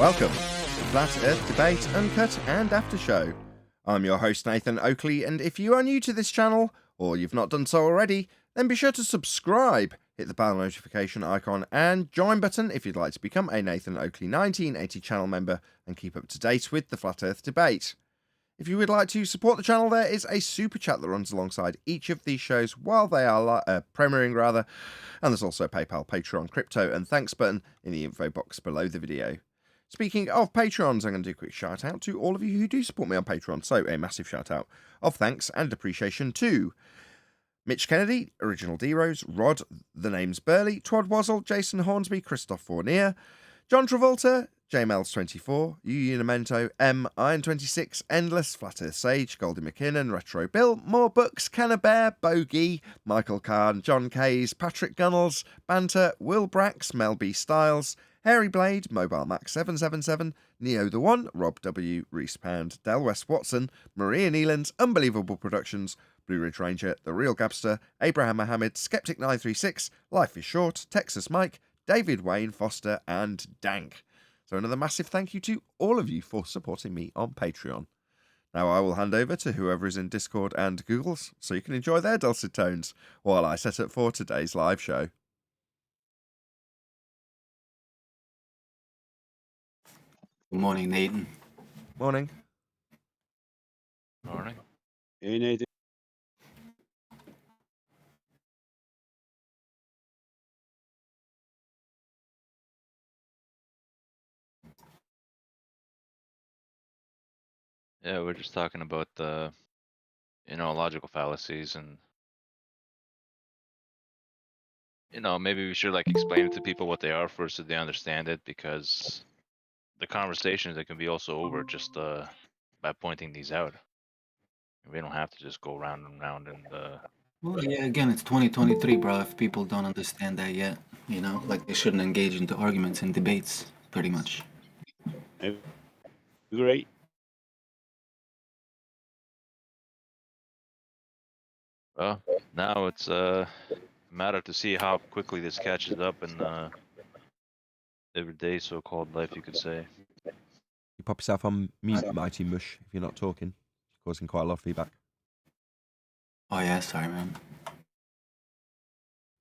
Welcome to the Flat Earth Debate Uncut and After Show. I'm your host Nathan Oakley, and if you are new to this channel, or you've not done so already, then be sure to subscribe, hit the bell notification icon and join button if you'd like to become a Nathan Oakley 1980 channel member and keep up to date with the Flat Earth Debate. If you would like to support the channel, there is a super chat that runs alongside each of these shows while they are premiering, and there's also a PayPal, Patreon, crypto and thanks button in the info box below the video. Speaking of Patrons, I'm going to do a quick shout out to all of you who do support me on Patreon. So a massive shout out of thanks and appreciation to Mitch Kennedy, Original D-Rose, Rod, The Name's Burley, Twad Wazzle, Jason Hornsby, Christoph Fournier, John Travolta, JMels24, Unimento, M, Iron26, Endless, Flat Earth Sage, Goldie McKinnon, Retro Bill, More Books, Cannabear, Bogey, Michael Kahn, John Kays, Patrick Gunnels, Banter, Will Brax, Mel B. Styles, Hairy Blade, Mobile Max 777, Neo the One, Rob W, Reese Pound, Del West Watson, Maria Neelands, Unbelievable Productions, Blue Ridge Ranger, The Real Gabster, Abraham Mohammed, Skeptic 936, Life is Short, Texas Mike, David Wayne Foster, and Dank. So another massive thank you to all of you for supporting me on Patreon. Now I will hand over to whoever is in Discord and Googles so you can enjoy their dulcet tones while I set up for today's live show. Good morning, Nathan. Morning. Morning. Hey, Nathan. Yeah, we're just talking about the, logical fallacies and, maybe we should explain it to people what they are first so they understand it, because the conversations that can be also over just by pointing these out. We don't have to just go round and round and Well, yeah, again, it's 2023, bro. If people don't understand that yet, they shouldn't engage into arguments and debates, pretty much. Great. well, now it's a matter to see how quickly this catches up in everyday so-called life, you could say. You pop yourself on mute, Mighty Mush, if you're not talking. It's causing quite a lot of feedback. Oh, yeah, sorry, man.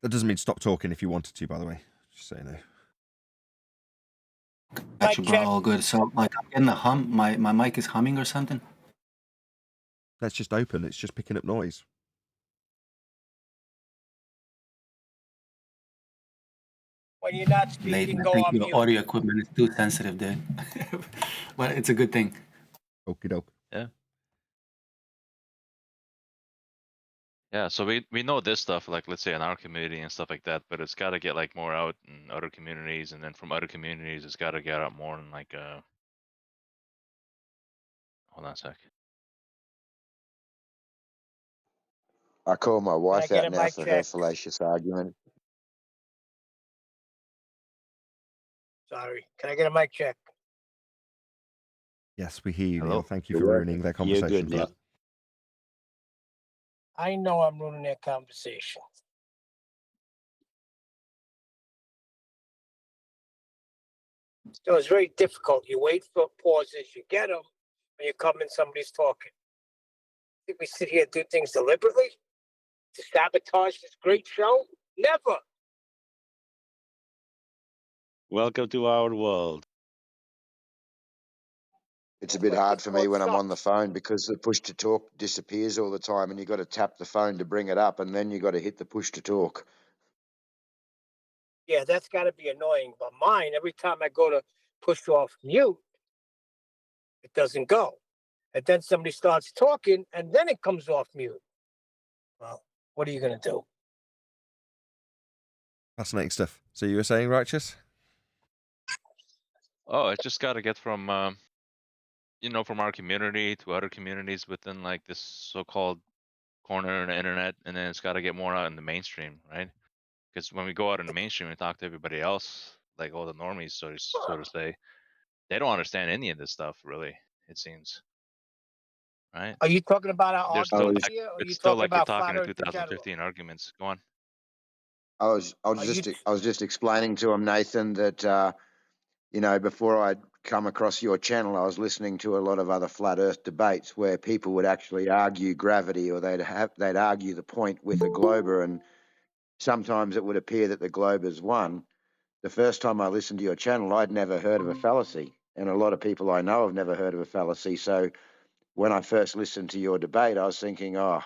That doesn't mean stop talking if you wanted to, by the way. Just so you know. Gotcha, bro. All good. So, I'm getting a hum. My mic is humming or something? That's just open. It's just picking up noise. When you're not speaking, Nathan, go I think on your mute. audio equipment is too sensitive, dude. But it's a good thing. Okie doke. Yeah, so we know this stuff, let's say in our community and stuff like that, but it's got to get more out in other communities, and then from other communities, it's got to get out more in hold on a sec. I call my wife get out a now mic for her check? fallacious argument. Sorry. Can I get a mic check? Yes, we hear you, Hello? Neil. Thank you for ruining their You're conversation. good, Neil. I know I'm ruining their conversation. So it's very difficult. You wait for pauses, you get them, when you come and somebody's talking. Think we sit here and do things deliberately to sabotage this great show? Never. Welcome to our world. It's a bit hard for me when I'm on the phone because the push to talk disappears all the time and you got to tap the phone to bring it up and then you got to hit the push to talk. Yeah, that's got to be annoying. But mine, every time I go to push off mute, it doesn't go. And then somebody starts talking and then it comes off mute. Well, what are you going to do? Fascinating stuff. So you were saying, Righteous? Oh, it's just got to get from from our community to other communities within this so-called corner of the internet, and then it's got to get more out in the mainstream, right? Because when we go out in the mainstream and talk to everybody else, like all the normies, so to say, they don't understand any of this stuff, really. It seems, right? Are you talking about our They're still arguments back. here? Or are you It's still talking like you're about talking flat in earth in general? 2015 arguments. Go on. I was you just explaining to him, Nathan, that before I'd come across your channel, I was listening to a lot of other flat Earth debates where people would actually argue gravity, or they'd argue the point with a glober, and sometimes it would appear that the glober's won. The first time I listened to your channel, I'd never heard of a fallacy, and a lot of people I know have never heard of a fallacy. So when I first listened to your debate, I was thinking, oh,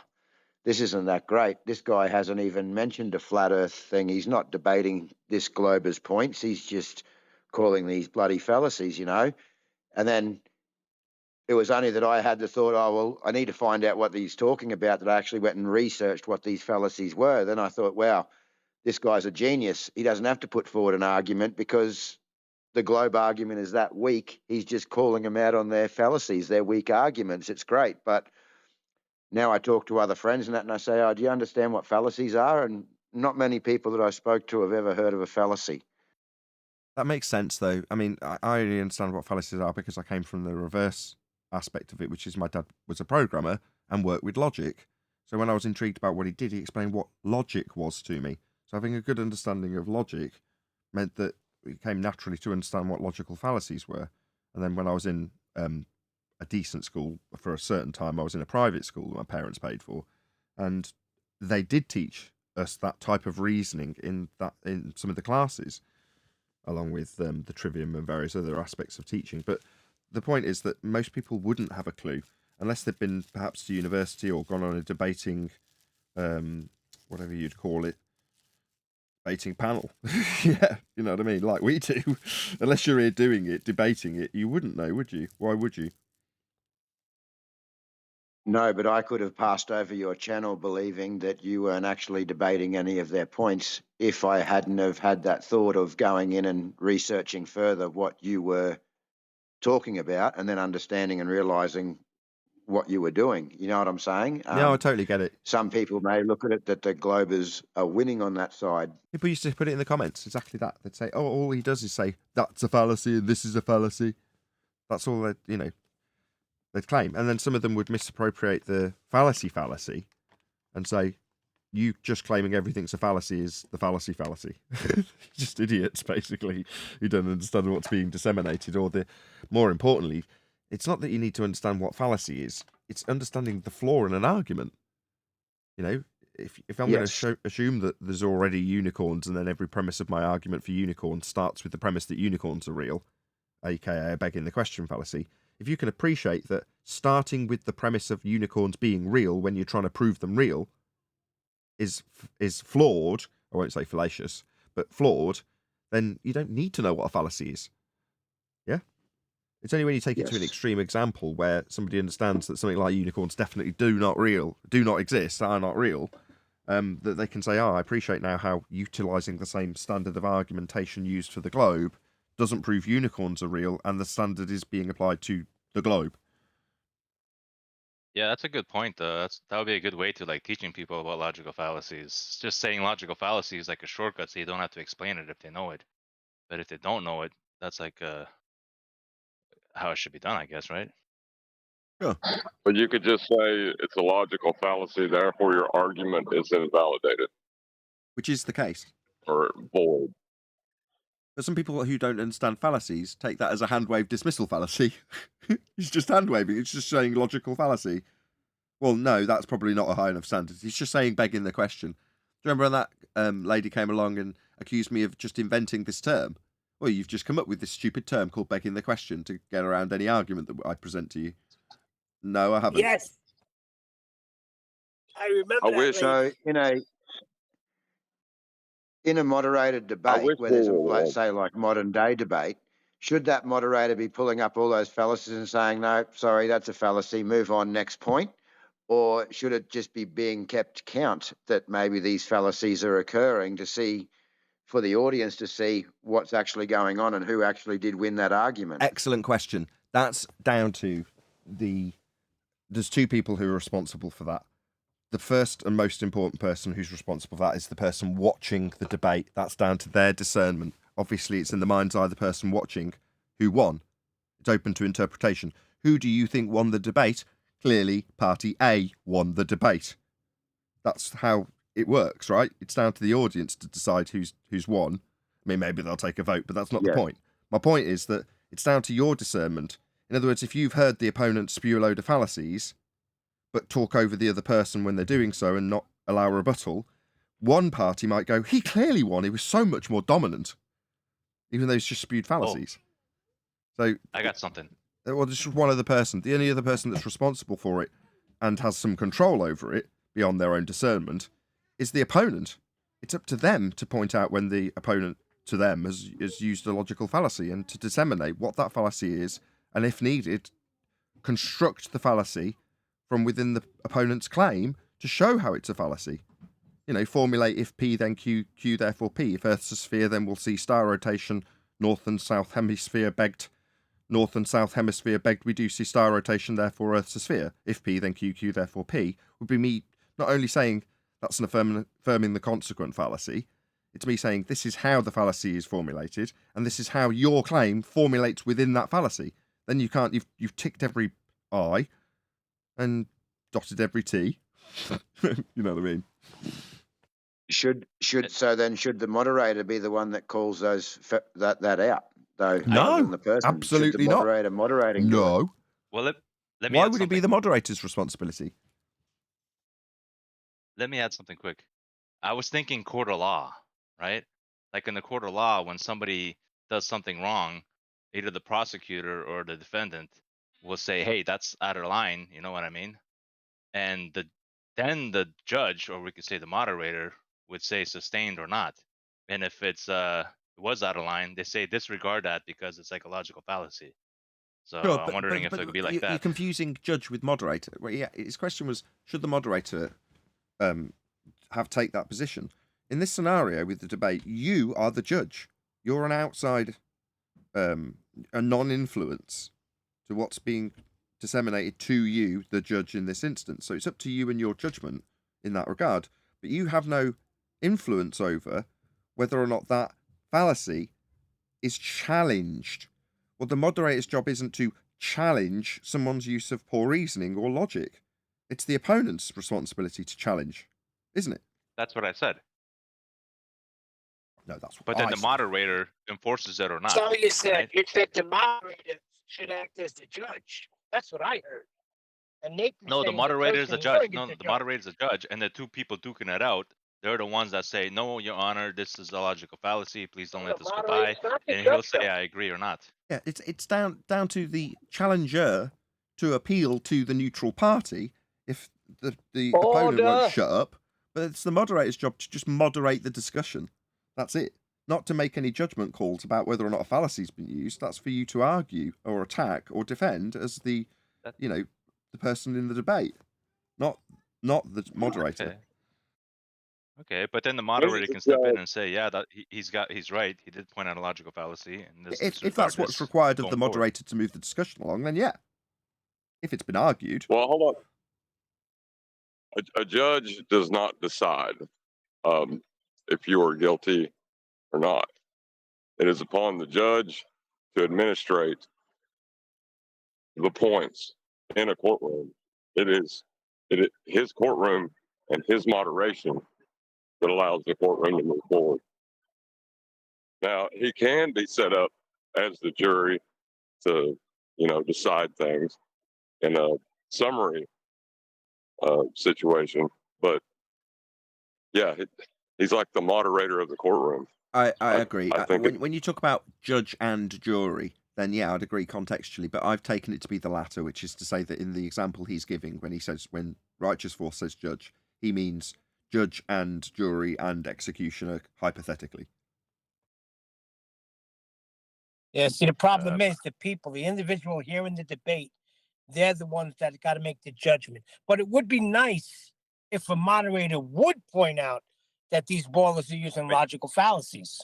this isn't that great. This guy hasn't even mentioned a flat Earth thing. He's not debating this glober's points. He's just calling these bloody fallacies, And then it was only that I had the thought, oh, well, I need to find out what he's talking about, that I actually went and researched what these fallacies were. Then I thought, wow, this guy's a genius. He doesn't have to put forward an argument because the globe argument is that weak. He's just calling them out on their fallacies, their weak arguments. It's great. But now I talk to other friends and I say, oh, do you understand what fallacies are? And not many people that I spoke to have ever heard of a fallacy. That makes sense, though. I mean, I only understand what fallacies are because I came from the reverse aspect of it, which is my dad was a programmer and worked with logic. So when I was intrigued about what he did, he explained what logic was to me. So having a good understanding of logic meant that it came naturally to understand what logical fallacies were. And then when I was in a decent school for a certain time, I was in a private school that my parents paid for, and they did teach us that type of reasoning in some of the classes, along with the trivium and various other aspects of teaching. But the point is that most people wouldn't have a clue unless they've been perhaps to university or gone on a debating, whatever you'd call it, debating panel. Yeah, you know what I mean? Like we do. Unless you're here doing it, debating it, you wouldn't know, would you? Why would you? No, but I could have passed over your channel believing that you weren't actually debating any of their points if I hadn't have had that thought of going in and researching further what you were talking about and then understanding and realizing what you were doing. You know what I'm saying? No, I totally get it. Some people may look at it that the Globers are winning on that side. People used to put it in the comments, exactly that. They'd say, oh, all he does is say, that's a fallacy and this is a fallacy. That's all they'd claim. And then some of them would misappropriate the fallacy and say, you just claiming everything's a fallacy is the fallacy. Just idiots, basically, who don't understand what's being disseminated. Or more importantly, it's not that you need to understand what fallacy is, it's understanding the flaw in an argument. If I'm going to assume that there's already unicorns and then every premise of my argument for unicorns starts with the premise that unicorns are real, aka a begging the question fallacy, if you can appreciate that starting with the premise of unicorns being real when you're trying to prove them real is flawed, I won't say fallacious, but flawed, then you don't need to know what a fallacy is. Yeah? It's only when you take it to an extreme example where somebody understands that something like unicorns definitely do not exist, are not real, that they can say, I appreciate now how utilising the same standard of argumentation used for the globe doesn't prove unicorns are real, and the standard is being applied to the globe. Yeah, that's a good point, though. That would be a good way to teaching people about logical fallacies. Just saying logical fallacy is like a shortcut, so you don't have to explain it if they know it. But if they don't know it, that's how it should be done, I guess, right? Sure. But you could just say it's a logical fallacy, therefore your argument is invalidated Which is the case. or void. But some people who don't understand fallacies take that as a hand-wave dismissal fallacy. It's just hand-waving. It's just saying logical fallacy. Well, no, that's probably not a high enough standard. He's just saying begging the question. Do you remember when that lady came along and accused me of just inventing this term? Well, you've just come up with this stupid term called begging the question to get around any argument that I present to you. No, I haven't. Yes. I remember that lady. So, in a moderated debate where there's, let's say, like modern day debate, should that moderator be pulling up all those fallacies and saying, no, sorry, that's a fallacy, move on, next point? Or should it just be being kept count that maybe these fallacies are occurring for the audience to see what's actually going on and who actually did win that argument? Excellent question. That's down to there's two people who are responsible for that. The first and most important person who's responsible for that is the person watching the debate. That's down to their discernment. Obviously, it's in the mind's eye of the person watching who won. It's open to interpretation. Who do you think won the debate? Clearly, party A won the debate. That's how it works, right? It's down to the audience to decide who's won. I mean, maybe they'll take a vote, but that's not the point. My point is that it's down to your discernment. In other words, if you've heard the opponent spew a load of fallacies, but talk over the other person when they're doing so and not allow a rebuttal, one party might go, he clearly won. He was so much more dominant, even though he's just spewed fallacies. So I got something. well, just one other person. The only other person that's responsible for it and has some control over it beyond their own discernment is the opponent. It's up to them to point out when the opponent to them has used a logical fallacy and to disseminate what that fallacy is, and if needed, construct the fallacy from within the opponent's claim to show how it's a fallacy. You know, formulate if P then Q, Q therefore P. If Earth's a sphere, then we'll see star rotation, north and south hemisphere begged. North and south hemisphere begged, we do see star rotation, therefore Earth's a sphere. If P, then Q, Q, therefore P, would be me not only saying that's an affirming the consequent fallacy, it's me saying this is how the fallacy is formulated, and this is how your claim formulates within that fallacy. Then you can't, you've ticked every I and dotted every T. You know what I mean? Should the moderator be the one that calls that out? Though, No, other than the person, absolutely should the not. moderator moderating do it? No. Well, let me Why add would it be something. the moderator's responsibility? Let me add something quick. I was thinking court of law, right? Like in the court of law, when somebody does something wrong, either the prosecutor or the defendant will say, "Hey, that's out of line." You know what I mean? And then the judge, or we could say the moderator, would say sustained or not. And if it was out of line, they say disregard that because it's psychological fallacy. So Sure, I'm wondering if it could be like you're that. confusing judge with moderator. Well, yeah, his question was, should the moderator take that position? In this scenario with the debate, you are the judge. You're an outside, a non-influence to what's being disseminated to you, the judge in this instance. So it's up to you and your judgment in that regard. But you have no influence over whether or not that fallacy is challenged. Well, the moderator's job isn't to challenge someone's use of poor reasoning or logic. It's the opponent's responsibility to challenge, isn't it? That's what I said. No, that's what But then I the said. moderator enforces it or not. So you said right? you said the moderator should act as the judge. That's what I heard. And Nathan No, the saying moderator is the person judge. hearing is No, the the judge. moderator is the judge, and the two people duking it out, they're the ones that say, "No, Your Honor, this is a logical fallacy. Please don't let The this go by." moderator's not the And he'll judge, say, though. "I agree" or not. Yeah, it's down to the challenger to appeal to the neutral party if the opponent won't Order. shut up. But it's the moderator's job to just moderate the discussion. That's it. Not to make any judgment calls about whether or not a fallacy's been used. That's for you to argue or attack or defend as the person in the debate, not the moderator. Okay, but then the moderator can step in and say, "Yeah, that he's right. He did point out a logical fallacy." And this, If that's what's required of the moderator to move the discussion along, then yeah. If it's been argued. Well, hold on. A judge does not decide if you are guilty or not. It is upon the judge to administrate the points in a courtroom. It is his courtroom and his moderation that allows the courtroom to move forward. Now, he can be set up as the jury to, decide things in a summary situation, but yeah, he's like the moderator of the courtroom. I agree. I think when you talk about judge and jury, then yeah, I'd agree contextually, but I've taken it to be the latter, which is to say that in the example he's giving, when Righteous Force says judge, he means judge and jury and executioner, hypothetically. Yeah, see, the problem is the people, the individual hearing the debate, they're the ones that got to make the judgment. But it would be nice if a moderator would point out that these ballers are using logical fallacies.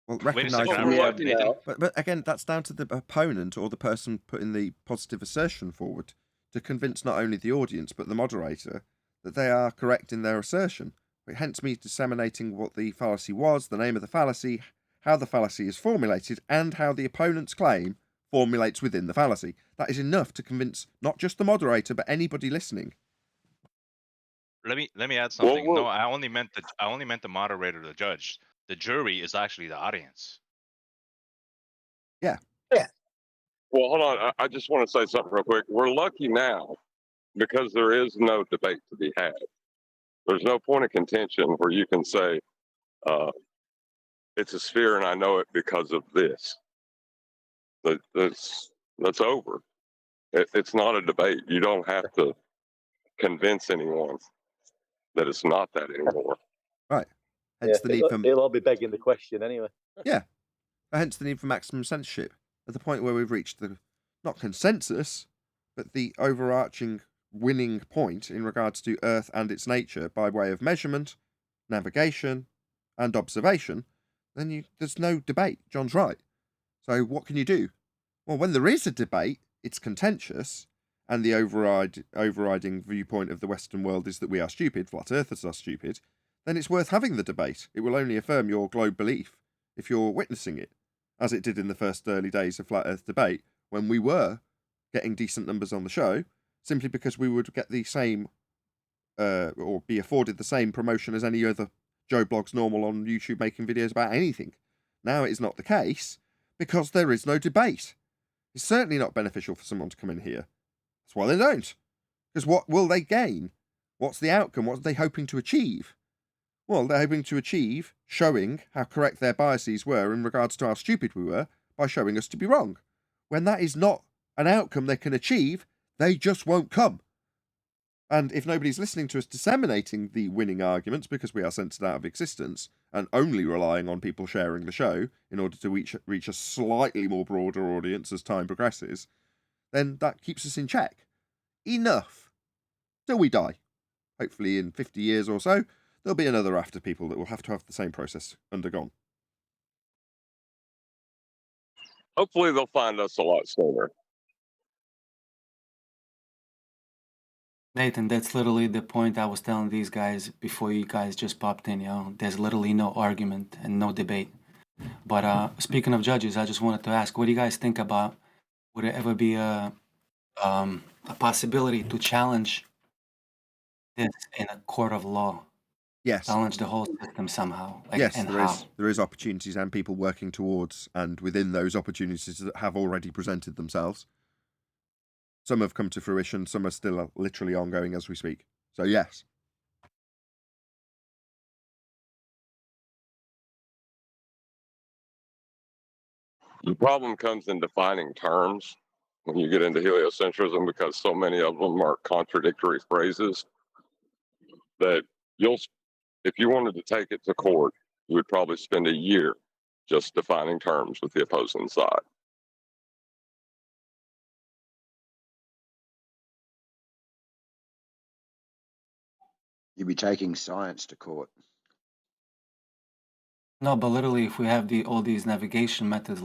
Well, Wait a second, recognizing, but again, that's down to the opponent or the person putting the positive assertion forward to convince not only the audience but the moderator that they are correct in their assertion. Hence me disseminating what the fallacy was, the name of the fallacy, how the fallacy is formulated, and how the opponent's claim formulates within the fallacy. That is enough to convince not just the moderator but anybody listening. Let me add something. No, I only meant the moderator, the judge. The jury is actually the audience. Yeah. Well, hold on. I just want to say something real quick. We're lucky now because there is no debate to be had. There's no point of contention where you can say, it's a sphere and I know it because of this. That's over. It's not a debate. You don't have to convince anyone that it's not that anymore. Right. Hence the need for It'll all be begging the question anyway. hence the need for maximum censorship at the point where we've reached the not consensus, but the overarching winning point in regards to Earth and its nature by way of measurement, navigation, and observation. Then there's no debate. John's right. So what can you do? Well, when there is a debate, it's contentious, and the overriding viewpoint of the Western world is that we are stupid, flat earthers are stupid, then it's worth having the debate. It will only affirm your globe belief if you're witnessing it, as it did in the first early days of flat earth debate, when we were getting decent numbers on the show, simply because we would get the same, or be afforded the same promotion as any other Joe Blogs normal on YouTube making videos about anything. Now it is not the case, because there is no debate. It's certainly not beneficial for someone to come in here. That's why they don't. Because what will they gain? What's the outcome? What are they hoping to achieve? Well, they're hoping to achieve showing how correct their biases were in regards to how stupid we were by showing us to be wrong. When that is not an outcome they can achieve, they just won't come. And if nobody's listening to us disseminating the winning arguments because we are censored out of existence and only relying on people sharing the show in order to reach a slightly more broader audience as time progresses, then that keeps us in check. Enough. Till we die. Hopefully in 50 years or so, there'll be another after people that will have to have the same process undergone. Hopefully they'll find us a lot sooner. Nathan, that's literally the point I was telling these guys before you guys just popped in, There's literally no argument and no debate. But speaking of judges, I just wanted to ask, what do you guys think about, would there ever be a possibility to challenge this in a court of law? Yes. Challenge the whole system somehow? Yes, and there how? is. There is opportunities and people working towards and within those opportunities that have already presented themselves. Some have come to fruition, some are still literally ongoing as we speak. So yes. The problem comes in defining terms when you get into heliocentrism because so many of them are contradictory phrases that if you wanted to take it to court, you would probably spend a year just defining terms with the opposing side. You'd be taking science to court. No, but literally, if we have all these navigation methods,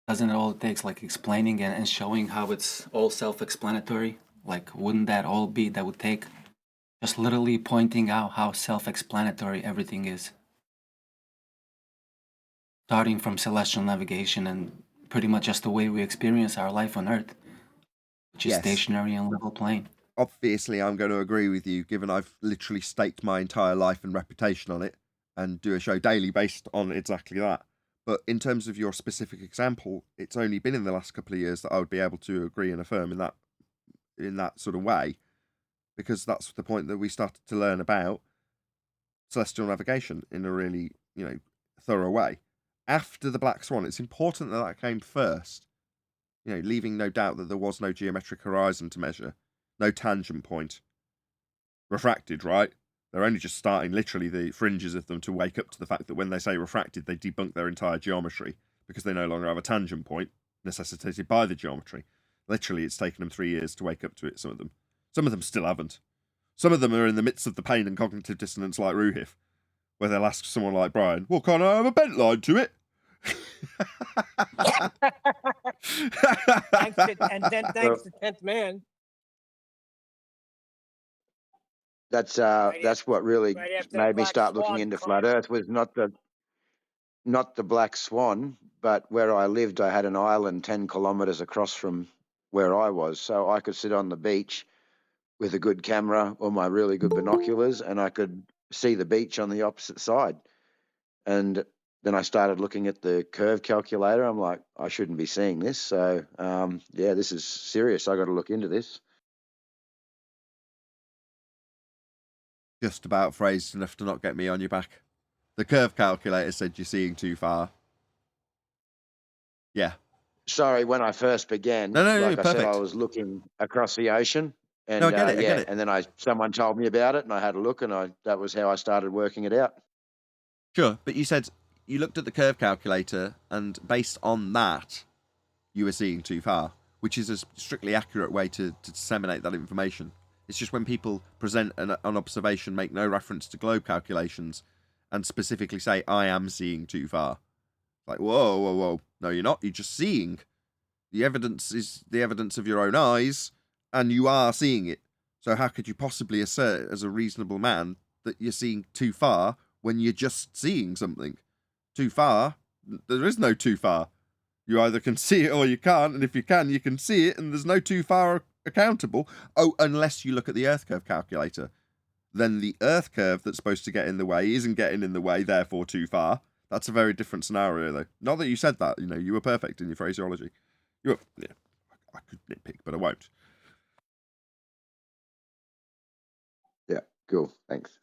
doesn't it all takes explaining and showing how it's all self-explanatory? Wouldn't that would take just literally pointing out how self-explanatory everything is? Starting from celestial navigation and pretty much just the way we experience our life on Earth, which is stationary and level plane. Obviously, I'm going to agree with you, given I've literally staked my entire life and reputation on it and do a show daily based on exactly that. But in terms of your specific example, it's only been in the last couple of years that I would be able to agree and affirm in that sort of way, because that's the point that we started to learn about celestial navigation in a really, thorough way. After the Black Swan, it's important that came first, leaving no doubt that there was no geometric horizon to measure, no tangent point. Refracted, right? They're only just starting, literally, the fringes of them to wake up to the fact that when they say refracted, they debunk their entire geometry because they no longer have a tangent point necessitated by the geometry. Literally, it's taken them 3 years to wake up to it, some of them. Some of them still haven't. Some of them are in the midst of the pain and cognitive dissonance like Ruhif, where they'll ask someone like Brian, well, can't I have a bent line to it? Thanks to 10th Man. That's Right what really right after the made me Black start looking Swan into come flat out. Earth. Was not the Black Swan, but where I lived, I had an island 10 kilometres across from where I was, so I could sit on the beach with a good camera or my really good binoculars, and I could see the beach on the opposite side. And then I started looking at the curve calculator. I'm like, I shouldn't be seeing this. So, yeah, this is serious. I got to look into this. Just about phrased enough to not get me on your back. The curve calculator said you're seeing too far. Yeah. Sorry, when I first began, No, like I said, I perfect. was looking across the ocean, and No, I get it. I get it. and then someone told me about it, and I had a look, and that was how I started working it out. Sure, but you said you looked at the curve calculator, and based on that, you were seeing too far, which is a strictly accurate way to disseminate that information. It's just when people present an observation, make no reference to globe calculations, and specifically say, I am seeing too far. Like, whoa. No, you're not. You're just seeing. The evidence is the evidence of your own eyes, and you are seeing it. So how could you possibly assert, as a reasonable man, that you're seeing too far when you're just seeing something? Too far? There is no too far. You either can see it or you can't, and if you can see it, and there's no too far accountable. Oh, unless you look at the Earth curve calculator. Then the Earth curve that's supposed to get in the way isn't getting in the way, therefore too far. That's a very different scenario, though. Not that you said that, you were perfect in your phraseology. You were, yeah, I could nitpick, but I won't. Yeah, cool. Thanks.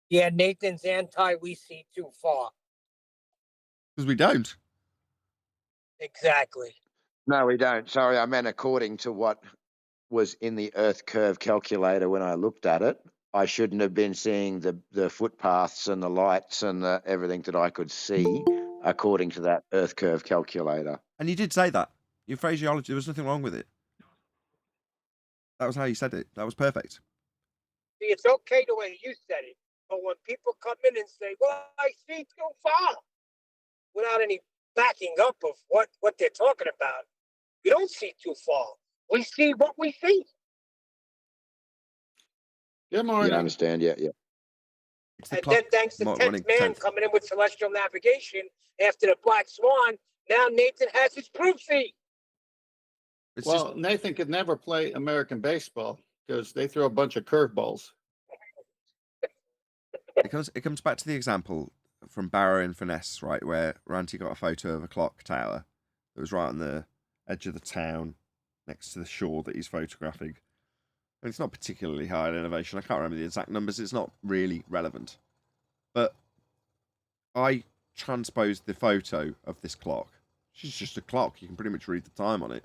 Yeah, Nathan's anti we see too far. Because we don't. Exactly. No, we don't. Sorry, I meant according to what was in the Earth curve calculator when I looked at it. I shouldn't have been seeing the footpaths and the lights and everything that I could see according to that Earth curve calculator. And you did say that. Your phraseology, there was nothing wrong with it. That was how you said it. That was perfect. See, it's okay the way you said it, but when people come in and say, well, I see too far, without any backing up of what they're talking about, we don't see too far. We see what we see. Good morning. You understand? Yeah. It's the And clock then thanks to 10th man coming in with celestial navigation after the Black Swan, now Nathan has his proof feed. Well, Nathan could never play American baseball because they throw a bunch of curveballs. It comes back to the example from Barrow and Finesse, right, where Ranty got a photo of a clock tower that was right on the edge of the town next to the shore that he's photographing. And it's not particularly high in elevation. I can't remember the exact numbers. It's not really relevant. But I transposed the photo of this clock. It's just a clock. You can pretty much read the time on it.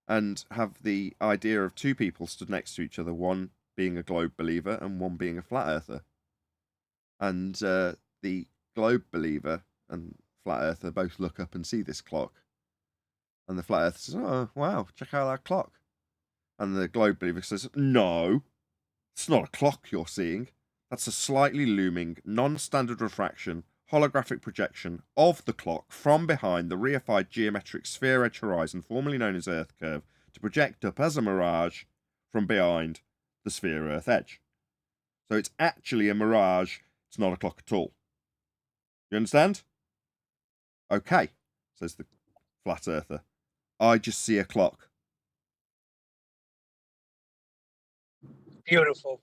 And have the idea of two people stood next to each other, one being a globe believer and one being a flat earther. And the globe believer and flat earther both look up and see this clock. And the flat earther says, oh, wow, check out that clock. And the globe believer says, no, it's not a clock you're seeing. That's a slightly looming, non-standard refraction, holographic projection of the clock from behind the reified geometric sphere edge horizon, formerly known as Earth curve, to project up as a mirage from behind the sphere Earth edge. So it's actually a mirage. It's not a clock at all. You understand? Okay, says the flat earther. I just see a clock. Beautiful.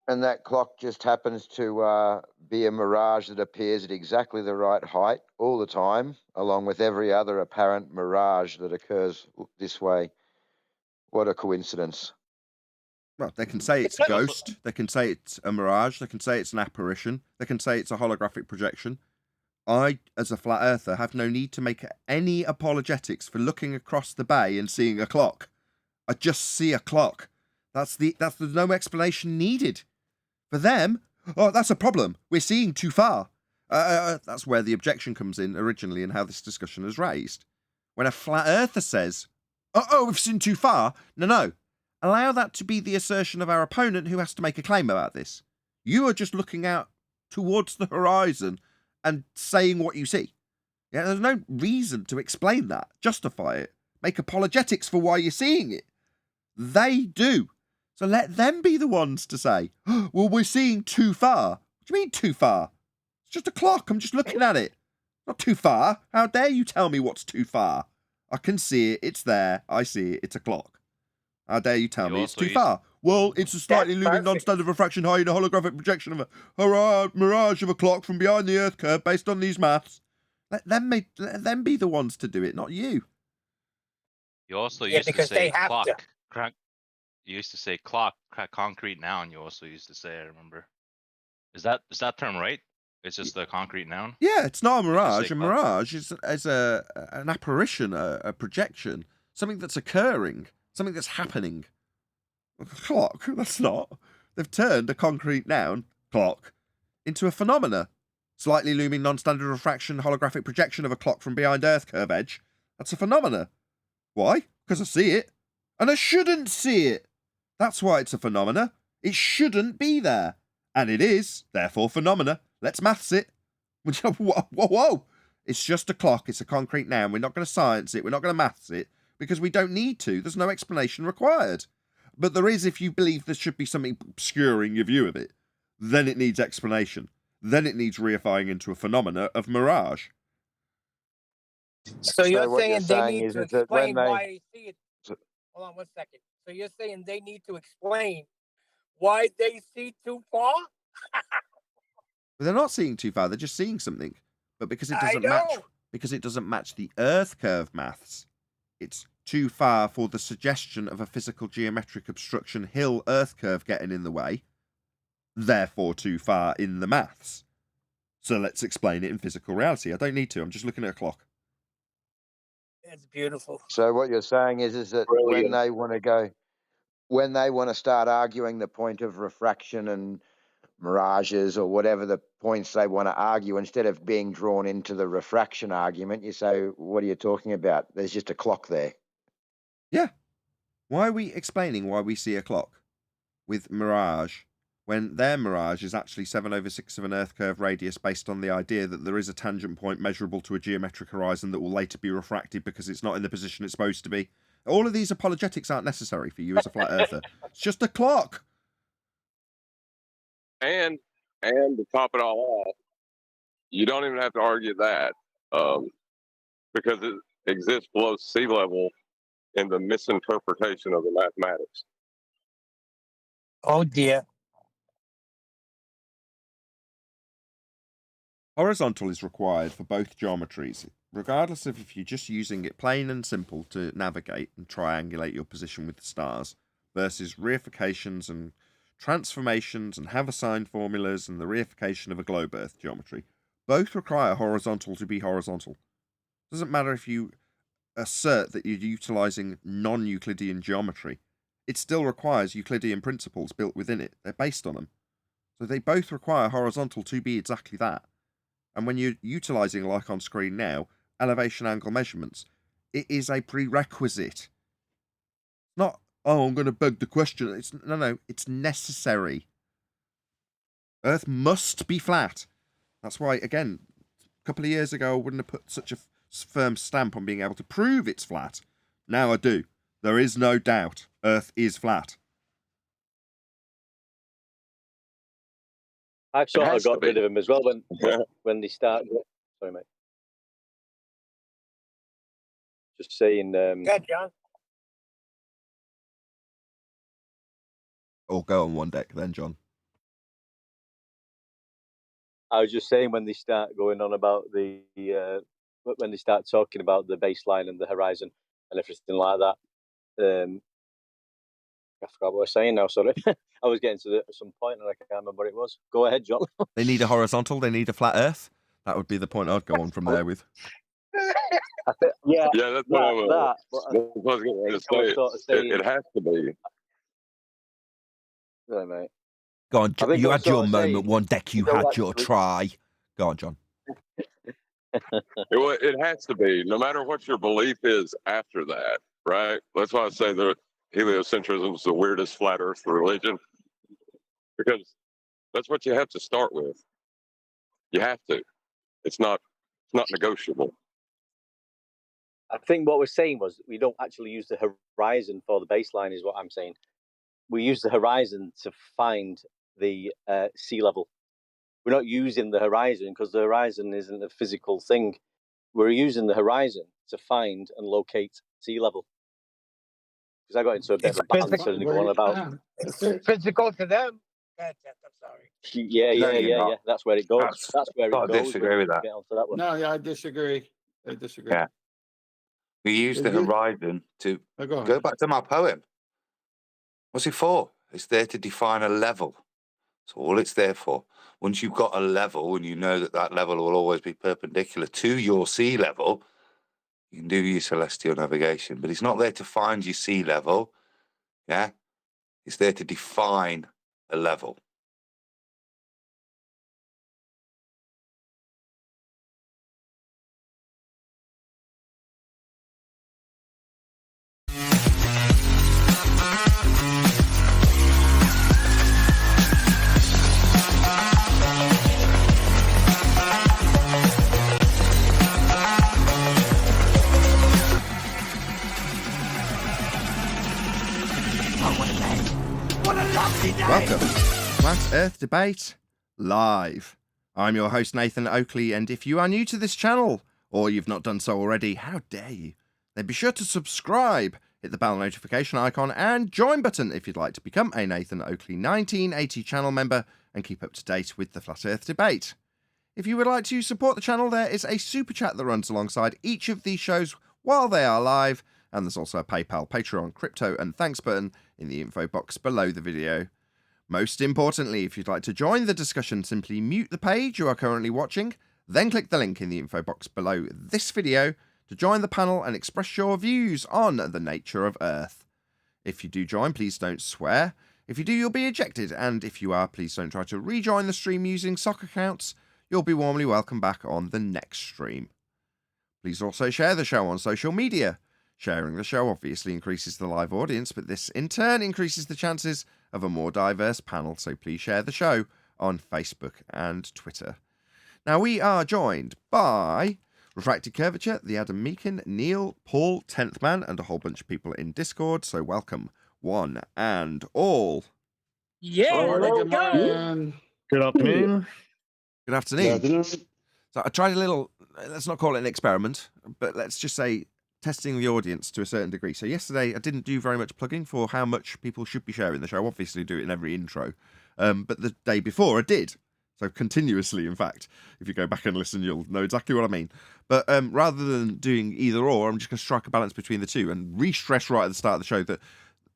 And that clock just happens to be a mirage that appears at exactly the right height all the time, along with every other apparent mirage that occurs this way. What a coincidence. Well, they can say it's a ghost. They can say it's a mirage. They can say it's an apparition. They can say it's a holographic projection. I, as a flat earther, have no need to make any apologetics for looking across the bay and seeing a clock. I just see a clock. There's no explanation needed. For them, oh, that's a problem. We're seeing too far. That's where the objection comes in originally and how this discussion is raised. When a flat earther says, we've seen too far. No. Allow that to be the assertion of our opponent who has to make a claim about this. You are just looking out towards the horizon and saying what you see. Yeah, there's no reason to explain that, justify it, make apologetics for why you're seeing it. They do. So let them be the ones to say, well, we're seeing too far. What do you mean too far? It's just a clock. I'm just looking at it. Not too far. How dare you tell me what's too far? I can see it. It's there. I see it. It's a clock. How dare you tell me it's too far? well, it's a slightly That's looming perfect. non-standard refraction high in a holographic projection of a mirage of a clock from behind the Earth curve based on these maths. Let them be the ones to do it, not you. You also Yeah, used to because they say have to. clock. You used to say clock, concrete noun. You also used to say. I remember. Is that term right? It's just a concrete noun. Yeah, it's not a You just mirage. say A clock? mirage is an apparition, a projection, something that's occurring, something that's happening. A clock, that's not. They've turned a concrete noun, clock, into a phenomena. Slightly looming non-standard refraction holographic projection of a clock from behind Earth curve edge. That's a phenomena. Why? Because I see it. And I shouldn't see it. That's why it's a phenomena. It shouldn't be there. And it is, therefore phenomena. Let's maths it. Whoa. It's just a clock. It's a concrete noun. We're not going to science it. We're not going to maths it because we don't need to. There's no explanation required. But there is if you believe there should be something obscuring your view of it. Then it needs explanation. Then it needs reifying into a phenomena of mirage. So you're what you're saying they saying need is to that when explain they- why they see it. Hold on 1 second. So you're saying they need to explain why they see too far? They're not seeing too far. They're just seeing something. But because it I doesn't match the Earth curve maths, it's too far for the suggestion of a physical geometric obstruction hill Earth curve getting in the way. Therefore, too far in the maths. So let's explain it in physical reality. I don't need to. I'm just looking at a clock. It's beautiful. So what you're saying is that Brilliant. when they want to start arguing the point of refraction and mirages or whatever the points they want to argue, instead of being drawn into the refraction argument, you say, what are you talking about? There's just a clock there. Yeah. Why are we explaining why we see a clock with mirage when their mirage is actually 7/6 of an Earth curve radius based on the idea that there is a tangent point measurable to a geometric horizon that will later be refracted because it's not in the position it's supposed to be? All of these apologetics aren't necessary for you as a flat earther. It's just a clock. And to top it all off, you don't even have to argue that because it exists below sea level in the misinterpretation of the mathematics. Oh dear. Horizontal is required for both geometries, regardless of if you're just using it plain and simple to navigate and triangulate your position with the stars, versus reifications and transformations and Haversine formulas and the reification of a globe Earth geometry. Both require horizontal to be horizontal. Doesn't matter if you assert that you're utilizing non-Euclidean geometry. It still requires Euclidean principles built within it. They're based on them. So they both require horizontal to be exactly that. And when you're utilizing, like on screen now, elevation angle measurements, it is a prerequisite. Not, oh, I'm going to beg the question. No, it's necessary. Earth must be flat. That's why, again, a couple of years ago, I wouldn't have put such a firm stamp on being able to prove it's flat. Now I do. There is no doubt. Earth is flat. I've sort of has to got rid be. of them as well when they start. Sorry, mate. Just saying. Yeah, John. Or go on one deck then, John. I was just saying when they start going on about when they start talking about the baseline and the horizon and everything like that. I forgot what I was saying now. Sorry, I was getting to some point and I can't remember what it was. Go ahead, John. They need a horizontal. They need a flat Earth. That would be the point I'd go on from there with. Yeah, Yeah, that's what I was was going to say. sort of saying, It has to be. Sorry, mate. Go on, I think you I had was your sort of moment. saying, One deck, you don't had your actually- try. Go on, John. It has to be, no matter what your belief is after that, right? That's why I say that heliocentrism is the weirdest flat Earth religion, because that's what you have to start with. You have to. It's not negotiable. I think what we're saying was we don't actually use the horizon for the baseline, is what I'm saying. We use the horizon to find the sea level. We're not using the horizon because the horizon isn't a physical thing. We're using the horizon to find and locate sea level. because I got into a bit It's of a banter and go on about. It's physical to them. I'm sorry. Yeah. That's where it goes. That's where it I goes. disagree with that. Get onto that one. No, yeah, I disagree. Yeah. We use the horizon to go back to my poem. What's it for? It's there to define a level. That's all it's there for. Once you've got a level and you know that that level will always be perpendicular to your sea level, you can do your celestial navigation. But it's not there to find your sea level. Yeah. It's there to define a level. Welcome, Flat Earth Debate Live. I'm your host, Nathan Oakley, and if you are new to this channel, or you've not done so already, how dare you, then be sure to subscribe, hit the bell notification icon, and join button if you'd like to become a Nathan Oakley 1980 channel member and keep up to date with the Flat Earth Debate. If you would like to support the channel, there is a super chat that runs alongside each of these shows while they are live, and there's also a PayPal, Patreon, crypto, and thanks button in the info box below the video. Most importantly, if you'd like to join the discussion, simply mute the page you are currently watching, then click the link in the info box below this video to join the panel and express your views on the nature of Earth. If you do join, please don't swear. If you do, you'll be ejected, and if you are, please don't try to rejoin the stream using sock accounts. You'll be warmly welcome back on the next stream. Please also share the show on social media. Sharing the show obviously increases the live audience, but this in turn increases the chances of a more diverse panel, so please share the show on Facebook and Twitter. Now, we are joined by Refracted Curvature, the Adam Meakin, Neil, Paul, 10th Man, and a whole bunch of people in Discord, so welcome one and all. Yeah, let's go. Good afternoon. Good afternoon. So I tried a little, let's not call it an experiment, but let's just say testing the audience to a certain degree. So yesterday I didn't do very much plugging for how much people should be sharing the show. Obviously do it in every intro. But the day before I did. So continuously, in fact. If you go back and listen, you'll know exactly what I mean. But rather than doing either or, I'm just going to strike a balance between the two and re-stress right at the start of the show that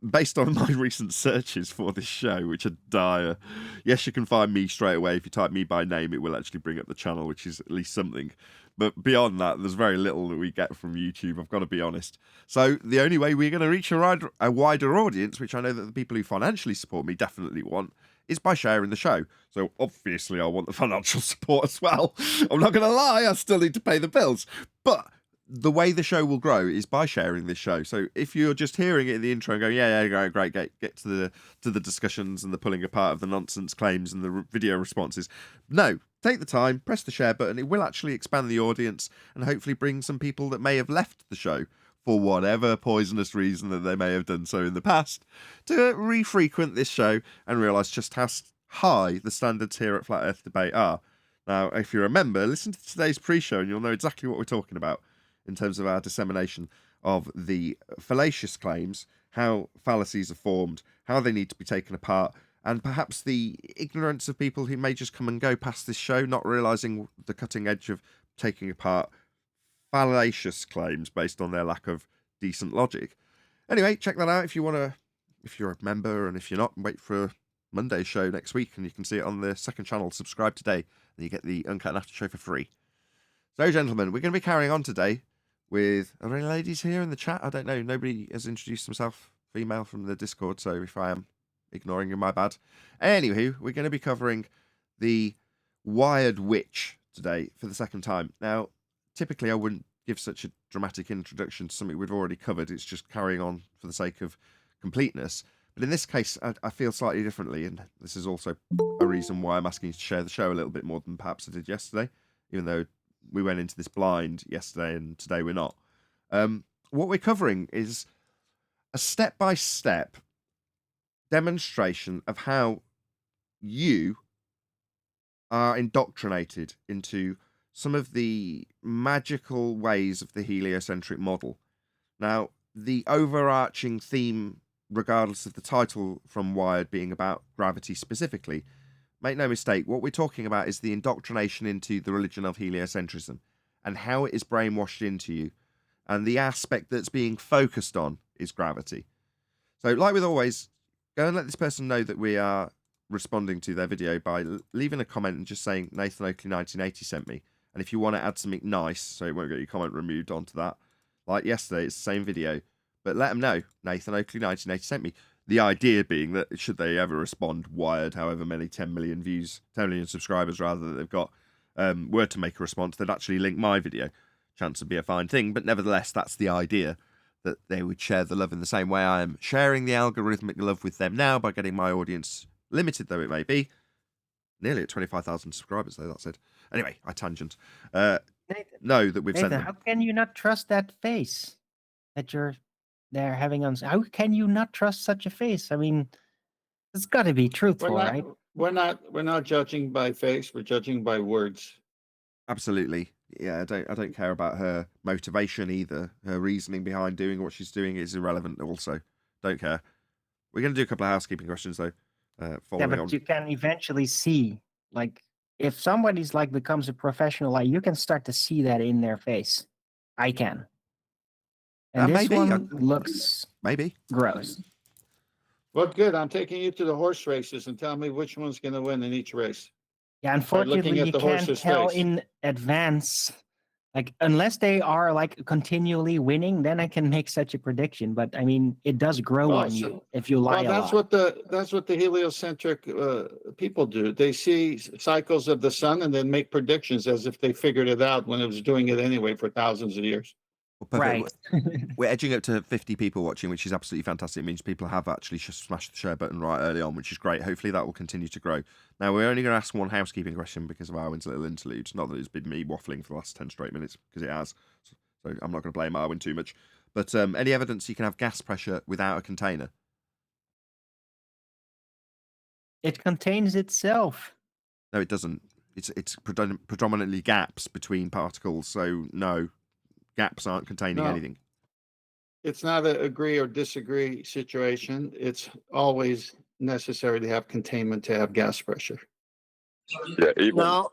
based on my recent searches for this show, which are dire, yes, you can find me straight away. If you type me by name, it will actually bring up the channel, which is at least something. But beyond that, there's very little that we get from YouTube, I've got to be honest. So the only way we're going to reach a wider audience, which I know that the people who financially support me definitely want, is by sharing the show. So obviously I want the financial support as well. I'm not going to lie, I still need to pay the bills. But the way the show will grow is by sharing this show. So if you're just hearing it in the intro and going, yeah, great, get to the discussions and the pulling apart of the nonsense claims and the video responses, no, take the time, press the share button. It will actually expand the audience and hopefully bring some people that may have left the show for whatever poisonous reason that they may have done so in the past to re-frequent this show and realise just how high the standards here at Flat Earth Debate are. Now, if you remember, listen to today's pre-show and you'll know exactly what we're talking about in terms of our dissemination of the fallacious claims, how fallacies are formed, how they need to be taken apart, and perhaps the ignorance of people who may just come and go past this show, not realising the cutting edge of taking apart fallacious claims based on their lack of decent logic. Anyway, check that out if you want to, if you're a member, and if you're not, wait for Monday's show next week and you can see it on the second channel. Subscribe today and you get the Uncut After Show for free. So, gentlemen, we're going to be carrying on today with, are there any ladies here in the chat? I don't know. Nobody has introduced themselves, female from the Discord, so if I am ignoring you, my bad. Anywho, we're going to be covering the Wired Witch today for the second time. Now, typically I wouldn't give such a dramatic introduction to something we've already covered. It's just carrying on for the sake of completeness. But in this case, I feel slightly differently, and this is also a reason why I'm asking you to share the show a little bit more than perhaps I did yesterday, even though we went into this blind yesterday and today we're not. What we're covering is a step-by-step demonstration of how you are indoctrinated into some of the magical ways of the heliocentric model. Now, the overarching theme, regardless of the title from Wired being about gravity specifically, make no mistake, what we're talking about is the indoctrination into the religion of heliocentrism and how it is brainwashed into you. And the aspect that's being focused on is gravity. So, like with always, go and let this person know that we are responding to their video by leaving a comment and just saying Nathan Oakley 1980 sent me. And if you want to add something nice, so it won't get your comment removed onto that, like yesterday, it's the same video. But let them know Nathan Oakley 1980 sent me. The idea being that should they ever respond, Wired, however many 10 million views, 10 million subscribers rather, that they've got, were to make a response, they'd actually link my video. Chance would be a fine thing, but nevertheless, that's the idea, that they would share the love in the same way I am sharing the algorithmic love with them now by getting my audience, limited though it may be, nearly at 25,000 subscribers though, that said. Anyway, I tangent. Know that we've sent them. How can you not trust that face that they're having on? How can you not trust such a face? I mean, it's got to be truthful, right? We're not judging by face. We're judging by words. Absolutely. Yeah, I don't care about her motivation either. Her reasoning behind doing what she's doing is irrelevant also. Don't care. We're going to do a couple of housekeeping questions though. Yeah, but you can eventually see, like, if somebody's like becomes a professional, like, you can start to see that in their face. I can. And this one looks maybe gross. Well, good. I'm taking you to the horse races and tell me which one's going to win in each race. Yeah, unfortunately, you can't tell in advance. Like, unless they are like continually winning, then I can make such a prediction. But I mean, it does grow on you if you lie a lot. That's what the heliocentric people do. They see cycles of the sun and then make predictions as if they figured it out when it was doing it anyway for thousands of years. Right. We're edging up to 50 people watching, which is absolutely fantastic. It means people have actually smashed the share button right early on, which is great. Hopefully that will continue to grow. Now, we're only going to ask one housekeeping question because of Arwen's little interlude. Not that it's been me waffling for the last 10 straight minutes, because it has. So I'm not going to blame Arwen too much. But any evidence you can have gas pressure without a container? It contains itself. No, it doesn't. It's predominantly gaps between particles, so no. Gaps aren't containing anything. It's not an agree or disagree situation. It's always necessary to have containment to have gas pressure. Yeah, no.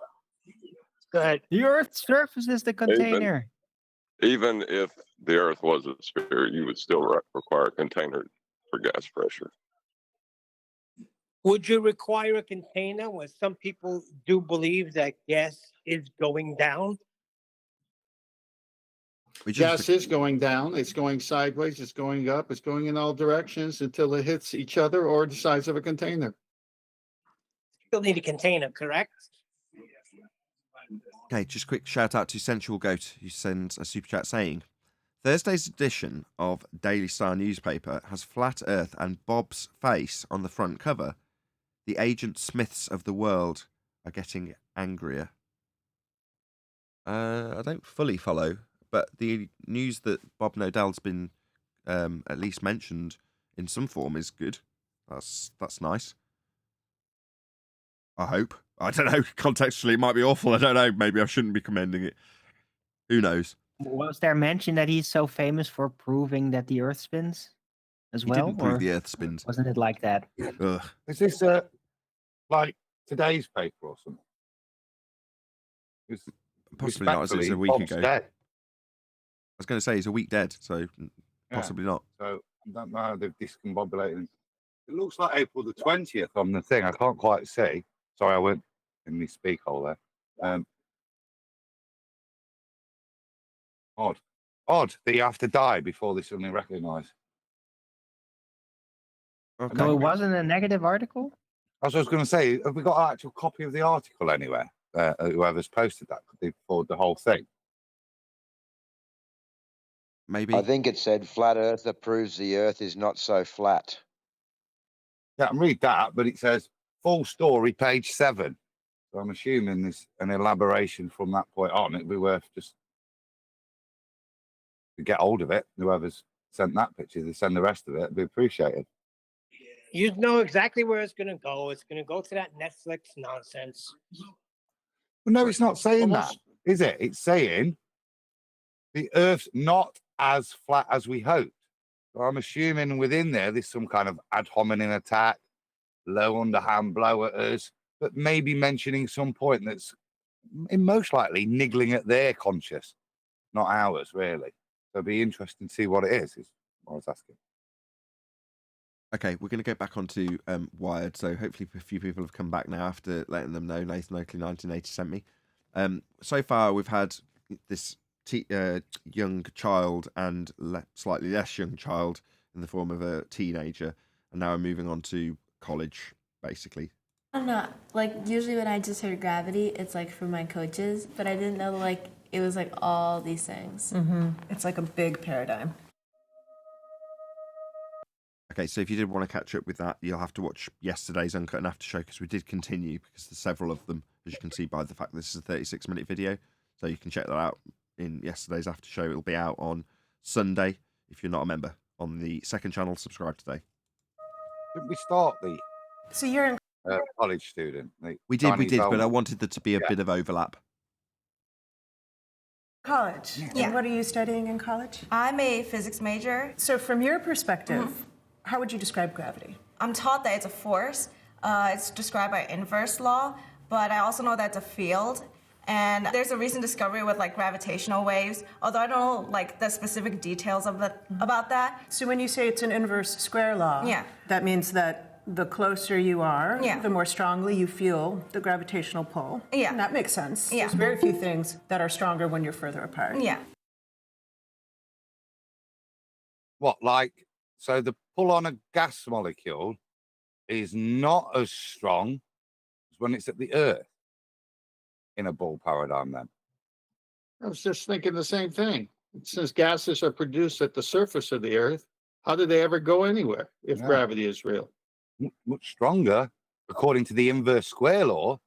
Go ahead. The Earth's surface is the container. Even if the Earth was a sphere, you would still require a container for gas pressure. Would you require a container when some people do believe that gas is going down? Gas is going down. It's going sideways. It's going up. It's going in all directions until it hits each other or the size of a container. Still need a container, correct? Okay, just quick shout out to Sensual Goat, who sends a super chat saying, Thursday's edition of Daily Star newspaper has Flat Earth and Bob's face on the front cover. The Agent Smiths of the world are getting angrier. I don't fully follow. But the news that Bob Nodell's been at least mentioned in some form is good. That's nice. I hope. I don't know. Contextually, it might be awful. I don't know. Maybe I shouldn't be commending it. Who knows? Was there mention that he's so famous for proving that the Earth spins as well? He didn't prove the Earth spins. Wasn't it like that? Ugh. Is this like today's paper or something? Possibly not, as it's a week Bob's ago. Dead. I was going to say he's a week dead, so possibly not. So I don't know how they've discombobulated. It looks like April the 20th on the thing. I can't quite see. Sorry, I went in the speak hole there. Odd that you have to die before they suddenly recognise. Okay. No, it wasn't a negative article? That's what I was going to say. Have we got an actual copy of the article anywhere? Whoever's posted that, could they forward the whole thing? Maybe. I think it said flat earther proves the Earth is not so flat. Yeah, I can read that, but it says full story, page 7. So I'm assuming there's an elaboration from that point on. It'd be worth just to get hold of it. Whoever's sent that picture, they send the rest of it. It'd be appreciated. You know exactly where it's going to go. It's going to go to that Netflix nonsense. Well, no, it's not saying that, is it? It's saying the Earth's not as flat as we hoped. So I'm assuming within there's some kind of ad hominem attack, low underhand blow at us, but maybe mentioning some point that's most likely niggling at their conscious, not ours, really. So it'd be interesting to see what it is what I was asking. Okay, we're going to go back onto Wired. So hopefully a few people have come back now after letting them know Nathan Oakley 1980 sent me. So far, we've had this young child and slightly less young child in the form of a teenager. And now we're moving on to college, basically. I'm not, like, usually when I just heard gravity, it's, like, from my coaches. But I didn't know, like, it was, like, all these things. Mm-hmm. It's like a big paradigm. Okay, so if you did want to catch up with that, you'll have to watch yesterday's Uncut and After Show, because we did continue, because there's several of them, as you can see by the fact this is a 36-minute video. So you can check that out in yesterday's After Show. It'll be out on Sunday. If you're not a member on the second channel, subscribe today. Didn't we start the So you're in college student? We did, but I wanted there to be a bit of overlap. college. Yeah. And what are you studying in college? I'm a physics major. So from your perspective, how would you describe gravity? I'm taught that it's a force. It's described by inverse law, but I also know that it's a field. And there's a recent discovery with like gravitational waves, although I don't know like the specific details of about that. So when you say it's an inverse square law, that means that the closer you are, the more strongly you feel the gravitational pull. Yeah. And that makes sense. Yeah. There's very few things that are stronger when you're further apart. Yeah. What, like, so the pull on a gas molecule is not as strong as when it's at the Earth in a ball paradigm then? I was just thinking the same thing. Since gases are produced at the surface of the Earth, how do they ever go anywhere if gravity is real? Much stronger, according to the inverse square law.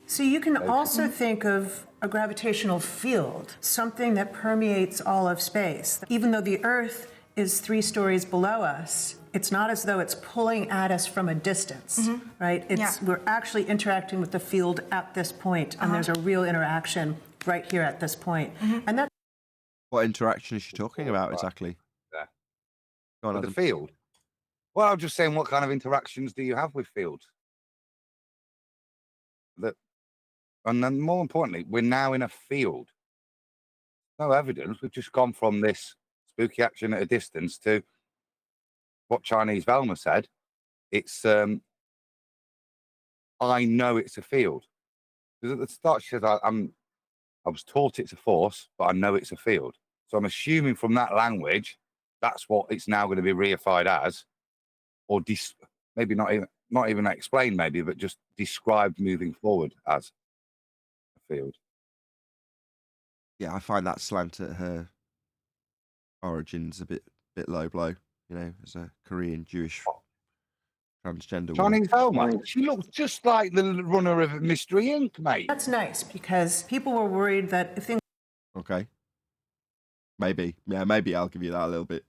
So you can also think of a gravitational field, something that permeates all of space. Even though the Earth is 3 stories below us, it's not as though it's pulling at us from a distance, right? We're actually interacting with the field at this point, and there's a real interaction right here at this point. And that. What interaction is she talking about exactly? Yeah. Go on, With the Adam. field? Well, I'm just saying, what kind of interactions do you have with fields? And then more importantly, we're now in a field. No evidence. We've just gone from this spooky action at a distance to what Chinese Velma said. It's, I know it's a field. Because at the start, she says, I was taught it's a force, but I know it's a field. So I'm assuming from that language, that's what it's now going to be reified as, or maybe not even explained, maybe, but just described moving forward as a field. Yeah, I find that slant at her origins a bit low blow, you know, as a Korean Jewish transgender woman. Chinese Velma, she looks just like the runner of Mystery Inc., mate. That's nice, because people were worried that if things Okay. Maybe. Yeah, maybe I'll give you that a little bit.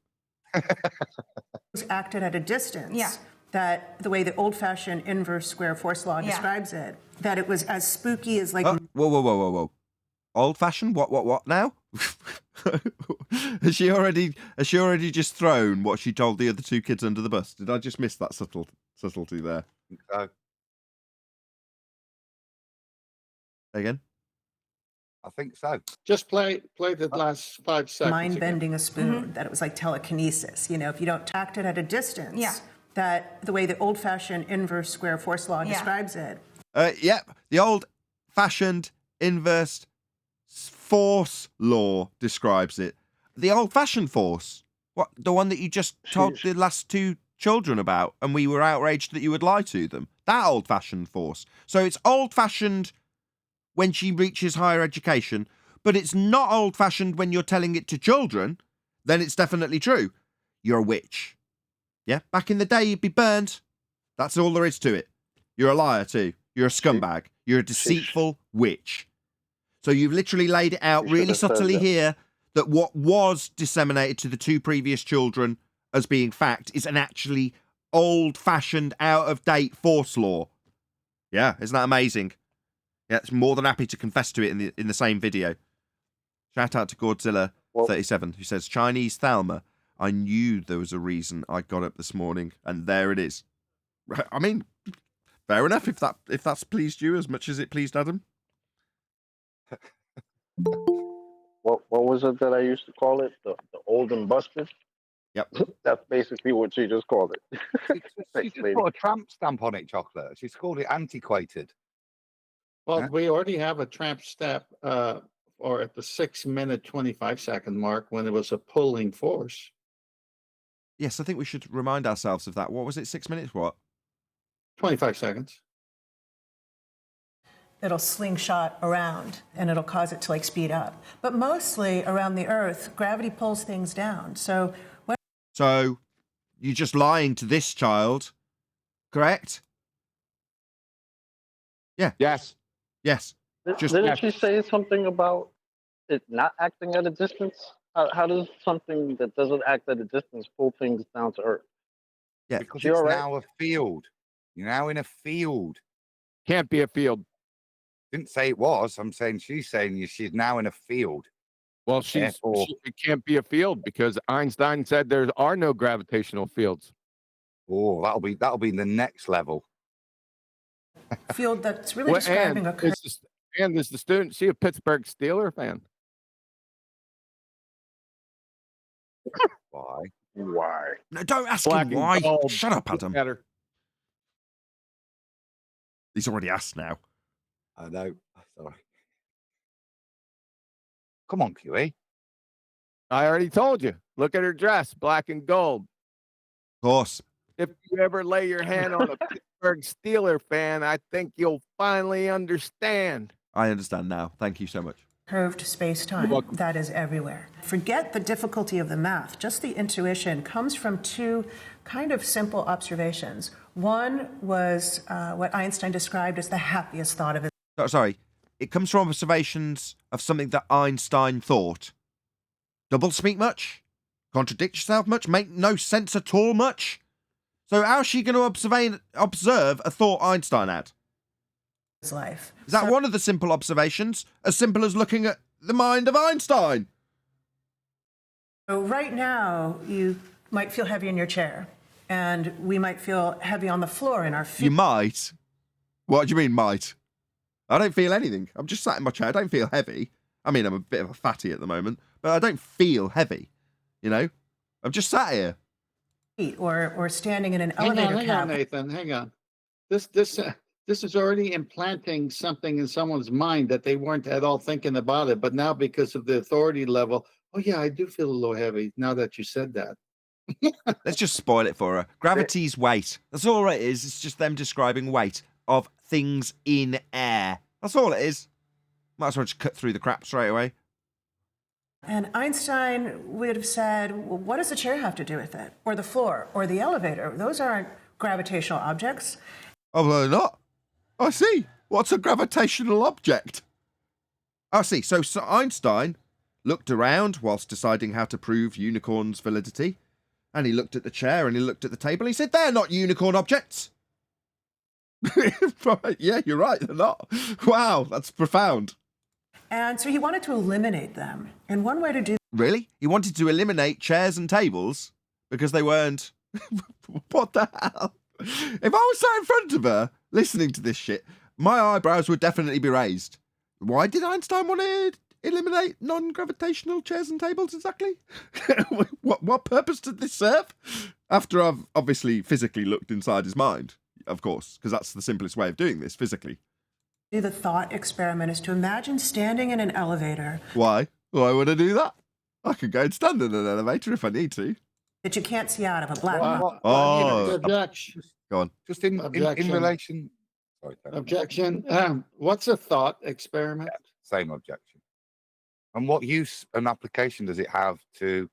acted at a distance, that the way the old-fashioned inverse square force law describes it, that it was as spooky as like... Whoa. Old-fashioned? What now? Has she already just thrown what she told the other 2 kids under the bus? Did I just miss that subtlety there? I Again? think so. Just play the last 5 seconds. Mind bending a spoon, that it was like telekinesis. You know, if you don't act it at a distance, that the way the old-fashioned inverse square force law describes it. Yep, the old-fashioned inverse force law describes it. The old-fashioned force? What, the one that you just told the last 2 children about, and we were outraged that you would lie to them? That old-fashioned force. So it's old-fashioned when she reaches higher education, but it's not old-fashioned when you're telling it to children. Then it's definitely true. You're a witch. Yeah, back in the day you'd be burned. That's all there is to it. You're a liar too. You're a scumbag. You're a deceitful witch. So you've literally laid it out really subtly here that what was disseminated to the 2 previous children as being fact is an actually old-fashioned, out-of-date force law. Yeah, isn't that amazing? Yeah, it's more than happy to confess to it in the same video. Shout out to Godzilla 37, who says, Chinese Thelma, I knew there was a reason I got up this morning, and there it is. I mean, fair enough if that's pleased you as much as it pleased Adam. What was it that I used to call it? The old and busted? Yep. That's basically what she just called it. She just put a tramp stamp on it, Chocolate. She's called it antiquated. Well, we already have a tramp stamp or at the 6-minute 25-second mark when it was a pulling force. Yes, I think we should remind ourselves of that. What was it? 6 minutes? What? 25 seconds. It'll slingshot around and it'll cause it to like speed up. But mostly around the Earth, gravity pulls things down. So you're just lying to this child, correct? Yeah. Yes. Yes. Didn't she say something about it not acting at a distance? How does something that doesn't act at a distance pull things down to Earth? Yeah, because it's now a field. You're now in a field. Can't be a field. Didn't say it was. I'm saying she's saying she's now in a field. Well, it can't be a field because Einstein said there are no gravitational fields. Oh, that'll be the next level. Field that's really describing a curve. And is the student she a Pittsburgh Steeler fan? Why? No, don't ask Black him and why. gold. Shut up, Adam. Better. He's already asked now. I know. Sorry. Come on, QE. I already told you. Look at her dress, black and gold. Of course. If you ever lay your hand on a Pittsburgh Steeler fan, I think you'll finally understand. I understand now. Thank you so much. Curved space-time that is everywhere. Forget the difficulty of the math. Just the intuition comes from two kind of simple observations. One was what Einstein described as the happiest thought of his. Oh, sorry. It comes from observations of something that Einstein thought. Double speak much? Contradict yourself much? Make no sense at all much? So how's she going to observe a thought Einstein had? His life. Is that one of the simple observations? As simple as looking at the mind of Einstein? So right now, you might feel heavy in your chair, and we might feel heavy on the floor in our feet. You might? What do you mean, might? I don't feel anything. I'm just sat in my chair. I don't feel heavy. I mean, I'm a bit of a fatty at the moment, but I don't feel heavy. You know? I'm just sat here. Or standing in an elevator Hang on, Nathan. Hang on. This is already implanting something in someone's mind that they weren't at all thinking about it. But now, because of the authority level, oh yeah, I do feel a little heavy now that you said that. Let's just spoil it for her. Gravity's weight. That's all it is. It's just them describing weight of things in air. That's all it is. Might as well just cut through the crap straight away. And Einstein would have said, well, what does the chair have to do with it? Or the floor? Or the elevator? Those aren't gravitational objects. Oh, they're not? I see. What's a gravitational object? I see. So Einstein looked around whilst deciding how to prove unicorns' validity. And he looked at the chair and he looked at the table and he said, they're not unicorn objects. Yeah, you're right. They're not. Wow, that's profound. And so he wanted to eliminate them. And one way to do. Really? He wanted to eliminate chairs and tables because they weren't. What the hell? If I was sat in front of her listening to this shit, my eyebrows would definitely be raised. Why did Einstein want to eliminate non-gravitational chairs and tables exactly? What purpose did this serve? After I've obviously physically looked inside his mind, of course, because that's the simplest way of doing this physically. The thought experiment is to imagine standing in an elevator. Why? Why would I do that? I could go and stand in an elevator if I need to. That you can't see out of a black box. Objection. Go on. Just in relation. Sorry, objection. What's a thought experiment? Yeah, same objection. And what use and application does it have to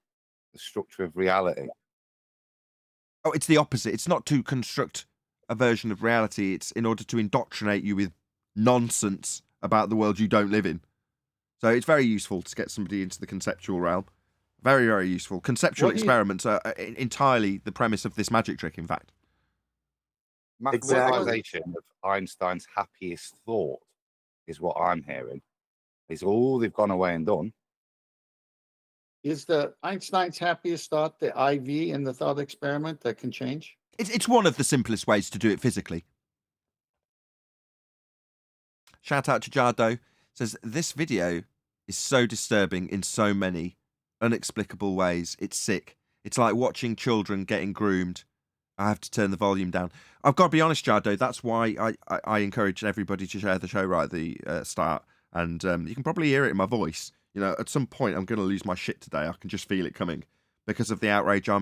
the structure of reality? Oh, it's the opposite. It's not to construct a version of reality. It's in order to indoctrinate you with nonsense about the world you don't live in. So it's very useful to get somebody into the conceptual realm. Very, very useful. Conceptual experiments are entirely the premise of this magic trick, in fact. Mathematization of Einstein's happiest thought is what I'm hearing. Is all they've gone away and done Is the Einstein's happiest thought the IV in the thought experiment that can change? It's one of the simplest ways to do it physically. Shout out to Jardo. Says, this video is so disturbing in so many inexplicable ways. It's sick. It's like watching children getting groomed. I have to turn the volume down. I've got to be honest, Jardo. That's why I encourage everybody to share the show right at the start. And you can probably hear it in my voice. You know, at some point, I'm going to lose my shit today. I can just feel it coming because of the outrage. I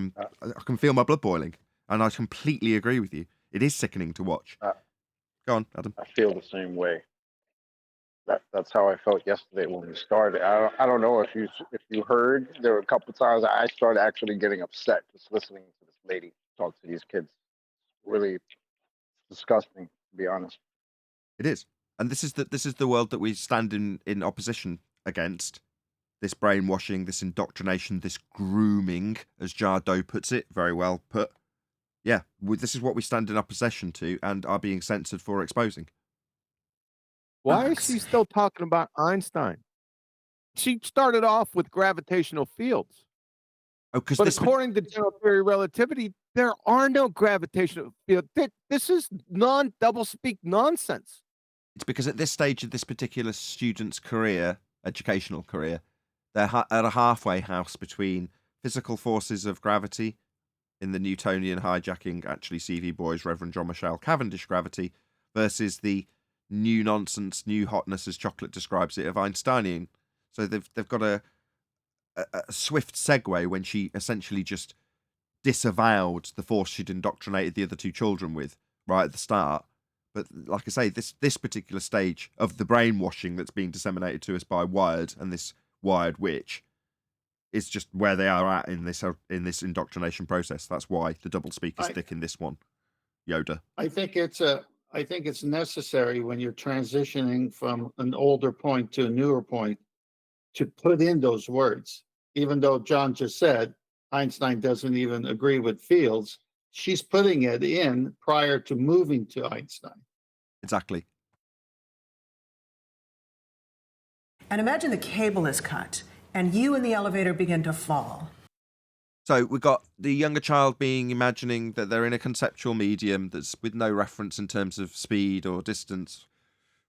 can feel my blood boiling. And I completely agree with you. It is sickening to watch. Go on, Adam. I feel the same way. That's how I felt yesterday when we started. I don't know if you heard. There were a couple of times I started actually getting upset just listening to this lady talk to these kids. Really disgusting, to be honest. It is, and this is the world that we stand in opposition against. This brainwashing, this indoctrination, this grooming, as Jardo puts it, very well put. Yeah, this is what we stand in opposition to and are being censored for exposing. Why is she still talking about Einstein? She started off with gravitational fields. Oh, because but according to general theory of relativity, there are no gravitational fields. This is doublespeak nonsense. It's because at this stage of this particular student's career, educational career, they're at a halfway house between physical forces of gravity in the Newtonian hijacking, actually CV Boys, Reverend John Michelle Cavendish gravity, versus the new nonsense, new hotness, as Chocolate describes it, of Einsteinian. So they've got a swift segue when she essentially just disavowed the force she'd indoctrinated the other two children with right at the start. But like I say, this particular stage of the brainwashing that's being disseminated to us by Wired and this Wired witch is just where they are at in this indoctrination process. That's why the double speak is thick in this one. Yoda. I think it's necessary when you're transitioning from an older point to a newer point to put in those words. Even though John just said Einstein doesn't even agree with fields, she's putting it in prior to moving to Einstein. Exactly. And imagine the cable is cut and you in the elevator begin to fall. So we've got the younger child imagining that they're in a conceptual medium that's with no reference in terms of speed or distance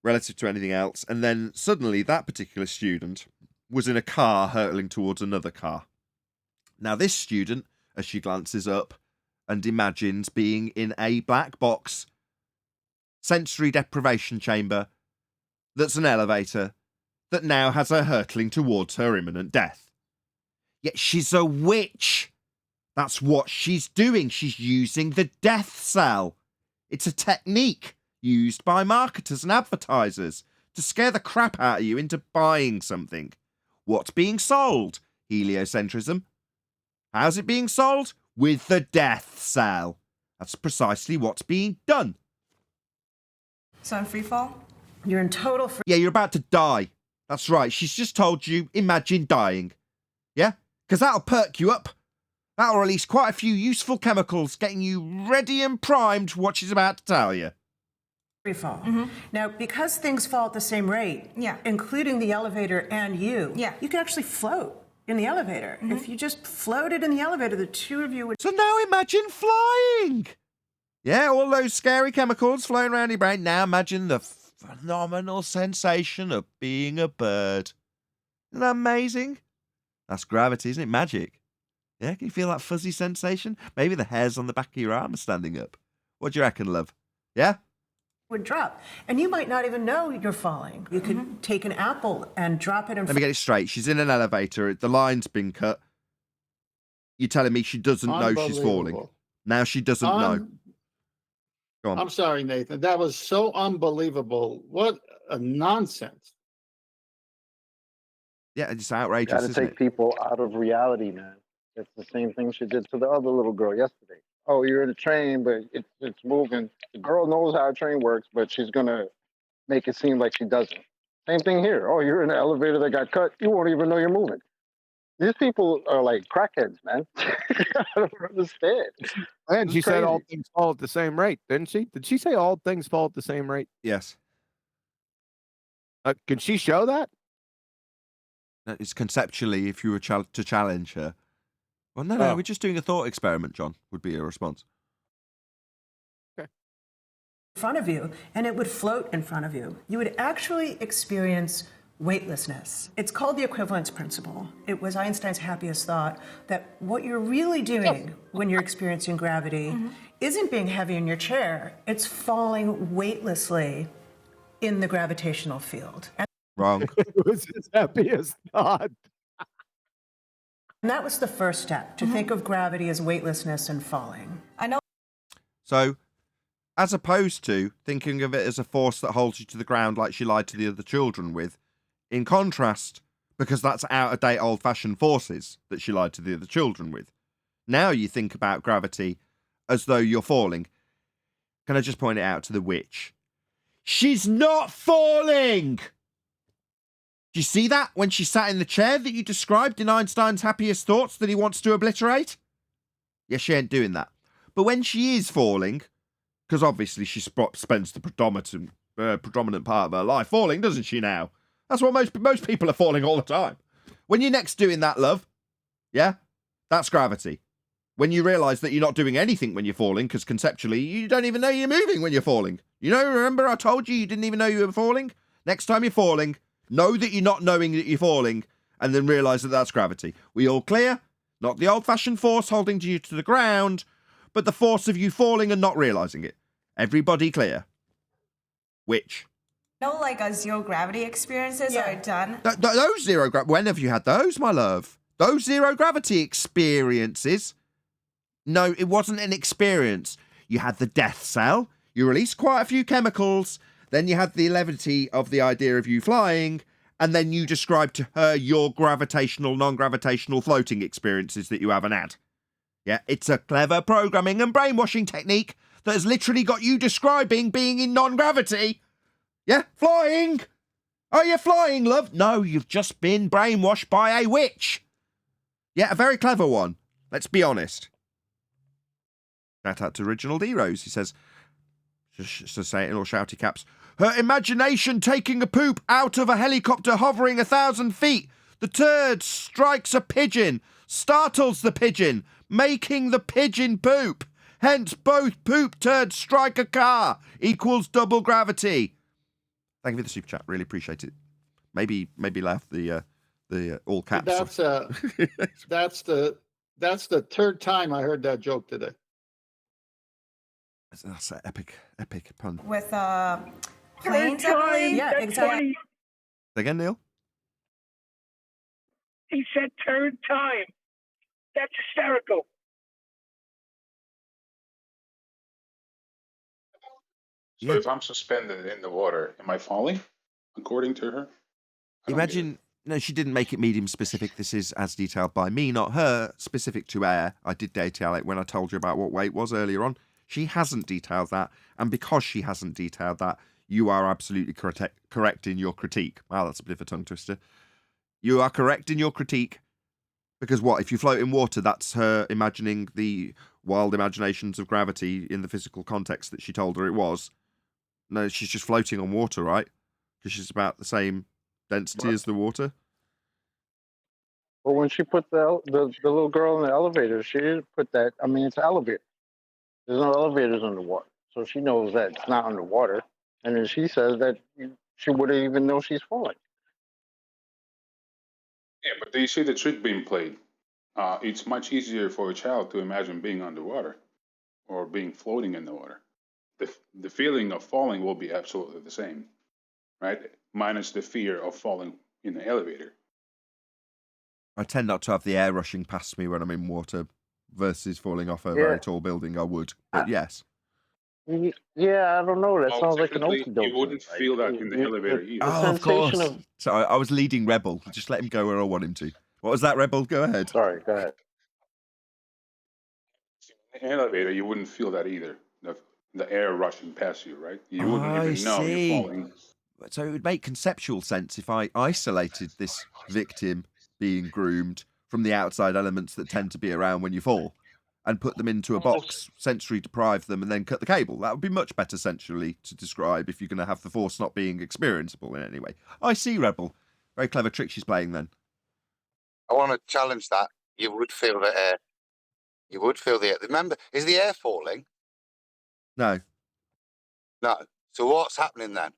relative to anything else. And then suddenly that particular student was in a car hurtling towards another car. Now this student, as she glances up and imagines being in a black box sensory deprivation chamber that's an elevator that now has her hurtling towards her imminent death. Yet she's a witch. That's what she's doing. She's using the death cell. It's a technique used by marketers and advertisers to scare the crap out of you into buying something. What's being sold? Heliocentrism. How's it being sold? With the death cell. That's precisely what's being done. So in free fall? You're in total free. Yeah, you're about to die. That's right. She's just told you, imagine dying. Yeah? Because that'll perk you up. That'll release quite a few useful chemicals, getting you ready and primed for what she's about to tell you. Free fall. Mm-hmm. Now, because things fall at the same rate, including the elevator and you, you can actually float in the elevator. Mm-hmm. If you just floated in the elevator, the two of you would... So now imagine flying! Yeah, all those scary chemicals flowing around your brain. Now imagine the phenomenal sensation of being a bird. Isn't that amazing? That's gravity, isn't it? Magic. Yeah, can you feel that fuzzy sensation? Maybe the hairs on the back of your arm are standing up. What do you reckon, love? Yeah? Would drop. And you might not even know you're falling. You could take an apple and drop it in... Let me get it straight. She's in an elevator. The line's been cut. You're telling me she doesn't know she's falling. Now she doesn't know. Go on. I'm sorry, Nathan. That was so unbelievable. What a nonsense. Yeah, it's outrageous, Got to take people out of reality, man. It's the same thing she did to the other little girl yesterday. Oh, you're in a train, but it's moving. The girl knows how a train works, but she's going to make it seem like she doesn't. Same thing here. Oh, you're in an elevator that got cut. You won't even know you're moving. These people are like crackheads, man. I don't understand. And she said all things fall at the same rate, didn't she? Did she say all things fall at the same rate? Yes. Can she show that? That is conceptually, if you were to challenge her. Well, no, we're just doing a thought experiment, John, would be a response. In front of you, and it would float in front of you. You would actually experience weightlessness. It's called the equivalence principle. It was Einstein's happiest thought that what you're really doing when you're experiencing gravity isn't being heavy in your chair, it's falling weightlessly in the gravitational field. Wrong. It was his happiest thought. And that was the first step, to think of gravity as weightlessness and falling. I know. So, as opposed to thinking of it as a force that holds you to the ground like she lied to the other children with, in contrast, because that's out-of-date old-fashioned forces that she lied to the other children with, now you think about gravity as though you're falling. Can I just point it out to the witch? She's not falling! Do you see that when she sat in the chair that you described in Einstein's happiest thoughts that he wants to obliterate? Yes, she ain't doing that. But when she is falling, because obviously she spends the predominant part of her life falling, doesn't she now? That's what most people are falling all the time. When you're next doing that, love, yeah, that's gravity. When you realise that you're not doing anything when you're falling, because conceptually you don't even know you're moving when you're falling. You know, remember I told you didn't even know you were falling? Next time you're falling, know that you're not knowing that you're falling, and then realise that that's gravity. We all clear? Not the old-fashioned force holding you to the ground, but the force of you falling and not realising it. Everybody clear? Which? No, like zero gravity experiences are done. Those zero gravity. When have you had those, my love? Those zero gravity experiences? No, it wasn't an experience. You had the death cell. You released quite a few chemicals. Then you had the levity of the idea of you flying. And then you described to her your gravitational, non-gravitational floating experiences that you haven't had. Yeah, it's a clever programming and brainwashing technique that has literally got you describing being in non-gravity. Yeah, flying. Are you flying, love? No, you've just been brainwashed by a witch. Yeah, a very clever one. Let's be honest. Shout out to Original D-Rose. He says, just to say it in all shouty caps, her imagination taking a poop out of a helicopter hovering 1,000 feet. The turd strikes a pigeon, startles the pigeon, making the pigeon poop. Hence, both poop turds strike a car equals double gravity. Thank you for the super chat. Really appreciate it. Maybe laugh the all caps. That's the third time I heard that joke today. That's an epic pun. With planes, I believe. Yeah, exactly. Again, Neil? He said third time. That's hysterical. So if I'm suspended in the water, am I falling, according to her? Imagine, no, she didn't make it medium specific. This is as detailed by me, not her, specific to air. I did detail it when I told you about what weight was earlier on. She hasn't detailed that. And because she hasn't detailed that, you are absolutely correct in your critique. Wow, that's a bit of a tongue twister. You are correct in your critique. Because what? If you float in water, that's her imagining the wild imaginations of gravity in the physical context that she told her it was. No, she's just floating on water, right? Because she's about the same density as the water. Well, when she put the little girl in the elevator, she didn't put that. I mean, it's an elevator. There's no elevators underwater. So she knows that it's not underwater. And then she says that she wouldn't even know she's falling. Yeah, but do you see the trick being played? It's much easier for a child to imagine being underwater or being floating in the water. The feeling of falling will be absolutely the same, right? Minus the fear of falling in the elevator. I tend not to have the air rushing past me when I'm in water versus falling off a very tall building. I would, but yes. Yeah, I don't know. That sounds like an okie doke. You wouldn't feel that in the elevator either. Oh, of course. Sorry, I was leading Rebel. Just let him go where I want him to. What was that, Rebel? Go ahead. Sorry, go ahead. In the elevator, you wouldn't feel that either. The air rushing past you, right? You wouldn't even know you're falling. So it would make conceptual sense if I isolated this victim being groomed from the outside elements that tend to be around when you fall and put them into a box, sensory deprive them, and then cut the cable. That would be much better sensually to describe if you're going to have the force not being experienceable in any way. I see, Rebel. Very clever trick she's playing then. I want to challenge that. You would feel the air. You would feel the air. Remember, is the air falling? No. No. So what's happening then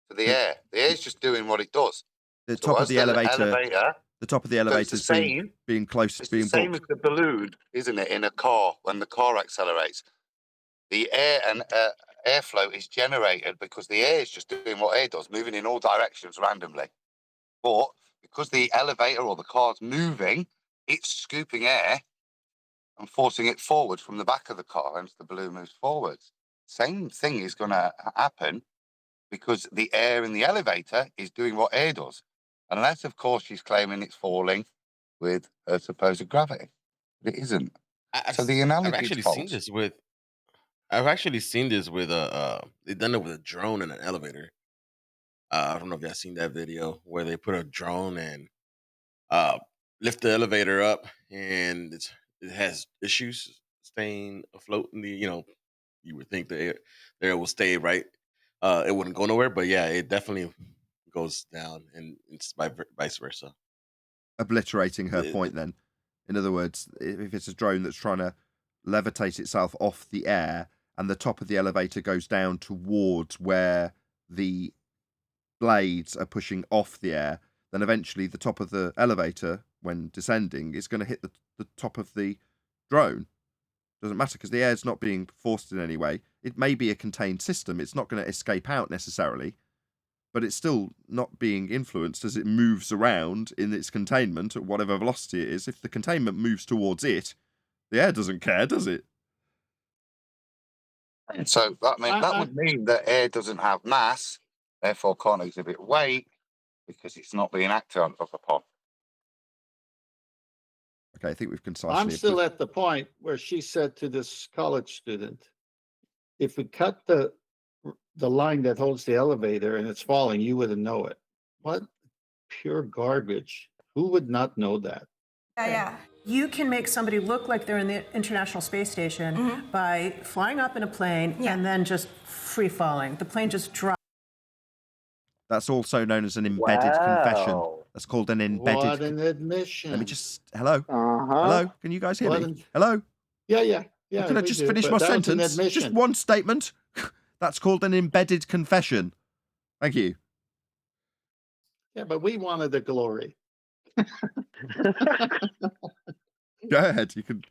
to the air? The air's just doing what it does. The So top of as the elevator. The top of the so it's elevator the is same. being close, It's being the same brought. as the balloon, isn't it? In a car, when the car accelerates, the air and airflow is generated because the air is just doing what air does, moving in all directions randomly. But because the elevator or the car's moving, it's scooping air and forcing it forward from the back of the car, and the balloon moves forwards. Same thing is going to happen because the air in the elevator is doing what air does, unless, of course, she's claiming it's falling with her supposed gravity. But it isn't. So the I've analogy is actually false. seen this with. I've actually seen this with they've done it with a drone in an elevator. I don't know if y'all seen that video where they put a drone and lift the elevator up, and it has issues staying afloat in the. You would think the air will stay right. It wouldn't go nowhere, but yeah, it definitely goes down, and it's vice versa. Obliterating her point then. In other words, if it's a drone that's trying to levitate itself off the air and the top of the elevator goes down towards where the blades are pushing off the air, then eventually the top of the elevator, when descending, is going to hit the top of the drone. Doesn't matter because the air's not being forced in any way. It may be a contained system. It's not going to escape out necessarily, but it's still not being influenced as it moves around in its containment at whatever velocity it is. If the containment moves towards it, the air doesn't care, does it? So that would mean that air doesn't have mass, therefore can't exhibit weight because it's not being acted upon. Okay, I think we've concisely. I'm still at the point where she said to this college student, if we cut the line that holds the elevator and it's falling, you wouldn't know it. What pure garbage. Who would not know that? Yeah. You can make somebody look like they're in the International Space Station by flying up in a plane and then just free falling. The plane just drops. That's also known as an embedded confession. That's called an embedded. What an admission. Let me just. Hello. Hello. Can you guys hear me? Hello. Yeah. Can I just finish my sentence? Just one statement. That's called an embedded confession. Thank you. Yeah, but we wanted the glory. Go ahead. You can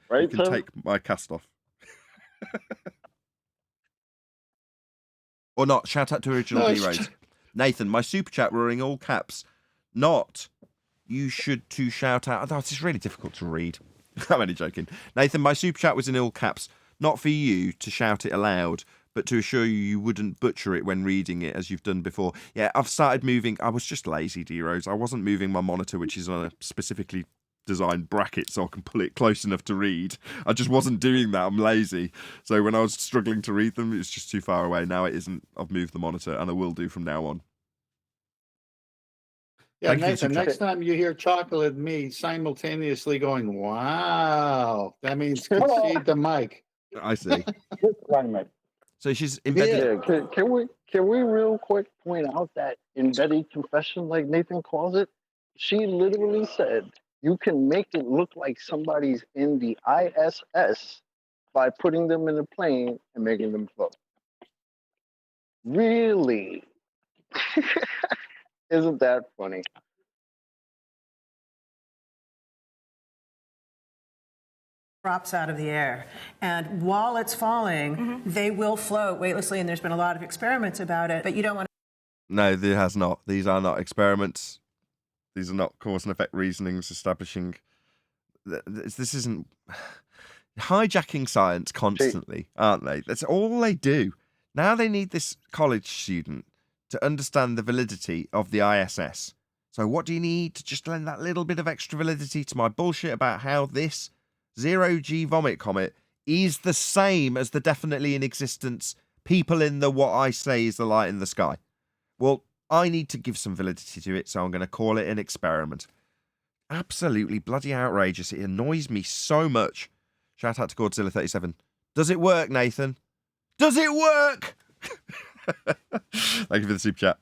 take my cast off. Or not. Shout out to Original Heroes. Nathan, my super chat were in all caps. Not you should to shout out. Oh, this is really difficult to read. I'm only joking. Nathan, my super chat was in all caps. Not for you to shout it aloud, but to assure you wouldn't butcher it when reading it as you've done before. Yeah, I've started moving. I was just lazy, D-Rose. I wasn't moving my monitor, which is on a specifically designed bracket so I can pull it close enough to read. I just wasn't doing that. I'm lazy. So when I was struggling to read them, it was just too far away. Now it isn't. I've moved the monitor, and I will do from now on. Yeah, Nathan, next time you hear Chocolate and me simultaneously going, wow, that means concede the mic. I see. So she's embedded. Yeah, can we real quick point out that embedded confession, like Nathan calls it? She literally said you can make it look like somebody's in the ISS by putting them in a plane and making them float. Really? Isn't that funny? Drops out of the air, and while it's falling, they will float weightlessly. And there's been a lot of experiments about it, but you don't want to. No, there has not. These are not experiments. These are not cause and effect reasonings establishing. This isn't hijacking science constantly, aren't they? That's all they do. Now they need this college student to understand the validity of the ISS. So what do you need to just lend that little bit of extra validity to my bullshit about how this zero-G vomit comet is the same as the definitely in existence people in the what I say is the light in the sky? Well, I need to give some validity to it, so I'm going to call it an experiment. Absolutely bloody outrageous. It annoys me so much. Shout out to Godzilla37. Does it work, Nathan? Does it work? Thank you for the super chat.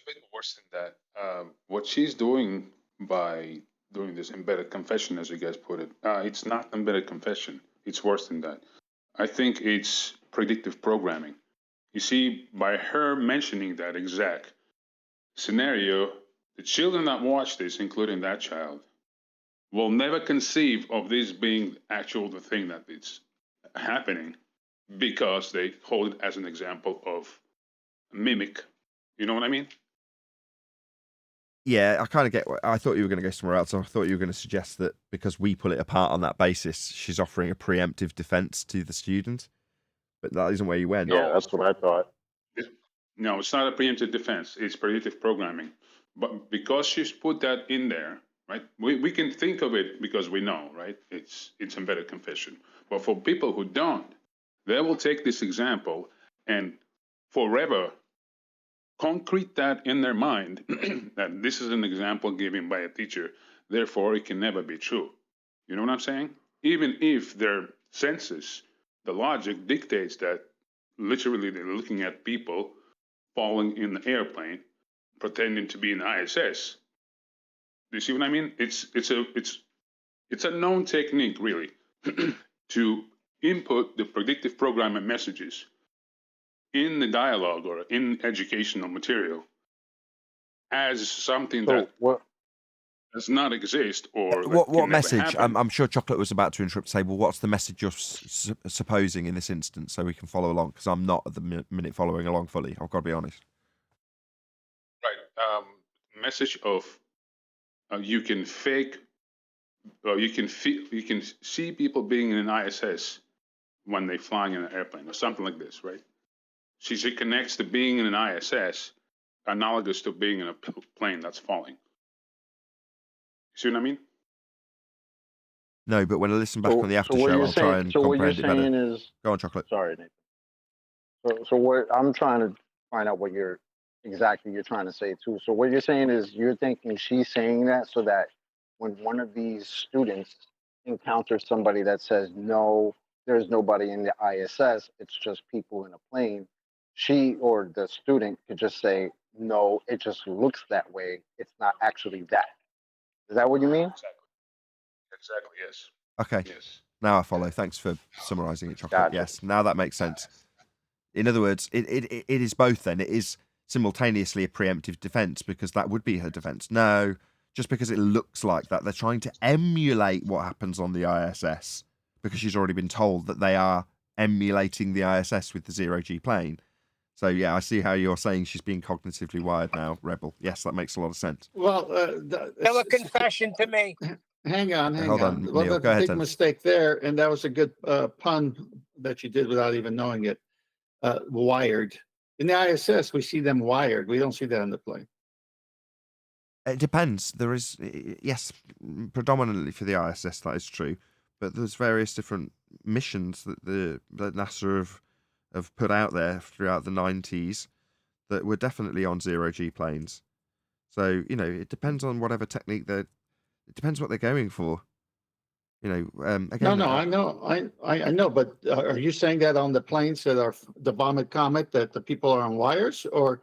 Even worse than that, what she's doing by doing this embedded confession, as you guys put it. It's not embedded confession. It's worse than that. I think it's predictive programming. You see, by her mentioning that exact scenario, the children that watch this, including that child, will never conceive of this being actual the thing that is happening because they hold it as an example of mimic. You know what I mean? Yeah, I kind of get. I thought you were going to go somewhere else. I thought you were going to suggest that because we pull it apart on that basis, she's offering a preemptive defense to the student. But that isn't where you went. Yeah, that's what I thought. No, it's not a preemptive defense. It's predictive programming. But because she's put that in there, right? We can think of it because we know, right? It's embedded confession. But for people who don't, they will take this example and forever concrete that in their mind that this is an example given by a teacher, therefore it can never be true. You know what I'm saying? Even if their senses, the logic dictates that literally they're looking at people falling in the airplane, pretending to be in the ISS. Do you see what I mean? It's a known technique, really, to input the predictive programming messages in the dialogue or in educational material as something that does not exist or what message? I'm sure Chocolate was about to interrupt. Say, well, what's the message you're supposing in this instance, so we can follow along? Because I'm not at the minute following along fully. I've got to be honest. Right. Message of you can fake, or you can see people being in an ISS when they're flying in an airplane or something like this, right? She connects to being in an ISS analogous to being in a plane that's falling. See what I mean? No, but when I listen back on the after show, I'll try and comprehend it better. What you're saying is, go on, Chocolate. Sorry, Nathan. So what I'm trying to find out what you're trying to say too. So what you're saying is you're thinking she's saying that so that when one of these students encounters somebody that says no, there's nobody in the ISS, it's just people in a plane, she or the student could just say no, it just looks that way. It's not actually that. Is that what you mean? Exactly. Yes. Okay. Yes. Now I follow. Thanks for summarising it, Chocolate. Gotcha. Yes. Now that makes sense. In other words, it is both. Then it is simultaneously a preemptive defense because that would be her defense. No, just because it looks like that, they're trying to emulate what happens on the ISS because she's already been told that they are emulating the ISS with the zero-G plane. So yeah, I see how you're saying she's being cognitively wired now, Rebel. Yes, that makes a lot of sense. Well, Still a confession to me. hang on. Hold on, Well, Neil. that's Go a ahead, big then. mistake there, and that was a good pun that you did without even knowing it. Wired. In the ISS, we see them wired. We don't see that on the plane. It depends. There is, yes, predominantly for the ISS, that is true. But there's various different missions that NASA have put out there throughout the 90s that were definitely on zero-G planes. So, it depends on whatever technique it depends what they're going for. Again, No, I know, I know, but are you saying that on the planes that are the Vomit Comet that the people are on wires, or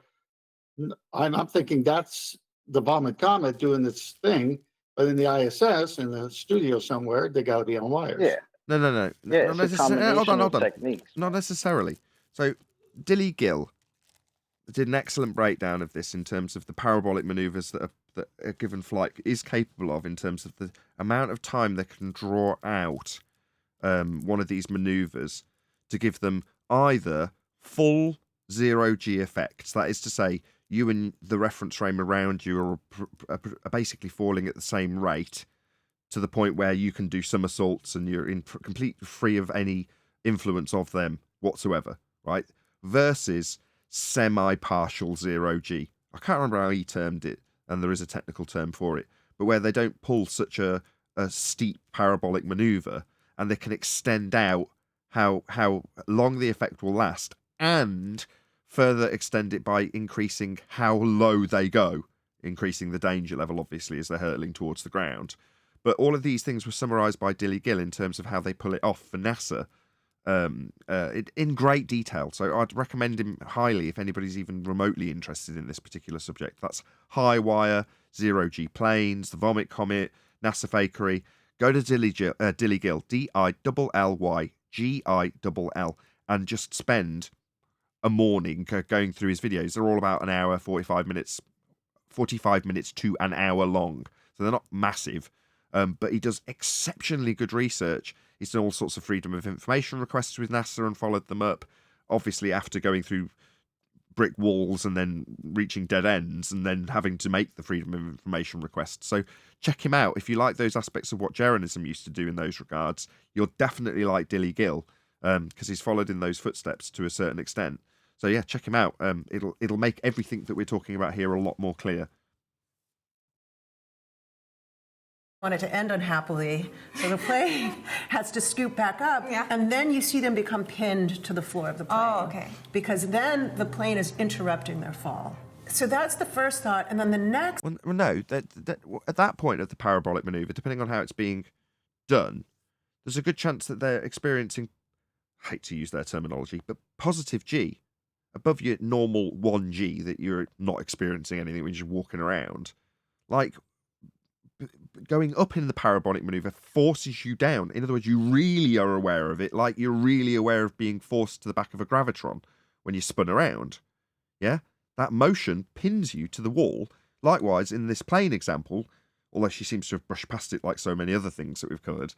I'm thinking that's the Vomit Comet doing this thing, but in the ISS in the studio somewhere they got to be on wires. Yeah. No. Yeah, Not it's a combination hold on. of techniques. Not necessarily. So, Dilly Gill did an excellent breakdown of this in terms of the parabolic maneuvers that a given flight is capable of in terms of the amount of time they can draw out one of these maneuvers to give them either full zero-G effects, that is to say, you and the reference frame around you are basically falling at the same rate to the point where you can do somersaults and you're in complete free of any influence of them whatsoever, right? Versus semi-partial zero-G. I can't remember how he termed it, and there is a technical term for it, but where they don't pull such a steep parabolic maneuver and they can extend out how long the effect will last and further extend it by increasing how low they go, increasing the danger level, obviously, as they're hurtling towards the ground. But all of these things were summarised by Dilly Gill in terms of how they pull it off for NASA in great detail. So I'd recommend him highly if anybody's even remotely interested in this particular subject. That's High Wire zero-G planes, the Vomit Comet, NASA fakery. Go to Dillygill, Dillygll, and just spend a morning going through his videos. They're all about an hour, 45 minutes to an hour long. So they're not massive, but he does exceptionally good research. He's done all sorts of freedom of information requests with NASA and followed them up, obviously after going through brick walls and then reaching dead ends and then having to make the freedom of information request. So check him out. If you like those aspects of what Jeranism used to do in those regards, you'll definitely like Dillygill, because he's followed in those footsteps to a certain extent. So yeah, check him out. It'll make everything that we're talking about here a lot more clear. Wanted to end unhappily, so the plane has to scoop back up, and then you see them become pinned to the floor of the plane. Oh, okay. Because then the plane is interrupting their fall. So that's the first thought, and then the next. Well, no, at that point of the parabolic maneuver, depending on how it's being done, there's a good chance that they're experiencing, I hate to use their terminology, but positive G above your normal 1G that you're not experiencing anything when you're just walking around. Like, going up in the parabolic maneuver forces you down. In other words, you really are aware of it, like you're really aware of being forced to the back of a gravitron when you spun around. Yeah? That motion pins you to the wall. Likewise, in this plane example, although she seems to have brushed past it like so many other things that we've covered,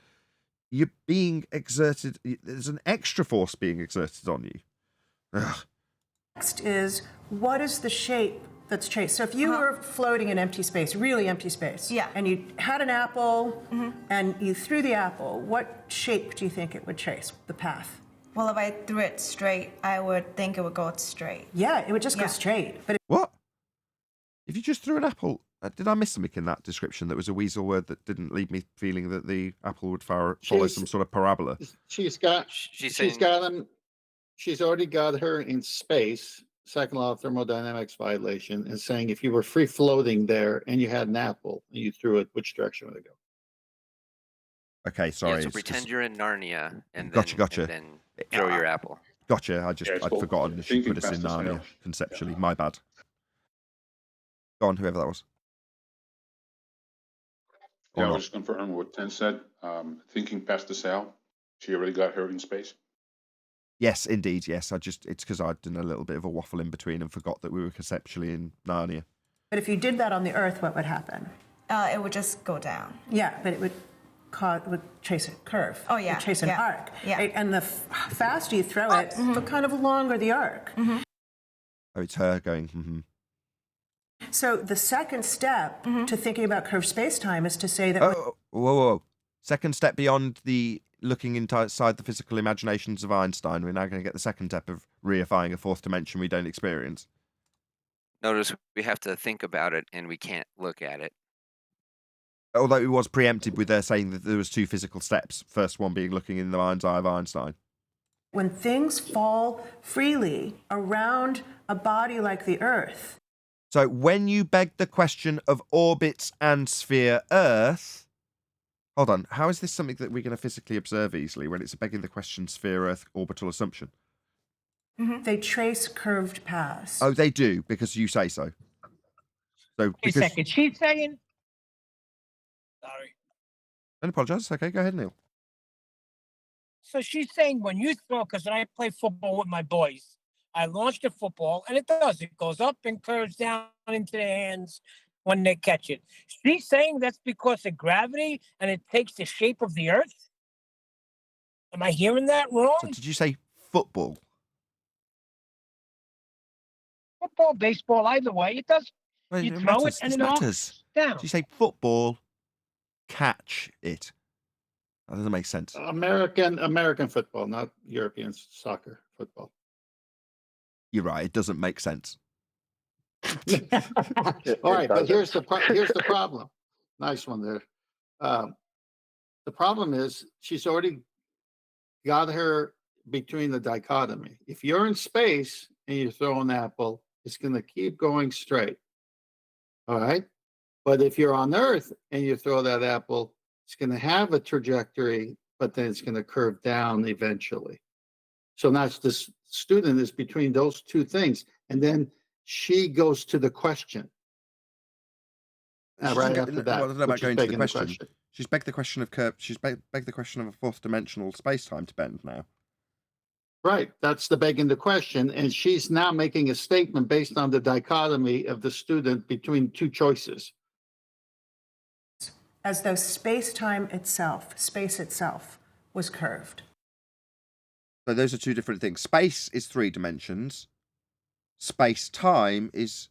you're being exerted. There's an extra force being exerted on you. Ugh. Next is, what is the shape that's traced? So if you were floating in empty space, really empty space, and you had an apple and you threw the apple, what shape do you think it would trace, the path? Well, if I threw it straight, I would think it would go straight. Yeah, it would just go straight. But what? If you just threw an apple, did I miss something in that description that was a weasel word that didn't leave me feeling that the apple would follow some sort of parabola? She's already got her in space. Second law of thermodynamics violation, and saying if you were free floating there and you had an apple and you threw it, which direction would it go? Okay, sorry. Yeah, so pretend you're in Narnia and then, Gotcha. And then throw your apple. Gotcha. I'd forgotten she put us in Narnia conceptually. My bad. Go on, whoever that was. Yeah, I was just confirming what Ten said. Thinking past the cell. She already got her in space. Yes, indeed. Yes, it's because I'd done a little bit of a waffle in between and forgot that we were conceptually in Narnia. But if you did that on the Earth, what would happen? It would just go down. Yeah, but it would trace a curve. Oh, yeah. It would trace an arc. Yeah. Right? And the faster you throw it, the kind of longer the arc. Oh, it's her going, So the second step to thinking about curved space-time is to say that... Whoa. Second step beyond the looking inside the physical imaginations of Einstein, we're now going to get the second step of reifying a fourth dimension we don't experience. Notice we have to think about it and we can't look at it. Although it was preempted with their saying that there was two physical steps. First one being looking in the mind's eye of Einstein. When things fall freely around a body like the Earth... So when you beg the question of orbits and sphere Earth... Hold on, how is this something that we're going to physically observe easily when it's begging the question sphere Earth orbital assumption? They trace curved paths. Oh, they do, because you say so. So Wait a second, she's saying... Sorry. Don't apologise. Okay, go ahead, Neil. So she's saying when you throw, because when I play football with my boys, I launch the football, and it goes up and curves down into their hands when they catch it. She's saying that's because of gravity and it takes the shape of the Earth? Am I hearing that wrong? So did you say football? Football, baseball, either way, it does. Well, you it throw matters. it and This it all matters. down. Did you say football, catch it? That doesn't make sense. American football, not European soccer football. You're right. It doesn't make sense. All right, but here's the problem. Nice one there. The problem is she's already got her between the dichotomy. If you're in space and you throw an apple, it's going to keep going straight. All right, but if you're on Earth and you throw that apple, it's going to have a trajectory, but then it's going to curve down eventually. So now this student is between those two things, and then she goes to the question. right after that. I don't know about which is going to the begging question. She's begged the question of curve. She's begged the question of a fourth dimensional space time to bend now. Right, that's the begging the question, and she's now making a statement based on the dichotomy of the student between two choices. As though space-time itself, space itself, was curved. So those are two different things. Space is 3 dimensions. Space-time is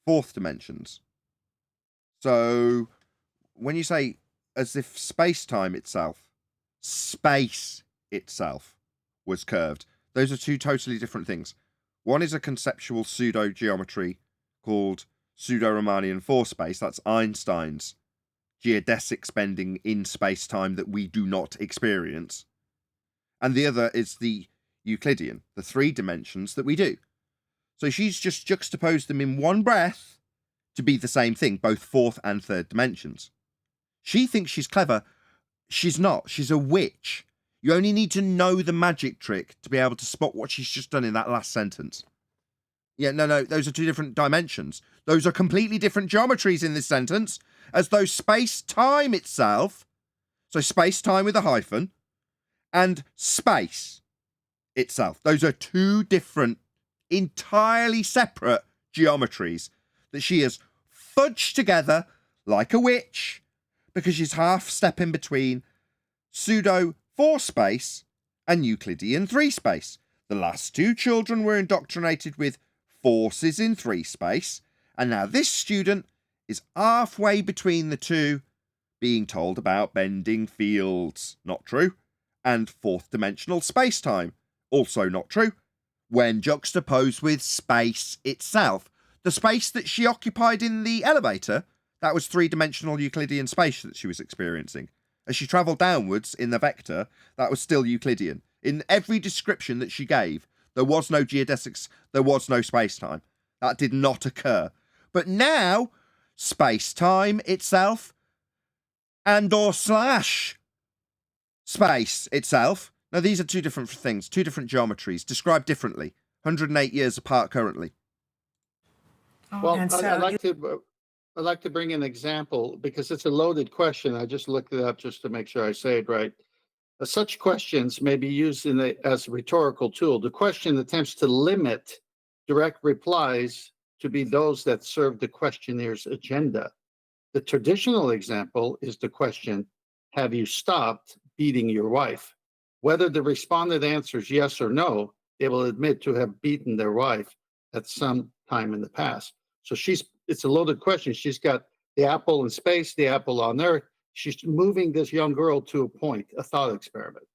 4th dimensions. So when you say as if space-time itself, space itself was curved, those are two totally different things. One is a conceptual pseudo-geometry called pseudo-Riemannian four-space. That's Einstein's geodesic bending in space-time that we do not experience. And the other is the Euclidean, the 3 dimensions that we do. So she's just juxtaposed them in one breath to be the same thing, both 4th and 3rd dimensions. She thinks she's clever. She's not. She's a witch. You only need to know the magic trick to be able to spot what she's just done in that last sentence. Yeah, no, those are 2 different dimensions. Those are completely different geometries in this sentence, as though space-time itself, so space-time with a hyphen, and space itself. Those are 2 different, entirely separate geometries that she has fudged together like a witch because she's half stepping between pseudo 4 space and Euclidean 3 space. The last 2 children were indoctrinated with forces in 3 space, and now this student is halfway between the 2, being told about bending fields. Not true. And 4th dimensional space-time. Also not true. When juxtaposed with space itself. The space that she occupied in the elevator, that was 3-dimensional Euclidean space that she was experiencing. As she travelled downwards in the vector, that was still Euclidean. In every description that she gave, there was no geodesics, there was no space-time. That did not occur. But now, space-time itself, and or slash space itself. Now, these are 2 different things, 2 different geometries, described differently, 108 years apart currently. Well, I'd like to bring an example because it's a loaded question. I just looked it up just to make sure I say it right. Such questions may be used as a rhetorical tool. The question attempts to limit direct replies to be those that serve the questionnaires' agenda. The traditional example is the question, have you stopped beating your wife? Whether the respondent answers yes or no, they will admit to have beaten their wife at some time in the past. So it's a loaded question. She's got the apple in space, the apple on Earth. She's moving this young girl to a point, a thought experiment.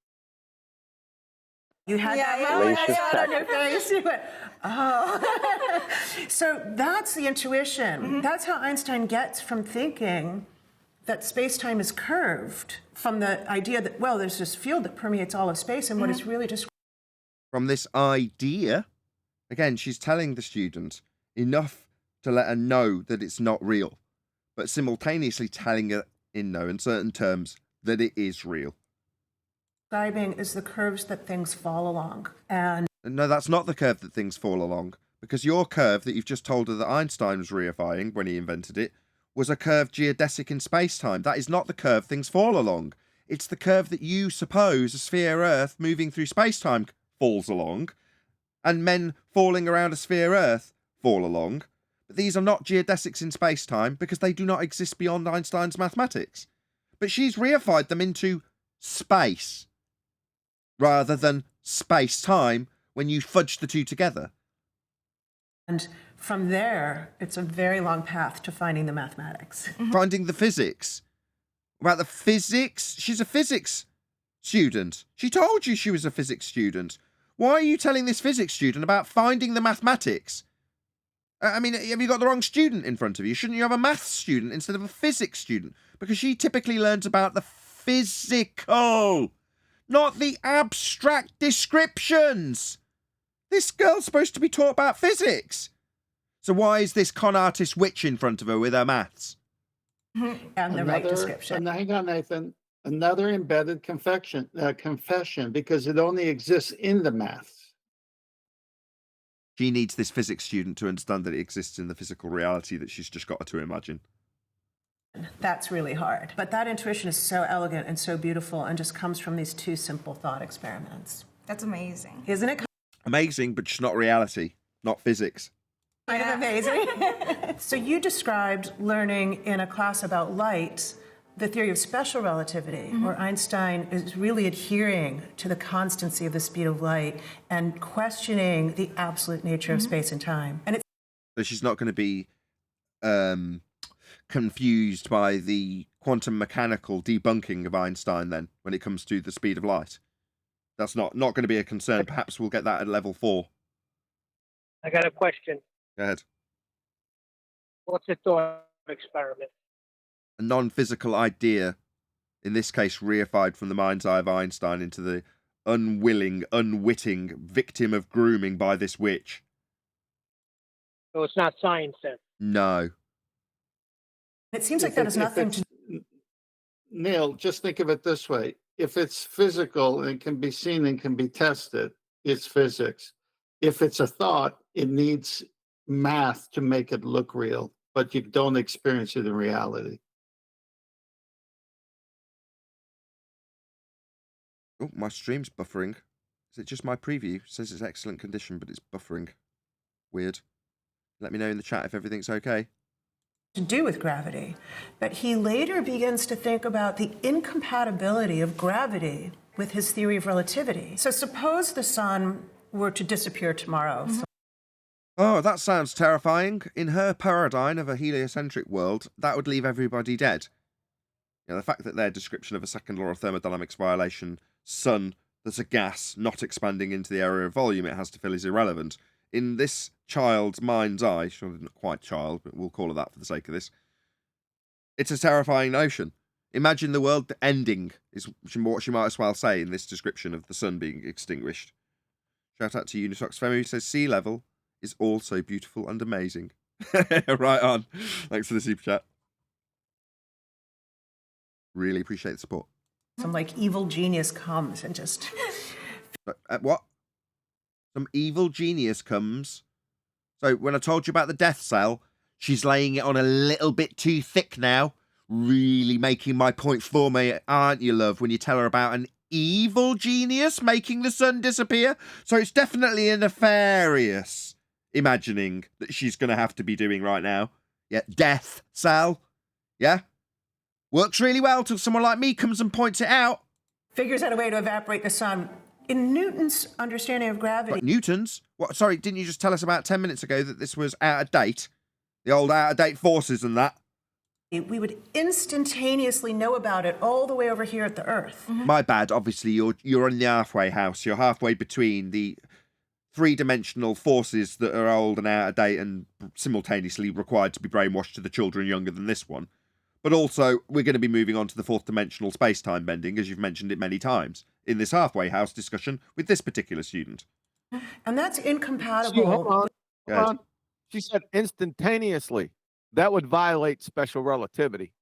You had that moment, I saw it on your face. You went, oh. So that's the intuition. Mm-hmm. That's how Einstein gets from thinking that space-time is curved from the idea that, well, there's this field that permeates all of space, and what it's really just... From this idea, again, she's telling the student enough to let her know that it's not real, but simultaneously telling her in no uncertain terms that it is real. Describing is the curves that things fall along. And no, that's not the curve that things fall along, because your curve that you've just told her that Einstein was reifying when he invented it was a curve geodesic in space-time. That is not the curve things fall along. It's the curve that you suppose a sphere Earth moving through space-time falls along, and men falling around a sphere Earth fall along. But these are not geodesics in space-time because they do not exist beyond Einstein's mathematics. But she's reified them into space rather than space-time when you fudge the 2 together. And from there, it's a very long path to finding the mathematics. Finding the physics. About the physics? She's a physics student. She told you she was a physics student. Why are you telling this physics student about finding the mathematics? I mean, have you got the wrong student in front of you? Shouldn't you have a maths student instead of a physics student? Because she typically learns about the physical, not the abstract descriptions. This girl's supposed to be taught about physics. So why is this con artist witch in front of her with her maths? And the right description. Hang on, Nathan. Another embedded confession, because it only exists in the maths. She needs this physics student to understand that it exists in the physical reality that she's just got her to imagine. That's really hard. But that intuition is so elegant and so beautiful and just comes from these two simple thought experiments. That's amazing. Isn't it? Amazing, but just not reality, not physics. Kind of amazing. So you described learning in a class about light the theory of special relativity, where Einstein is really adhering to the constancy of the speed of light and questioning the absolute nature of space and time. And So she's not going to be confused by the quantum mechanical debunking of Einstein then when it comes to the speed of light. That's not going to be a concern. Perhaps we'll get that at level 4. I got a question. Go ahead. What's a thought experiment? A non-physical idea, in this case reified from the mind's eye of Einstein into the unwilling, unwitting victim of grooming by this witch. So it's not science then? No. it seems like that has nothing to Neil, just think of it this way. If it's physical and can be seen and can be tested, it's physics. If it's a thought, it needs math to make it look real, but you don't experience it in reality. Oh, my stream's buffering. Is it just my preview? It says it's excellent condition, but it's buffering. Weird. Let me know in the chat if everything's okay. to do with gravity. But he later begins to think about the incompatibility of gravity with his theory of relativity. So suppose the sun were to disappear tomorrow. Oh, that sounds terrifying. In her paradigm of a heliocentric world, that would leave everybody dead. You know, the fact that their description of a second law of thermodynamics violation, sun that's a gas not expanding into the area of volume it has to fill, is irrelevant. In this child's mind's eye, surely not quite child, but we'll call it that for the sake of this, it's a terrifying notion. Imagine the world ending, is what she might as well say in this description of the sun being extinguished. Shout out to Unitox Femi, who says sea level is also beautiful and amazing. Right on. Thanks for the super chat. Really appreciate the support. Some like evil genius comes and just... What? Some evil genius comes. So when I told you about the death cell, she's laying it on a little bit too thick now. Really making my point for me, aren't you, love, when you tell her about an evil genius making the sun disappear? So it's definitely a nefarious imagining that she's going to have to be doing right now. Yeah, death cell. Yeah? Works really well till someone like me comes and points it out. Figures out a way to evaporate the sun. In Newton's understanding of gravity... What, Newton's? What? Sorry, didn't you just tell us about 10 minutes ago that this was out of date? The old out of date forces and that? We would instantaneously know about it all the way over here at the Earth. My bad. Obviously, you're in the halfway house. You're halfway between the three-dimensional forces that are old and out of date and simultaneously required to be brainwashed to the children younger than this one. But also, we're going to be moving on to the fourth-dimensional space-time bending, as you've mentioned it many times, in this halfway house discussion with this particular student. And that's incompatible. Hold on. She said instantaneously. That would violate special relativity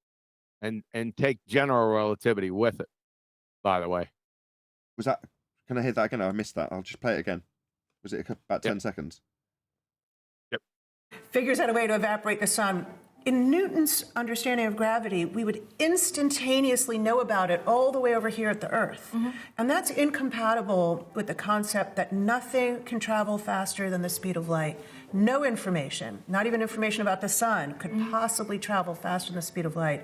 and take general relativity with it, by the way. Was that... Can I hear that again? I missed that. I'll just play it again. Was it about 10 seconds? Yep. Figures out a way to evaporate the sun. In Newton's understanding of gravity, we would instantaneously know about it all the way over here at the Earth. And that's incompatible with the concept that nothing can travel faster than the speed of light. No information, not even information about the sun, could possibly travel faster than the speed of light.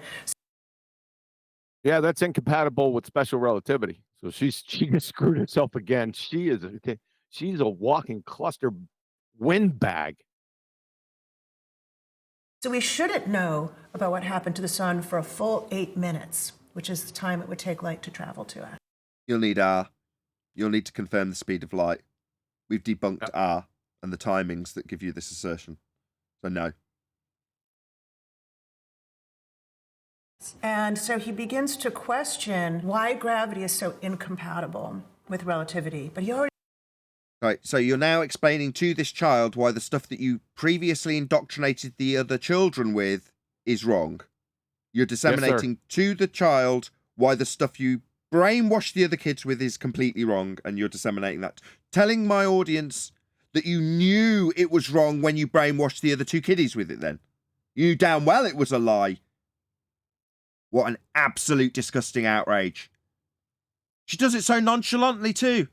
Yeah, that's incompatible with special relativity. So she just screwed herself again. She's a walking cluster windbag. So we shouldn't know about what happened to the sun for a full 8 minutes, which is the time it would take light to travel to us. You'll need R. You'll need to confirm the speed of light. We've debunked R and the timings that give you this assertion. So no. And so he begins to question why gravity is so incompatible with relativity. But he already... Right, so you're now explaining to this child why the stuff that you previously indoctrinated the other children with is wrong. You're disseminating to the child why the stuff you brainwashed the other kids with is completely wrong, and you're disseminating that. Telling my audience that you knew it was wrong when you brainwashed the other two kiddies with it then. You knew damn well it was a lie. What an absolute disgusting outrage. She does it so nonchalantly too.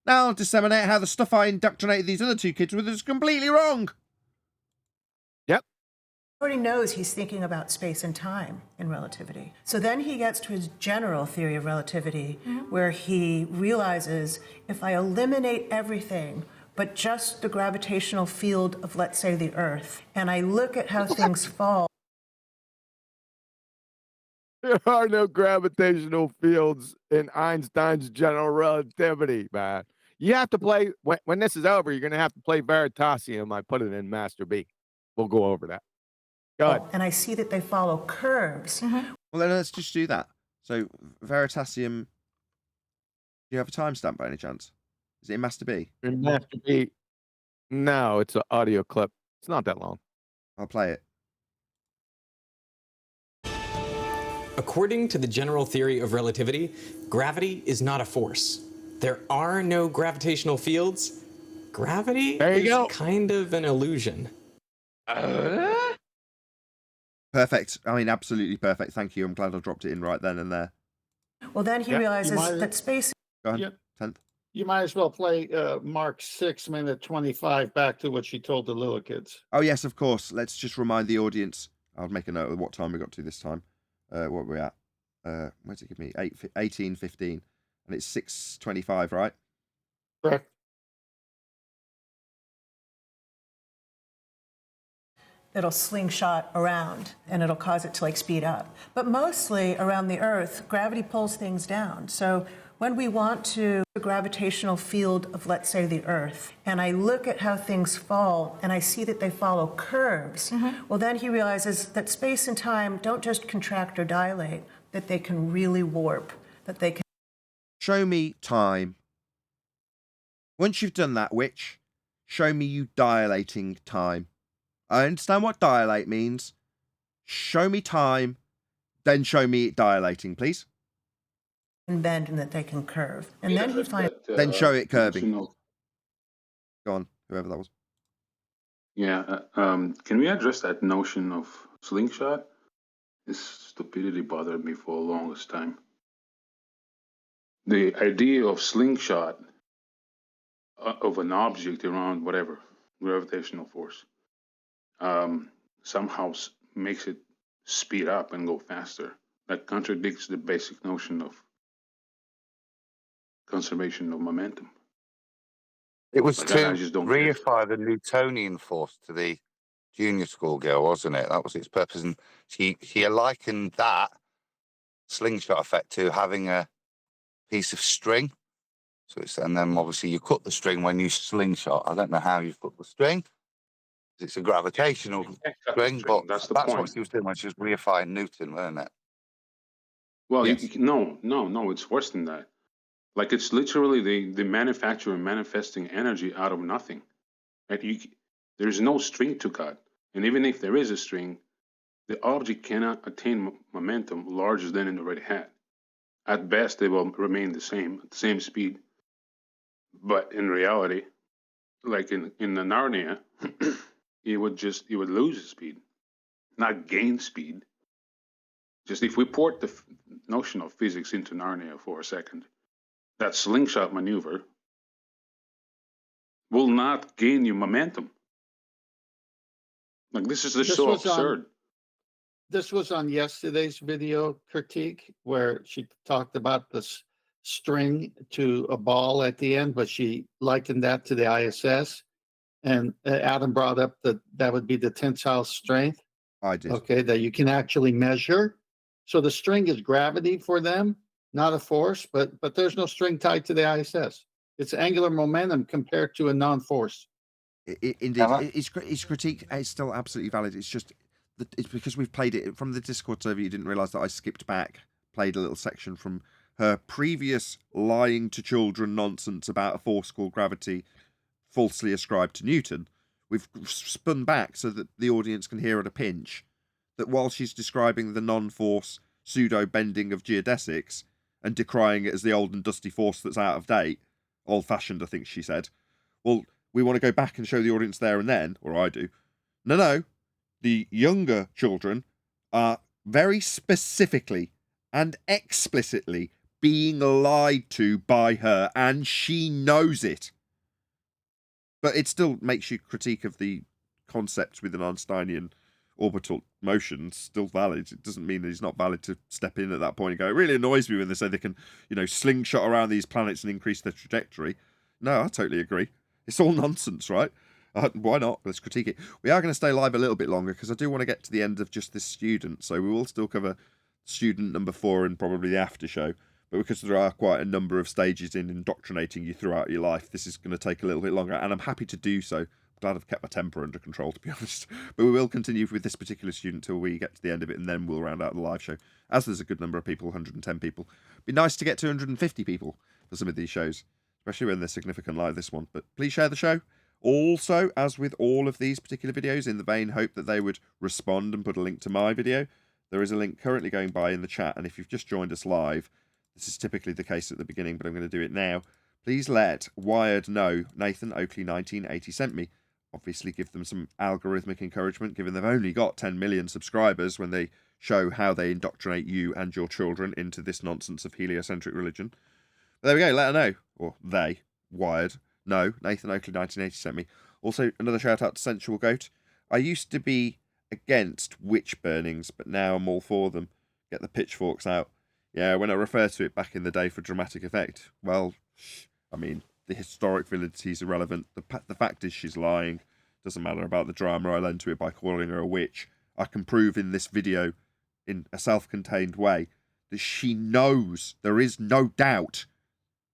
Now I'll disseminate how the stuff I indoctrinated these other two kids with is completely wrong. Yep. Already knows he's thinking about space and time in relativity. So then he gets to his general theory of relativity, where he realizes if I eliminate everything but just the gravitational field of, let's say, the Earth, and I look at how things fall. There are no gravitational fields in Einstein's general relativity, man. You have to play, when this is over, you're going to have to play Veritasium. I put it in Master B. We'll go over that. Go ahead. And I see that they follow curves. Well, then let's just do that. So, Veritasium, do you have a timestamp by any chance? Is it in Master B? In Master B. No, it's an audio clip. It's not that long. I'll play it. According to the general theory of relativity, gravity is not a force. There are no gravitational fields. Gravity is kind of an illusion. Perfect. I mean, absolutely perfect. Thank you. I'm glad I dropped it in right then and there. Well, then he realizes that space. Go ahead. 10th. You might as well play Mark 6:25 back to what she told the little kids. Oh, yes, of course. Let's just remind the audience. I'll make a note of what time we got to this time. What we're at. Where's it give me? 18:15. And it's 6:25, right? Correct. It'll slingshot around and it'll cause it to like speed up. But mostly around the Earth, gravity pulls things down. So when we want to the gravitational field of, let's say, the Earth, and I look at how things fall and I see that they follow curves, well, then he realizes that space and time don't just contract or dilate, that they can really warp, that they can. Show me time. Once you've done that, Witch, show me you dilating time. I understand what dilate means. Show me time, then show me it dilating, please. And bend and that they can curve. And then he finds. Then show it curving. Go on, whoever that was. Yeah, can we address that notion of slingshot? This stupidity bothered me for the longest time. The idea of slingshot of an object around whatever gravitational force somehow makes it speed up and go faster. That contradicts the basic notion of conservation of momentum. It was Like, to I just don't reify the Newtonian force to the junior school girl, wasn't it? That was its purpose. And she likened that slingshot effect to having a piece of string. So it's, and then obviously you cut the string when you slingshot. I don't know how you cut the string. It's a gravitational string, but that's what she was doing when she was reifying Newton, wasn't it? Well, Yes. no, it's worse than that. Like, it's literally the manufacturer manifesting energy out of nothing. Right? There's no string to cut. And even if there is a string, the object cannot attain momentum larger than it already had. At best, they will remain the same speed. But in reality, like in the Narnia, it would lose its speed, not gain speed. Just if we port the notion of physics into Narnia for a second, that slingshot maneuver will not gain you momentum. Like, this is just so absurd. This was on yesterday's video critique where she talked about the string to a ball at the end, but she likened that to the ISS. And Adam brought up that would be the tensile strength. I did. Okay, that you can actually measure. So the string is gravity for them, not a force, but there's no string tied to the ISS. It's angular momentum compared to a non-force. Indeed, his critique is still absolutely valid. It's just it's because we've played it from the Discord server. You didn't realise that I skipped back, played a little section from her previous lying to children nonsense about a force called gravity, falsely ascribed to Newton. We've spun back so that the audience can hear at a pinch that while she's describing the non-force pseudo-bending of geodesics and decrying it as the old and dusty force that's out of date, old-fashioned, I think she said, well, we want to go back and show the audience there and then, or I do. No, the younger children are very specifically and explicitly being lied to by her, and she knows it. But it still makes you critique of the concepts within Einsteinian orbital motions still valid. It doesn't mean that it's not valid to step in at that point and go, it really annoys me when they say they can, slingshot around these planets and increase their trajectory. No, I totally agree. It's all nonsense, right? Why not? Let's critique it. We are going to stay live a little bit longer because I do want to get to the end of just this student. So we will still cover student number 4 and probably the after show. But because there are quite a number of stages in indoctrinating you throughout your life, this is going to take a little bit longer. And I'm happy to do so. I'm glad I've kept my temper under control, to be honest. But we will continue with this particular student till we get to the end of it, and then we'll round out the live show. As there's a good number of people, 110 people. It'd be nice to get to 150 people for some of these shows, especially when they're significant like this one. But please share the show. Also, as with all of these particular videos, in the vain hope that they would respond and put a link to my video, there is a link currently going by in the chat. And if you've just joined us live, this is typically the case at the beginning, but I'm going to do it now. Please let Wired know Nathan Oakley 1980 sent me. Obviously give them some algorithmic encouragement, given they've only got 10 million subscribers when they show how they indoctrinate you and your children into this nonsense of heliocentric religion. But there we go, let her know. Or they, Wired, know. Nathan Oakley 1980 sent me. Also, another shout out to Sensual Goat. I used to be against witch burnings, but now I'm all for them. Get the pitchforks out. Yeah, when I refer to it back in the day for dramatic effect, well, I mean, the historic validity is irrelevant. The fact is she's lying. Doesn't matter about the drama I lend to it by calling her a witch. I can prove in this video, in a self-contained way, that she knows, there is no doubt,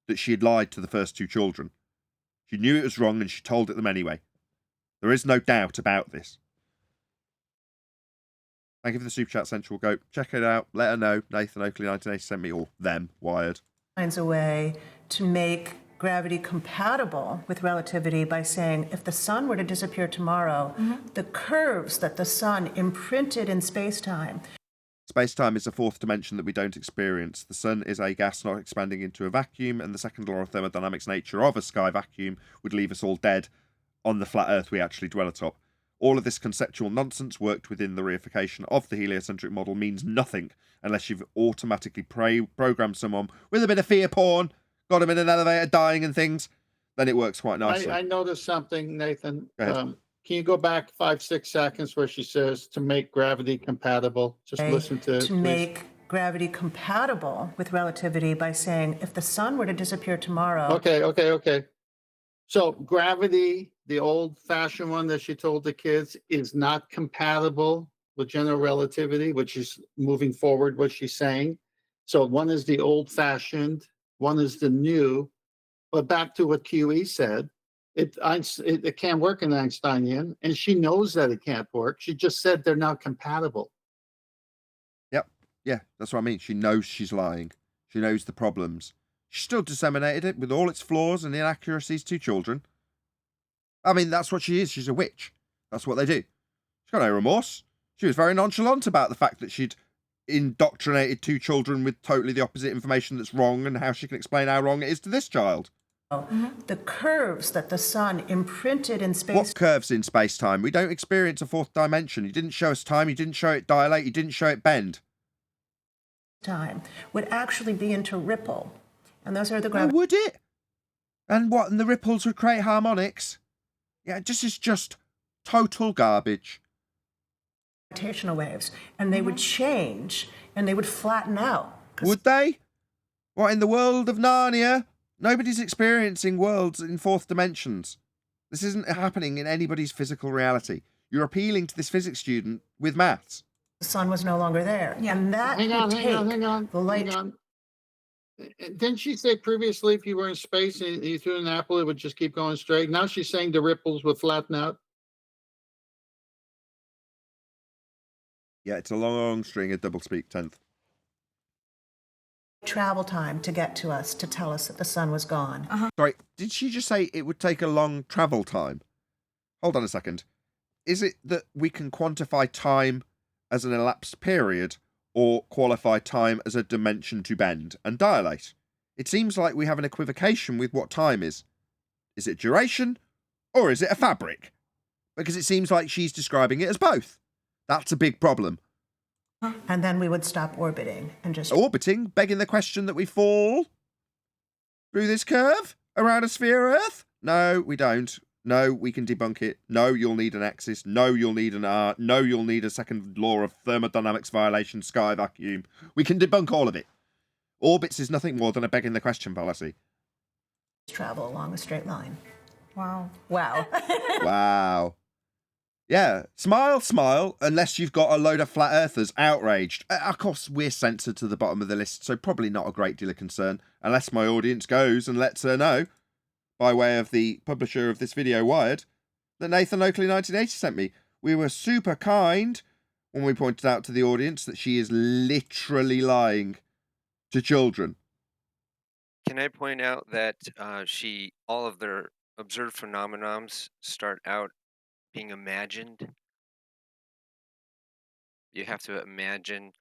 that she had lied to the first 2 children. She knew it was wrong and she told it them anyway. There is no doubt about this. Thank you for the super chat, Sensual Goat. Check it out. Let her know. Nathan Oakley 1980 sent me, or them, Wired. Finds a way to make gravity compatible with relativity by saying if the sun were to disappear tomorrow, the curves that the sun imprinted in space-time. Space-time is a 4th dimension that we don't experience. The sun is a gas not expanding into a vacuum, and the second law of thermodynamics nature of a sky vacuum would leave us all dead on the flat Earth we actually dwell atop. All of this conceptual nonsense worked within the reification of the heliocentric model means nothing unless you've automatically programmed someone with a bit of fear porn, got him in an elevator dying and things, then it works quite nicely. I noticed something, Nathan. Go ahead. Can you go back 5-6 seconds where she says to make gravity compatible? Just listen to it, to make gravity compatible with relativity by saying if the sun were to disappear tomorrow. Okay. So gravity, the old-fashioned one that she told the kids, is not compatible with general relativity, which is moving forward what she's saying. So one is the old-fashioned, one is the new. But back to what QE said, it can't work in Einsteinian, and she knows that it can't work. She just said they're not compatible. Yep. Yeah, that's what I mean. She knows she's lying. She knows the problems. She still disseminated it with all its flaws and inaccuracies to children. I mean, that's what she is. She's a witch. That's what they do. She's got no remorse. She was very nonchalant about the fact that she'd indoctrinated 2 children with totally the opposite information that's wrong, and how she can explain how wrong it is to this child. The curves that the sun imprinted in space. What curves in space-time? We don't experience a 4th dimension. You didn't show us time. You didn't show it dilate. You didn't show it bend. Time would actually be into ripple. And those are the Oh, would it? And what? And the ripples would create harmonics? Yeah, this is just total garbage. Gravitational waves, and they would change, and they would flatten out. Would they? What, in the world of Narnia? Nobody's experiencing worlds in 4th dimensions. This isn't happening in anybody's physical reality. You're appealing to this physics student with maths. The sun was no longer there. Yeah. And that Hang on. the light. Hang on. Didn't she say previously if you were in space and you threw an apple, it would just keep going straight? Now she's saying the ripples would flatten out. Yeah, it's a long string of doublespeak 10th. Travel time to get to us to tell us that the sun was gone. Sorry, did she just say it would take a long travel time? Hold on a second. Is it that we can quantify time as an elapsed period, or qualify time as a dimension to bend and dilate? It seems like we have an equivocation with what time is. Is it duration, or is it a fabric? Because it seems like she's describing it as both. That's a big problem. And then we would stop orbiting and just... Orbiting, begging the question that we fall through this curve around a sphere Earth? No, we don't. No, we can debunk it. No, you'll need an axis. No, you'll need an R. No, you'll need a second law of thermodynamics violation, sky vacuum. We can debunk all of it. Orbits is nothing more than a begging the question policy. Travel along a straight line. Wow. Wow. Wow. Yeah, smile, smile, unless you've got a load of flat earthers outraged. Of course, we're censored to the bottom of the list, so probably not a great deal of concern, unless my audience goes and lets her know, by way of the publisher of this video, Wired, that Nathan Oakley 1980 sent me. We were super kind when we pointed out to the audience that she is literally lying to children. Can I point out that all of their observed phenomenons start out being imagined? You have to imagine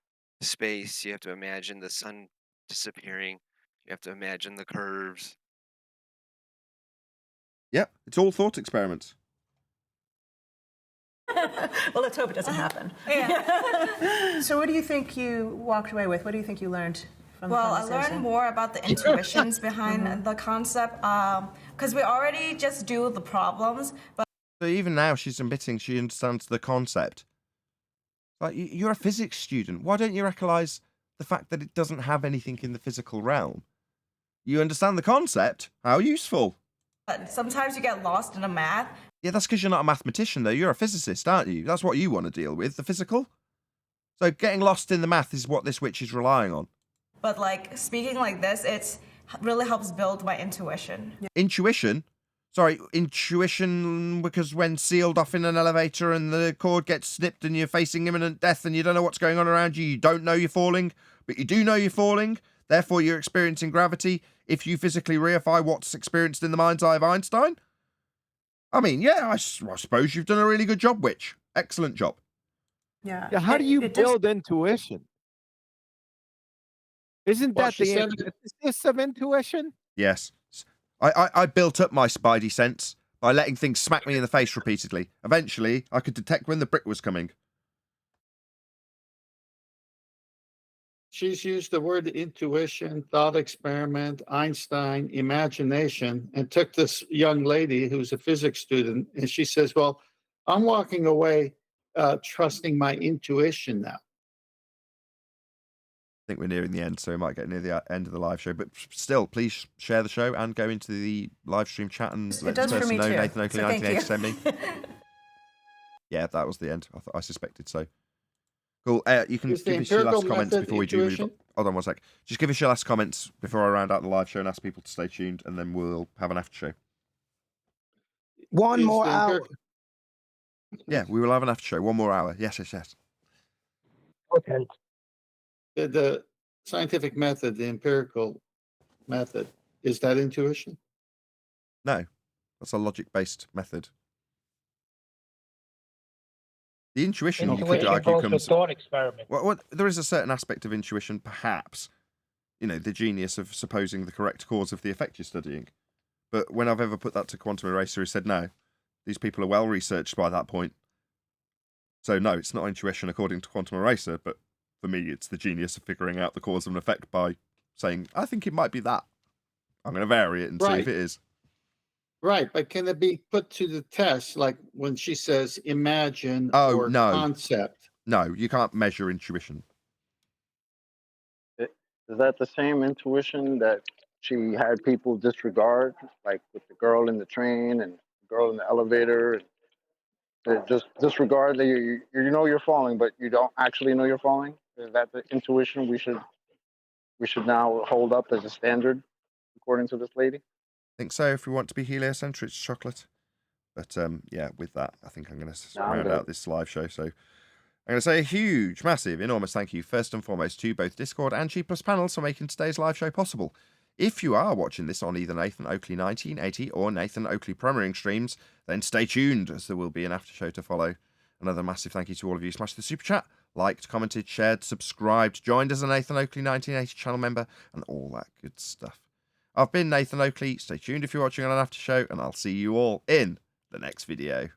space, you have to imagine the sun disappearing, you have to imagine the curves. Yep, it's all thought experiments. Well, let's hope it doesn't happen. Yeah. So what do you think you walked away with? What do you think you learned from the Well, I conversation? learned more about the intuitions behind the concept, because we already just do the problems, but So even now she's admitting she understands the concept. Like, you're a physics student. Why don't you recognise the fact that it doesn't have anything in the physical realm? You understand the concept? How useful. sometimes you get lost in the math. Yeah, that's because you're not a mathematician, though. You're a physicist, aren't you? That's what you want to deal with, the physical. So getting lost in the math is what this witch is relying on. But like speaking like this, it really helps build my intuition. Intuition? Sorry, intuition because when sealed off in an elevator and the cord gets snipped and you're facing imminent death and you don't know what's going on around you, you don't know you're falling, but you do know you're falling, therefore you're experiencing gravity if you physically reify what's experienced in the mind's eye of Einstein? I mean, yeah, I suppose you've done a really good job, witch. Excellent job. Yeah. Yeah, how do you build intuition? Isn't that the antithesis of intuition? Yes. I built up my spidey sense by letting things smack me in the face repeatedly. Eventually, I could detect when the brick was coming. She's used the word intuition, thought experiment, Einstein, imagination, and took this young lady who's a physics student, and she says, well, I'm walking away trusting my intuition now. I think we're nearing the end, so we might get near the end of the live show. But still, please share the show and go into the live stream chat and let this person know Nathan Oakley 1980 sent me. Yeah, that was the end. I suspected so. Cool. You can give us your last comments before we do move on. Hold on one sec. Just give us your last comments before I round out the live show and ask people to stay tuned, and then we'll have an after show. One more hour. Yeah, we will have an after show. 1 more hour. Yes. Okay. The scientific method, the empirical method, is that intuition? No, that's a logic-based method. The intuition, you could argue, comes... thought experiment. Well, there is a certain aspect of intuition, perhaps. You know, the genius of supposing the correct cause of the effect you're studying. But when I've ever put that to Quantum Eraser, he said, no, these people are well researched by that point. So no, it's not intuition according to Quantum Eraser, but for me, it's the genius of figuring out the cause of an effect by saying, I think it might be that. I'm going to vary it and see if it is. Right, but can it be put to the test, like when she says imagine or concept? No, you can't measure intuition. Is that the same intuition that she had people disregard, like with the girl in the train and the girl in the elevator? Just disregard that you know you're falling, but you don't actually know you're falling? Is that the intuition we should now hold up as a standard, according to this lady? I think so. If we want to be heliocentric, it's chocolate. But yeah, with that, I think I'm going to round out this live show. So I'm going to say a huge, massive, enormous thank you, first and foremost, to both Discord and G Plus panels for making today's live show possible. If you are watching this on either Nathan Oakley 1980 or Nathan Oakley premiering streams, then stay tuned, as there will be an after show to follow. Another massive thank you to all of you. Smashed the super chat, liked, commented, shared, subscribed, joined as a Nathan Oakley 1980 channel member, and all that good stuff. I've been Nathan Oakley. Stay tuned if you're watching on an after show, and I'll see you all in the next video.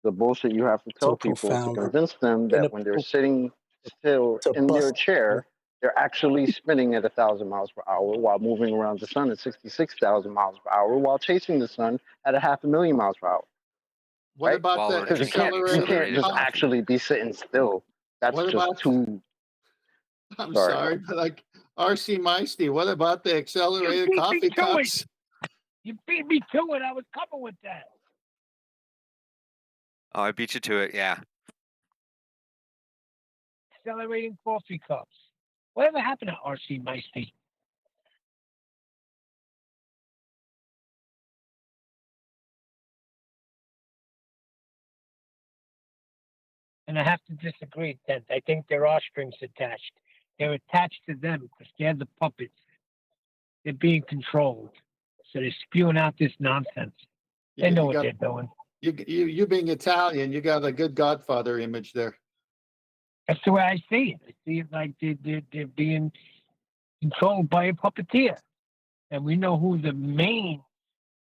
the bullshit you have to tell so people to profound convince them that when they're sitting still to in their bust. chair, they're actually spinning at 1,000 miles per hour while moving around the sun at 66,000 miles per hour while chasing the sun at 500,000 miles per hour. What Right? about the Because you can't accelerated just coffee? actually be sitting still. That's What just about? too. I'm Sorry. sorry, but like RC Meisty, what about the accelerated coffee cups? You beat me to it. I was coming with that. Oh, I beat you to it. Yeah. Accelerating coffee cups. Whatever happened to RC Meisty? And I have to disagree, Tent. I think there are strings attached. They're attached to them because they're the puppets. They're being controlled. So they're spewing out this nonsense. They know what they're doing. You being Italian, you got a good Godfather image there. That's the way I see it. I see it like they're being controlled by a puppeteer. And we know who the main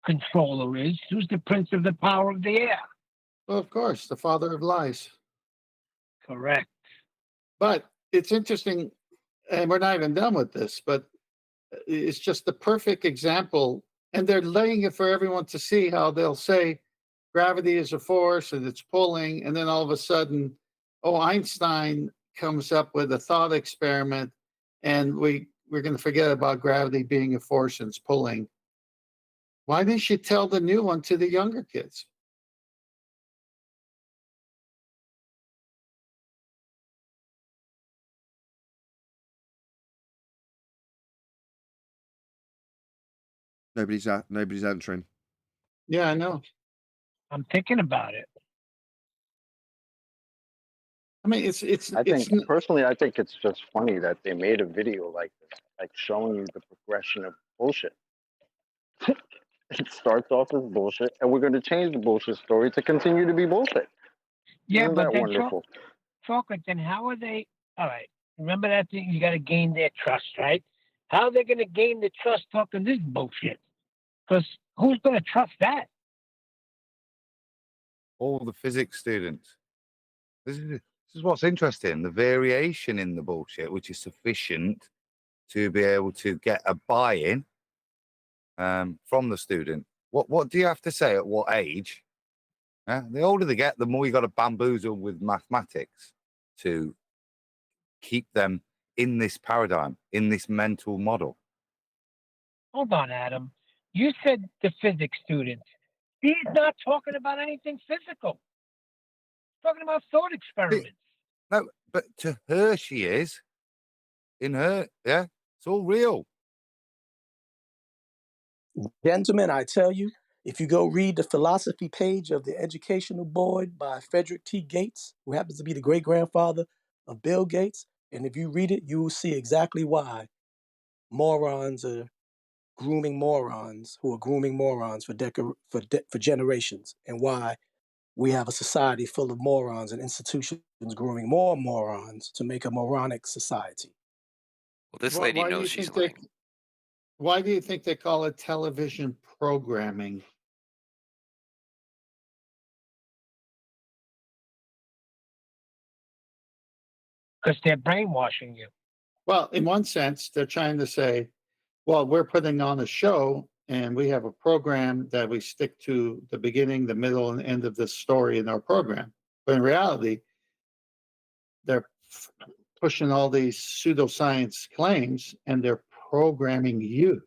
controller is. Who's the prince of the power of the air? Well, of course, the father of lies. Correct. But it's interesting, and we're not even done with this, but it's just the perfect example. And they're laying it for everyone to see how they'll say gravity is a force and it's pulling. And then all of a sudden, Einstein comes up with a thought experiment, and we're going to forget about gravity being a force and it's pulling. Why didn't you tell the new one to the younger kids? Nobody's answering. Yeah, I know. I'm thinking about it. I mean, Personally, I think it's just funny that they made a video like this, like showing you the progression of bullshit. It starts off as bullshit, and we're going to change the bullshit story to continue to be bullshit. Yeah, Isn't but that then wonderful? chocolate, then how are they? All right. Remember that thing? You got to gain their trust, right? How are they going to gain the trust talking this bullshit? Because who's going to trust that? All the physics students. This is what's interesting, the variation in the bullshit, which is sufficient to be able to get a buy-in from the student. What do you have to say at what age? The older they get, the more you got to bamboozle with mathematics to keep them in this paradigm, in this mental model. Hold on, Adam. You said the physics students. He's not talking about anything physical. He's talking about thought experiments. No, but to her, she is. In her, yeah, it's all real. Gentlemen, I tell you, if you go read the philosophy page of the Educational Board by Frederick T. Gates, who happens to be the great-grandfather of Bill Gates, and if you read it, you will see exactly why morons are grooming morons who are grooming morons for generations, and why we have a society full of morons and institutions grooming more morons to make a moronic society. Well, this lady knows she's lying. Why do you think they call it television programming? Because they're brainwashing you. Well, in one sense, they're trying to say, well, we're putting on a show and we have a program that we stick to the beginning, the middle, and end of the story in our program. But in reality, they're pushing all these pseudoscience claims and they're programming you.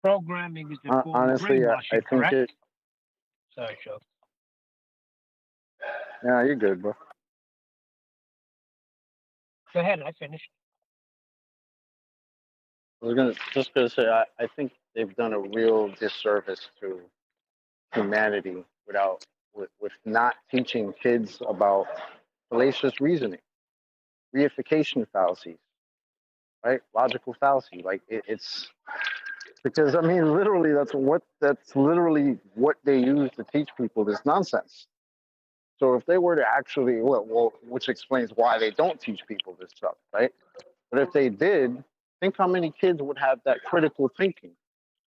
Programming is a form of Honestly, brainwashing, I think correct? it. Sorry, Joe. Yeah, you're good, bro. Go ahead, I finished. I was just gonna say, I think they've done a real disservice to humanity with not teaching kids about fallacious reasoning, reification fallacies, right? Logical fallacy. Like it's because I mean, literally, that's literally what they use to teach people this nonsense. So if they were to actually, well, which explains why they don't teach people this stuff, right? But if they did, think how many kids would have that critical thinking,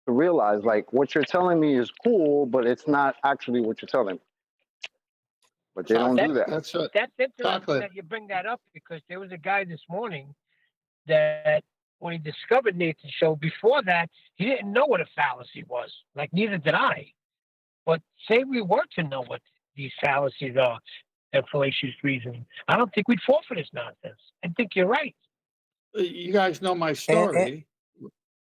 to realize like what you're telling me is cool, but it's not actually what you're telling me. But they don't do that. That's what That's interesting chocolate. that you bring that up because there was a guy this morning that when he discovered Nathan's show, before that, he didn't know what a fallacy was. Like, neither did I. But say we were to know what these fallacies are and fallacious reasoning, I don't think we'd fall for this nonsense. I think you're right. You guys know my story.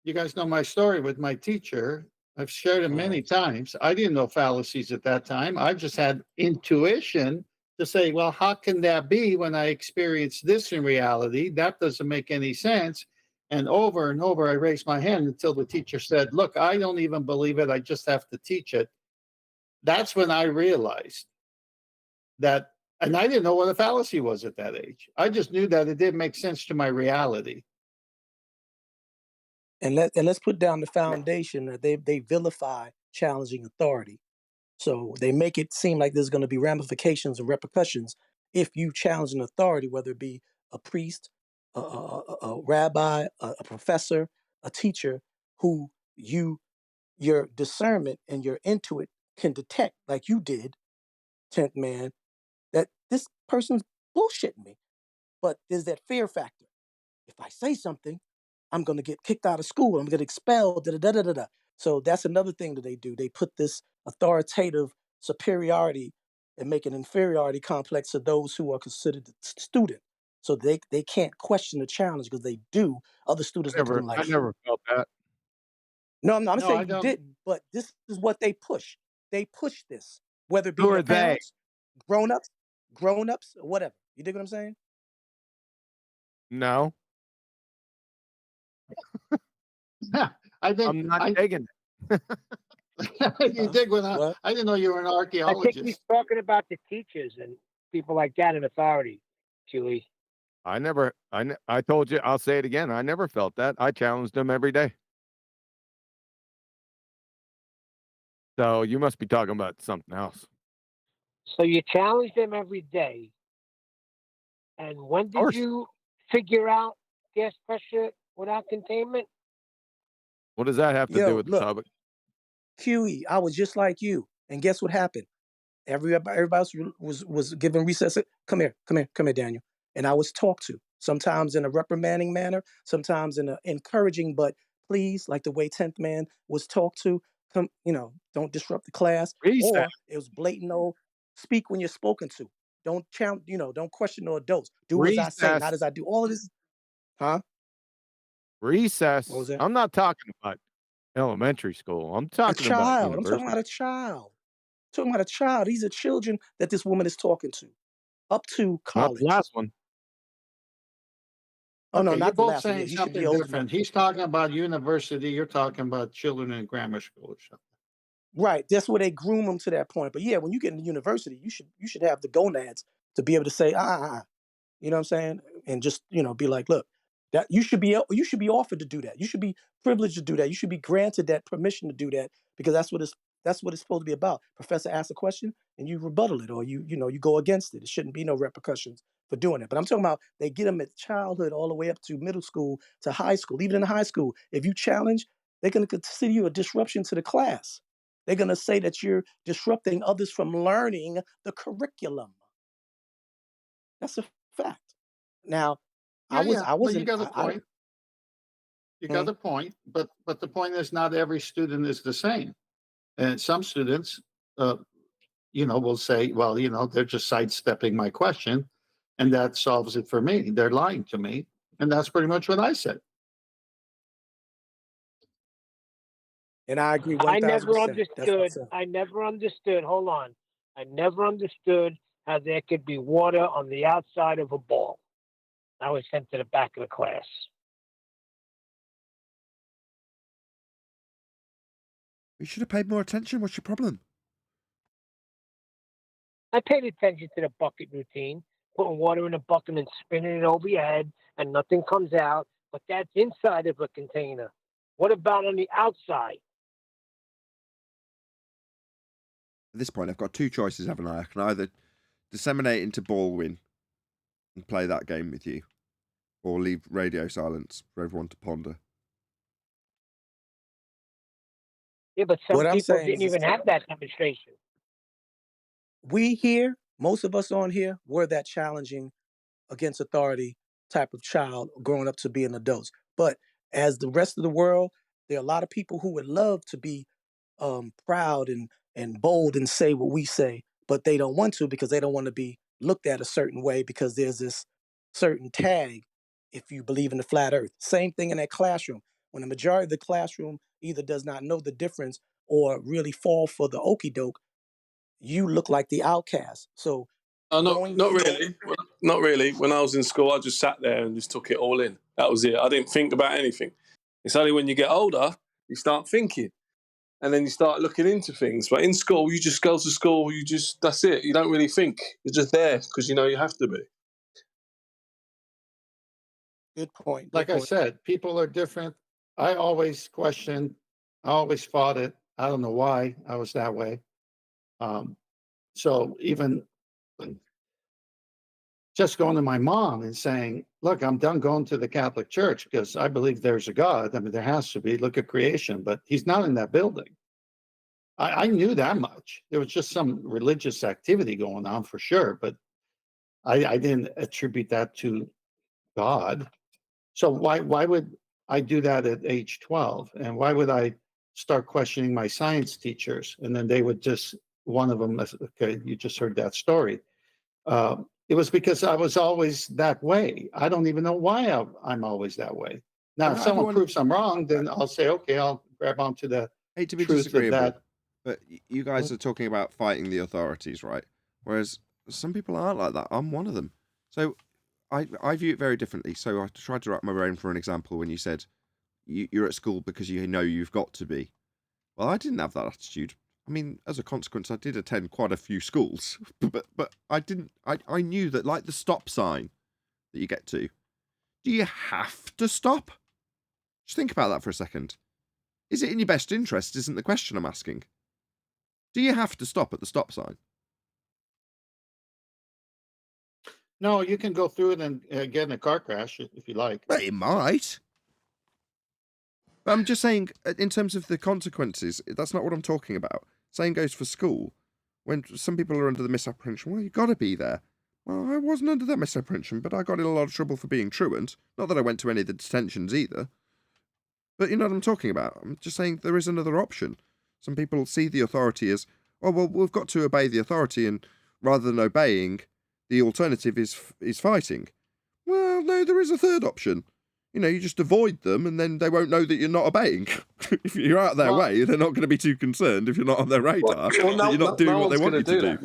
You guys know my story with my teacher. I've shared it many times. I didn't know fallacies at that time. I just had intuition to say, well, how can that be when I experience this in reality? That doesn't make any sense. And over, I raised my hand until the teacher said, look, I don't even believe it. I just have to teach it. That's when I realized that, and I didn't know what a fallacy was at that age. I just knew that it didn't make sense to my reality. And let's put down the foundation that they vilify challenging authority. So they make it seem like there's going to be ramifications and repercussions if you challenge an authority, whether it be a priest, a rabbi, a professor, a teacher, who your discernment and your intuit can detect, like you did, 10th man, that this person's bullshitting me. But there's that fear factor. If I say something, I'm going to get kicked out of school. I'm going to get expelled. Da, da, da, da, da. So that's another thing that they do. They put this authoritative superiority and make an inferiority complex to those who are considered the student. So they can't question the challenge because they do. Other students look at them like, I never felt that. no, I'm not No, saying I you don't. didn't, but this is what they push. They push this, whether it be Who your are they? parents, grown-ups, or whatever. You dig what I'm saying? No, I think I'm not digging it. you dig what What? I didn't know you were an I think he's archaeologist. talking about the teachers and people like that in authority, Julie. I told you, I'll say it again. I never felt that. I challenged them every day. So you must be talking about something else. So you challenge them every day. And when did course. you figure out gas pressure without containment? What does that have to do Yo, with the look, topic? QE, I was just like you. And guess what happened? Everybody else was given recess. Come here, Daniel. And I was talked to, sometimes in a reprimanding manner, sometimes in an encouraging, but please, like the way 10th man was talked to, come, don't disrupt the class. Recess. Or it was blatant old, speak when you're spoken to. Don't challenge, don't question no adults. Do as I say, not Recess. as I do. All of this, huh? Recess. What was that? I'm not talking about elementary school. I'm A talking about child. I'm talking university. about a child. Talking about a child. These are children that this woman is talking to, up to Not the college. last one. Oh no, Okay, you're not the both last one. Yeah, saying he should be something old enough. different. He's talking about university. You're talking about children in grammar school or something. Right. That's where they groom them to that point. But yeah, when you get into university, you should have the gonads to be able to say, you know what I'm saying? And just, be like, look, that you should be offered to do that. You should be privileged to do that. You should be granted that permission to do that because that's what it's supposed to be about. Professor asks a question and you rebuttal it or you go against it. It shouldn't be no repercussions for doing it. But I'm talking about they get them at childhood all the way up to middle school to high school. Even in high school, if you challenge, they're going to consider you a disruption to the class. They're going to say that you're disrupting others from learning the curriculum. That's a fact. Now, I But you wasn't. got a point. You got a point, but the point is not every student is the same, and some students, will say, well, they're just sidestepping my question, and that solves it for me. They're lying to me, and that's pretty much what I said. And I agree I 1000%. never That's what I understood. said. I never understood. Hold on. I never understood how there could be water on the outside of a ball. I was sent to the back of the class. You should have paid more attention. What's your problem? I paid attention to the bucket routine, putting water in a bucket and spinning it over your head, and nothing comes out. But that's inside of a container. What about on the outside? At this point, I've got two choices, haven't I? I can either disseminate into Baldwin and play that game with you, or leave radio silence for everyone to ponder. Yeah, but some What I'm people saying didn't is even have that demonstration. we here, most of us on here, were that challenging against authority type of child growing up to being adults. But as the rest of the world, there are a lot of people who would love to be proud and bold and say what we say, but they don't want to because they don't want to be looked at a certain way because there's this certain tag if you believe in the flat earth. Same thing in that classroom. When the majority of the classroom either does not know the difference or really fall for the okey doke, you look like the outcast. So Not really. Well, not really. When I was in school, I just sat there and just took it all in. That was it. I didn't think about anything. It's only when you get older, you start thinking. And then you start looking into things. But in school, you just go to school, that's it. You don't really think. You're just there because you know you have to be. Good point. Like I said, people are different. I always questioned, I always fought it. I don't know why I was that way. So even just going to my mom and saying, look, I'm done going to the Catholic Church because I believe there's a God. I mean, there has to be. Look at creation, but he's not in that building. I knew that much. There was just some religious activity going on for sure, but I didn't attribute that to God. So why would I do that at age 12? And why would I start questioning my science teachers? And then they would just, one of them, okay, you just heard that story. It was because I was always that way. I don't even know why I'm always that way. Now, if someone proves I'm wrong, then I'll say, okay, I'll grab onto the hate to be truth of disagreeable, that. but you guys are talking about fighting the authorities, right? Whereas some people aren't like that. I'm one of them. So I view it very differently. So I tried to wrap my brain for an example when you said you're at school because you know you've got to be. Well, I didn't have that attitude. I mean, as a consequence, I did attend quite a few schools, but I didn't. I knew that, like the stop sign that you get to, do you have to stop? Just think about that for a second. Is it in your best interest? Isn't the question I'm asking. Do you have to stop at the stop sign? No, you can go through it and get in a car crash if you like. But it might. But I'm just saying, in terms of the consequences, that's not what I'm talking about. Same goes for school. When some people are under the misapprehension, well, you've got to be there. Well, I wasn't under that misapprehension, but I got in a lot of trouble for being truant. Not that I went to any of the detentions either. But you know what I'm talking about. I'm just saying there is another option. Some people see the authority as, oh, well, we've got to obey the authority, and rather than obeying, the alternative is fighting. Well, no, there is a third option. You know, you just avoid them, and then they won't know that you're not obeying. If you're out of their way, they're not going to be too concerned if you're not on their radar, that you're not doing what they want you to do.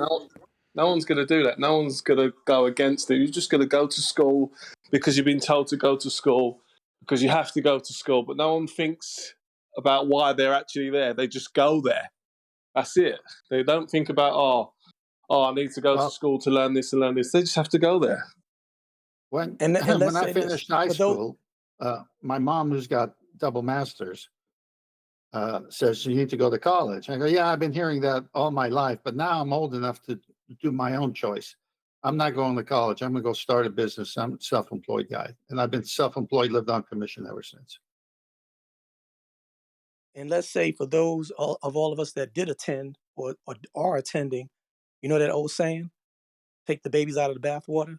No one's going to do that. No one's going to go against it. You're just going to go to school because you've been told to go to school, because you have to go to school. But no one thinks about why they're actually there. They just go there. That's it. They don't think about, I need to go to school to learn this and learn this. They just have to go there. When let's when I say this, finished high school, my mom, who's got double masters, says you need to go to college. I go, yeah, I've been hearing that all my life, but now I'm old enough to do my own choice. I'm not going to college. I'm going to go start a business. I'm a self-employed guy, and I've been self-employed, lived on commission ever since. And let's say for those of all of us that did attend or are attending, you know that old saying, take the babies out of the bathwater,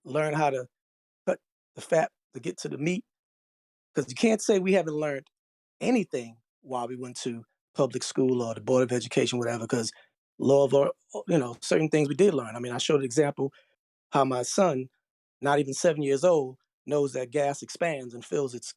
learn how to cut the fat to get to the meat. Because you can't say we haven't learned anything while we went to public school or the Board of Education, whatever, because law of, certain things we did learn. I mean, I showed an example how my son, not even 7 years old, knows that gas expands and fills its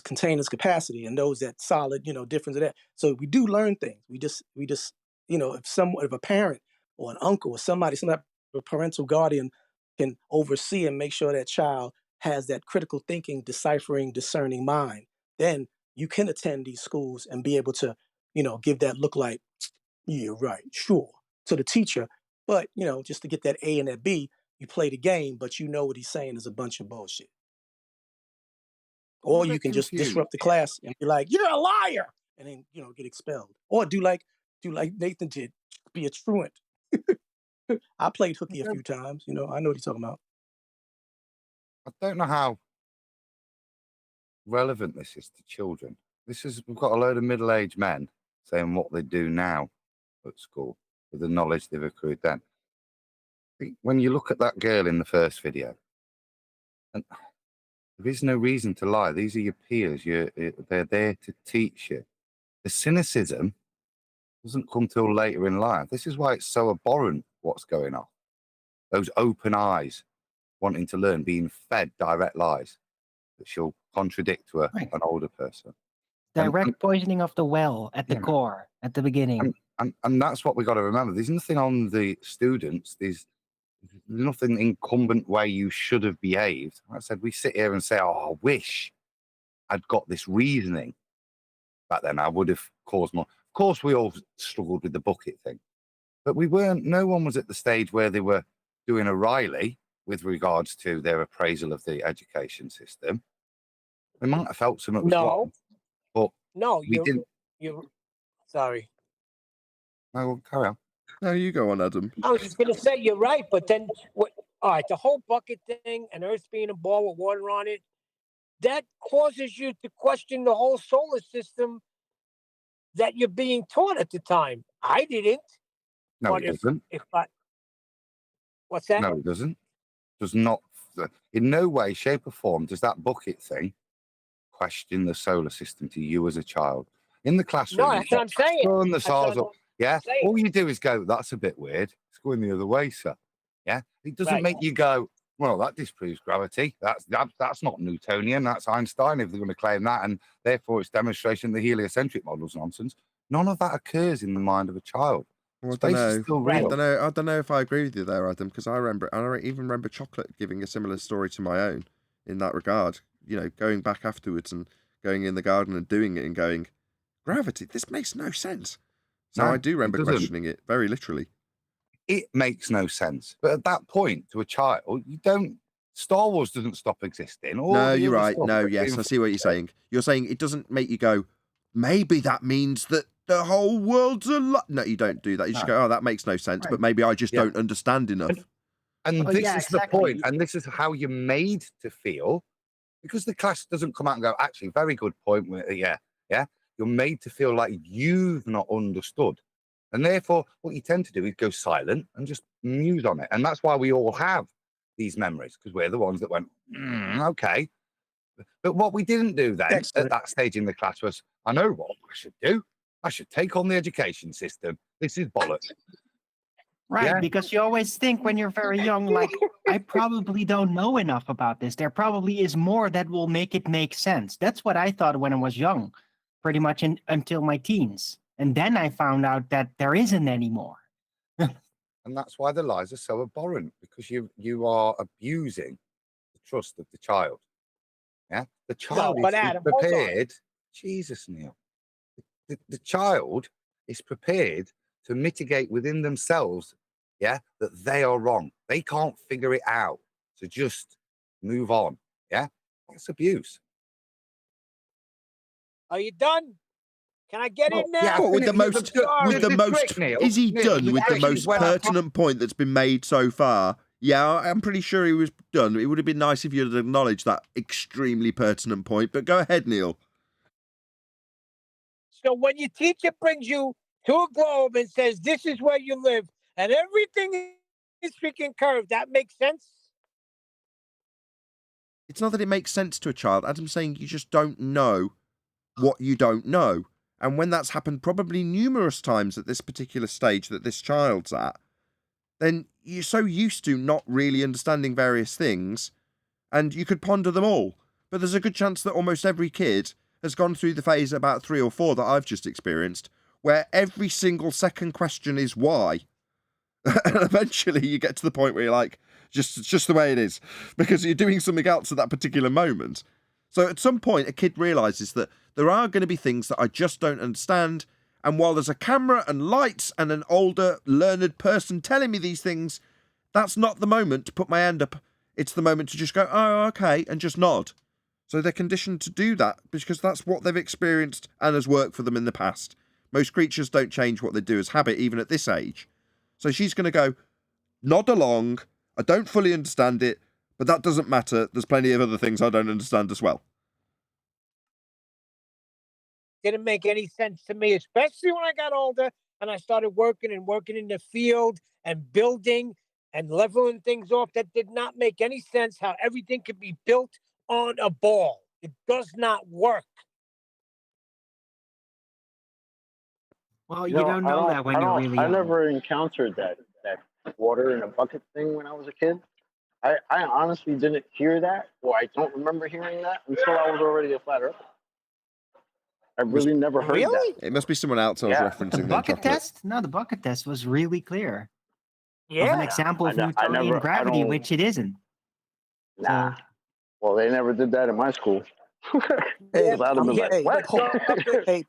container's capacity and knows that solid, difference of that. So we do learn things. We just, if a parent or an uncle or some type of parental guardian can oversee and make sure that child has that critical thinking, deciphering, discerning mind, then you can attend these schools and be able to, give that look like, yeah, right, sure, to the teacher. But, just to get that A and that B, you play the game, but you know what he's saying is a bunch of bullshit. Or you can just disrupt the class and be like, you're a liar, and then, get expelled. Or do like Nathan did, be a truant. I played hooky a few times, I know what he's talking about. I don't know how relevant this is to children, We've got a load of middle-aged men saying what they do now at school with the knowledge they've accrued then. When you look at that girl in the first video, and there is no reason to lie. These are your peers. They're there to teach you. The cynicism doesn't come till later in life. This is why it's so abhorrent what's going on. Those open eyes, wanting to learn, being fed direct lies that she'll contradict to an older person. Direct poisoning of the well at the core, at the beginning. And that's what we got to remember. There's nothing on the students. There's nothing incumbent way you should have behaved. Like I said, we sit here and say, oh, I wish I'd got this reasoning back then. I would have caused more. Of course, we all struggled with the bucket thing. But no one was at the stage where they were doing a Riley with regards to their appraisal of the education system. They might have felt something was wrong, but we didn't. Sorry. No, well, carry on. No, you go on, Adam. I was just going to say, you're right, but then, all right, the whole bucket thing and Earth being a ball with water on it, that causes you to question the whole solar system that you're being taught at the time. I didn't. No, but it doesn't. What's that? No, it doesn't. Does not. In no way, shape, or form does that bucket thing question the solar system to you as a child. In the classroom, No, that's what I'm saying. throwing the That's what stars up. Yeah, all you do is go, that's a bit weird. It's going the other way, sir. Yeah, it doesn't make you go, well, that disproves gravity. That's not Newtonian. That's Einstein, if they're going to claim that, and therefore it's demonstration the heliocentric model's nonsense. None of that occurs in the mind of a child. Well, Space is still real. I don't know if I agree with you there, Adam, because I even remember Chocolate giving a similar story to my own in that regard. You know, going back afterwards and going in the garden and doing it and going, gravity, this makes no sense. So No, I do remember it doesn't. questioning it very literally. It makes no sense. But at that point, to a child, Star Wars doesn't stop existing. No, you're right. No, yes, I see what you're saying. You're saying it doesn't make you go, maybe that means that the whole world's a lot. No, you don't do that. You just go, oh, that makes no sense, but maybe I just don't understand enough. And this is the point, and this is how you're made to feel, because the class doesn't come out and go, actually, very good point. Yeah. You're made to feel like you've not understood. And therefore, what you tend to do is go silent and just muse on it. And that's why we all have these memories, because we're the ones that went, okay. But what we didn't do then at that stage in the class was, I know what I should do. I should take on the education system. This is bollocks. Right, because you always think when you're very young, like, I probably don't know enough about this. There probably is more that will make it make sense. That's what I thought when I was young, pretty much until my teens. And then I found out that there isn't any more. And that's why the lies are so abhorrent, because you are abusing the trust of the child. Yeah, the child is Adam, prepared. Jesus, Neil. The child is prepared to mitigate within themselves, that they are wrong. They can't figure it out. So just move on. Yeah, that's abuse. Are you done? Can I get in now? Yeah, with the most, is he done with the most pertinent point that's been made so far? Yeah, I'm pretty sure he was done. It would have been nice if you'd acknowledged that extremely pertinent point, but go ahead, Neil. So when your teacher brings you to a globe and says, this is where you live, and everything is freaking curved, that makes sense? It's not that it makes sense to a child. Adam's saying you just don't know what you don't know. And when that's happened probably numerous times at this particular stage that this child's at, then you're so used to not really understanding various things, and you could ponder them all. But there's a good chance that almost every kid has gone through the phase, about 3 or 4 that I've just experienced, where every single second question is why. And eventually you get to the point where you're like, it's just the way it is, because you're doing something else at that particular moment. So at some point, a kid realises that there are going to be things that I just don't understand, and while there's a camera and lights and an older, learned person telling me these things, that's not the moment to put my hand up. It's the moment to just go, oh, okay, and just nod. So they're conditioned to do that because that's what they've experienced and has worked for them in the past. Most creatures don't change what they do as habit, even at this age. So she's going to go, nod along. I don't fully understand it, but that doesn't matter. There's plenty of other things I don't understand as well. didn't make any sense to me, especially when I got older and I started working in the field and building and leveling things off. That did not make any sense how everything could be built on a ball. It does not work. Well, you don't know that when you're really I young. never encountered that water in a bucket thing when I was a kid. I honestly didn't hear that, or I don't remember hearing that until I was already a flat earther. I really never heard that. It must be someone else I was referencing. The then, bucket Chocolate. test? No, the bucket test was really clear. Of an Yeah. example of I Newtonian never- I gravity, don't- which it isn't. Nah. Well, they never did that in my school. Hey, I'd have been like, hey, what? hey,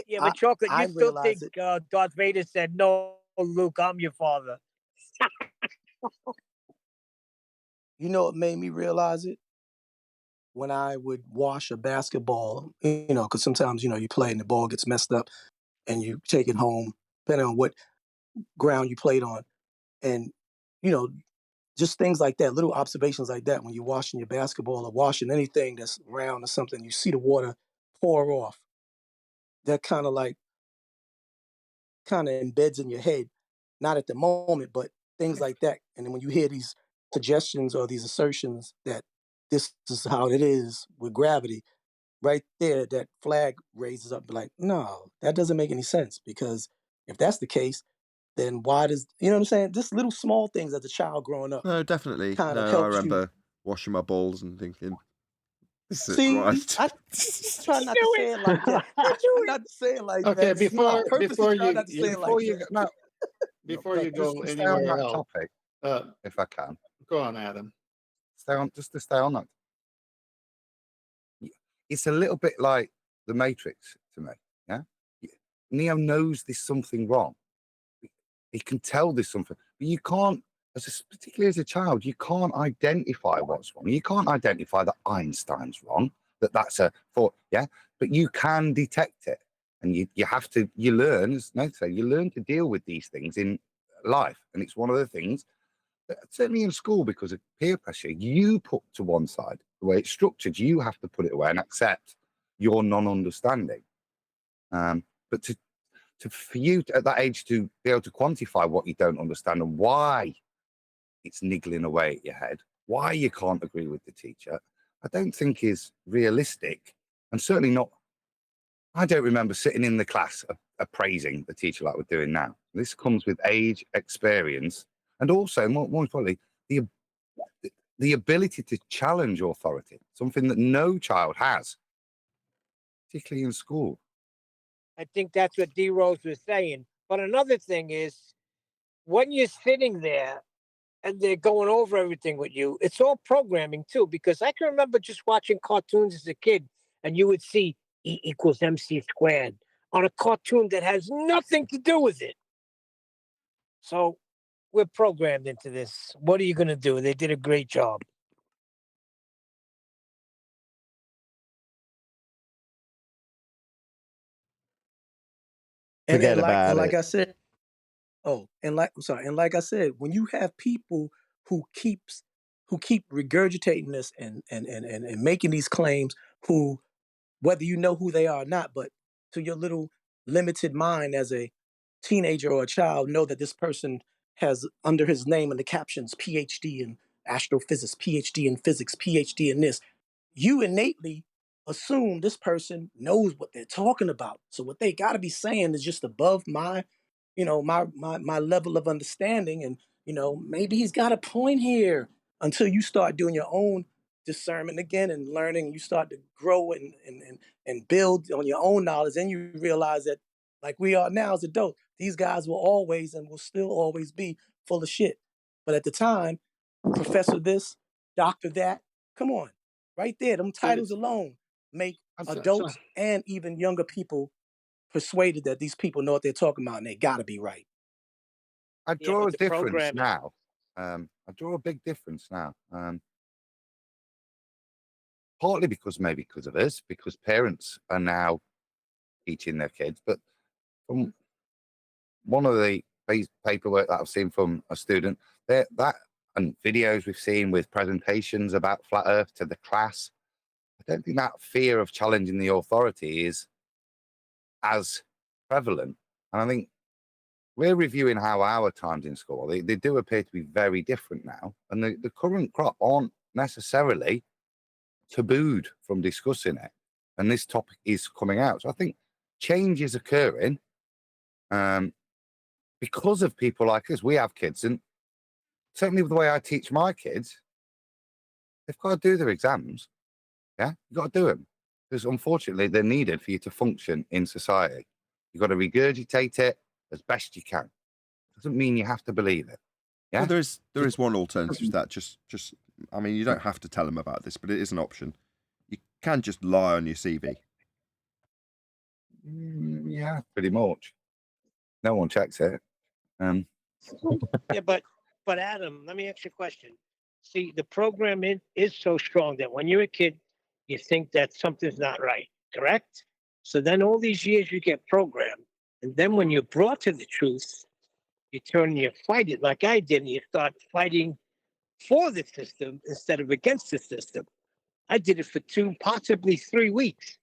Yeah, but Chocolate, I you still realize think Darth Vader said, "No, Luke, I'm your father." You know what made me realize it? When I would wash a basketball, because sometimes, you play and the ball gets messed up and you take it home, depending on what ground you played on. And, just things like that, little observations like that, when you're washing your basketball or washing anything that's round or something, you see the water pour off. That kind of embeds in your head, not at the moment, but things like that. And then when you hear these suggestions or these assertions that this is how it is with gravity, right there, that flag raises up, like, no, that doesn't make any sense, because if that's the case, then why does, you know what I'm saying? Just little small things as a child growing up. No, definitely. Kind of No, I helps remember washing my balls and thinking, this is See, right. I try not to say it like that. I try not to say it like Okay, that. I purposely try not to say it like that. Before you go just stay on anywhere that else, topic, if I can. Go on, Adam. Just to stay on that. It's a little bit like the Matrix to me. Yeah, Neo knows there's something wrong. He can tell there's something, but you can't. Particularly as a child, you can't identify what's wrong. You can't identify that Einstein's wrong. That's a thought. Yeah, but you can detect it, and you have to. You learn, as Nathan said, you learn to deal with these things in life, and it's one of the things. Certainly in school, because of peer pressure, you put to one side. The way it's structured, you have to put it away and accept your non-understanding. But for you at that age to be able to quantify what you don't understand and why it's niggling away at your head, why you can't agree with the teacher, I don't think is realistic, and certainly not. I don't remember sitting in the class appraising the teacher like we're doing now. This comes with age, experience, and also, more importantly, the ability to challenge authority, something that no child has, particularly in school. I think that's what D. Rose was saying. But another thing is, when you're sitting there and they're going over everything with you, it's all programming too. Because I can remember just watching cartoons as a kid, and you would see E equals MC squared on a cartoon that has nothing to do with it. So we're programmed into this. What are you going to do? They did a great job. Forget about and like it. I said, and like I said, when you have people who keep regurgitating this and making these claims, who, whether you know who they are or not, but to your little limited mind as a teenager or a child, know that this person has under his name in the captions PhD in astrophysics, PhD in physics, PhD in this. You innately assume this person knows what they're talking about. So what they got to be saying is just above my my level of understanding. And maybe he's got a point here, until you start doing your own discernment again and learning. You start to grow and build on your own knowledge, and you realize that, like we are now as adults, these guys will always and will still always be full of shit. But at the time, professor this, doctor that, come on, right there, them titles alone make adults and even younger people persuaded that these people know what they're talking about and they got to be right. I draw a difference now. I draw a big difference now. Partly because of us, because parents are now teaching their kids. But from one of the paperwork that I've seen from a student, that and videos we've seen with presentations about flat Earth to the class, I I don't think that fear of challenging the authority is as prevalent. And I think we're reviewing how our times in school, they do appear to be very different now. And the current crop aren't necessarily tabooed from discussing it. And this topic is coming out. So I think change is occurring because of people like us. We have kids, and certainly the way I teach my kids, they've got to do their exams. Yeah, you've got to do them. Because unfortunately, they're needed for you to function in society. You've got to regurgitate it as best you can. Doesn't mean you have to believe it. Yeah. Well, there is one alternative to that. Just I mean, you don't have to tell them about this, but it is an option. You can just lie on your CV. Yeah, pretty much. No one checks it. Yeah, but Adam, let me ask you a question. See, the programming is so strong that when you're a kid, you think that something's not right, correct? So then all these years you get programmed, and then when you're brought to the truth, you turn and you fight it like I did, and you start fighting for the system instead of against the system. I did it for 2, possibly 3 weeks.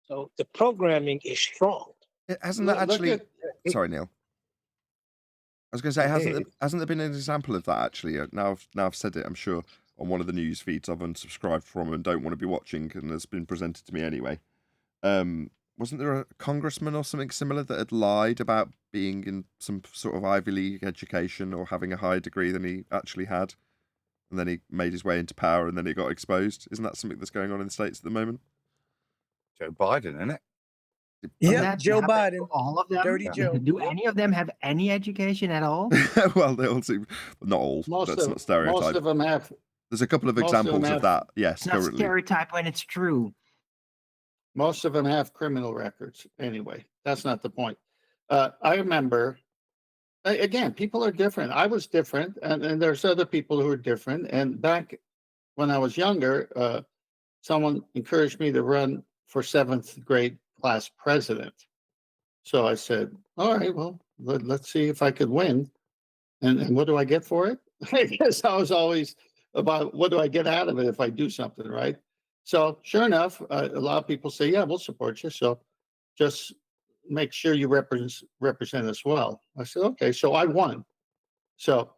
So the programming is strong. Hasn't that actually? Sorry, Neil. I was going to say, hasn't there been an example of that actually? Now I've said it, I'm sure, on one of the news feeds I've unsubscribed from and don't want to be watching, and has been presented to me anyway. Wasn't there a congressman or something similar that had lied about being in some sort of Ivy League education or having a higher degree than he actually had? And then he made his way into power and then it got exposed. Isn't that something that's going on in the States at the moment? Joe Biden, isn't it? Yeah, Joe Biden. All of them? Dirty Joe. Do any of them have any education at all? Well, they all seem... Not all. That's not stereotype. Most of them have. There's a couple of examples of that, yes, It's not currently. stereotype when it's true. Most of them have criminal records. Anyway, that's not the point. I remember, again, people are different. I was different, and there's other people who are different. And back when I was younger, someone encouraged me to run for 7th grade class president. So I said, all right, well, let's see if I could win. And what do I get for it? I guess I was always about what do I get out of it if I do something, right? So sure enough, a lot of people say, yeah, we'll support you. So just make sure you represent us well. I said, okay, so I won. So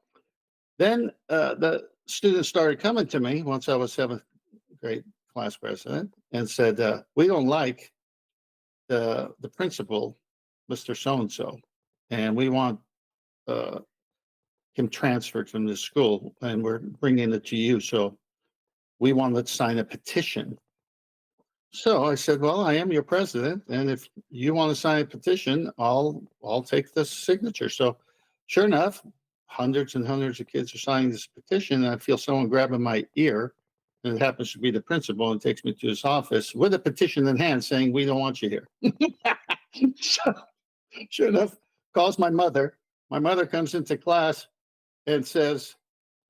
then the students started coming to me once I was 7th grade class president and said, we don't like the principal, Mr. So-and-so, and we want him transferred from the school, and we're bringing it to you. So we want to sign a petition. So I said, well, I am your president, and if you want to sign a petition, I'll take the signature. So sure enough, hundreds and hundreds of kids are signing this petition, and I feel someone grabbing my ear, and it happens to be the principal, and takes me to his office with a petition in hand saying, we don't want you here. So, sure enough, calls my mother. My mother comes into class and says,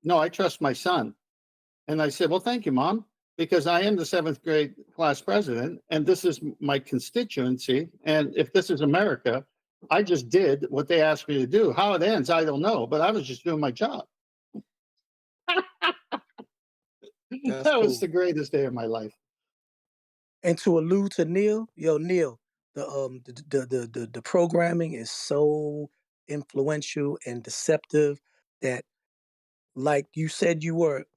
no, I trust my son. And I said, well, thank you, Mom, because I am the 7th grade class president, and this is my constituency. And if this is America, I just did what they asked me to do. How it ends, I don't know, but I was just doing my job. That was the greatest day of my life. And to allude to Neil, Neil, the programming is so influential and deceptive that, like you said,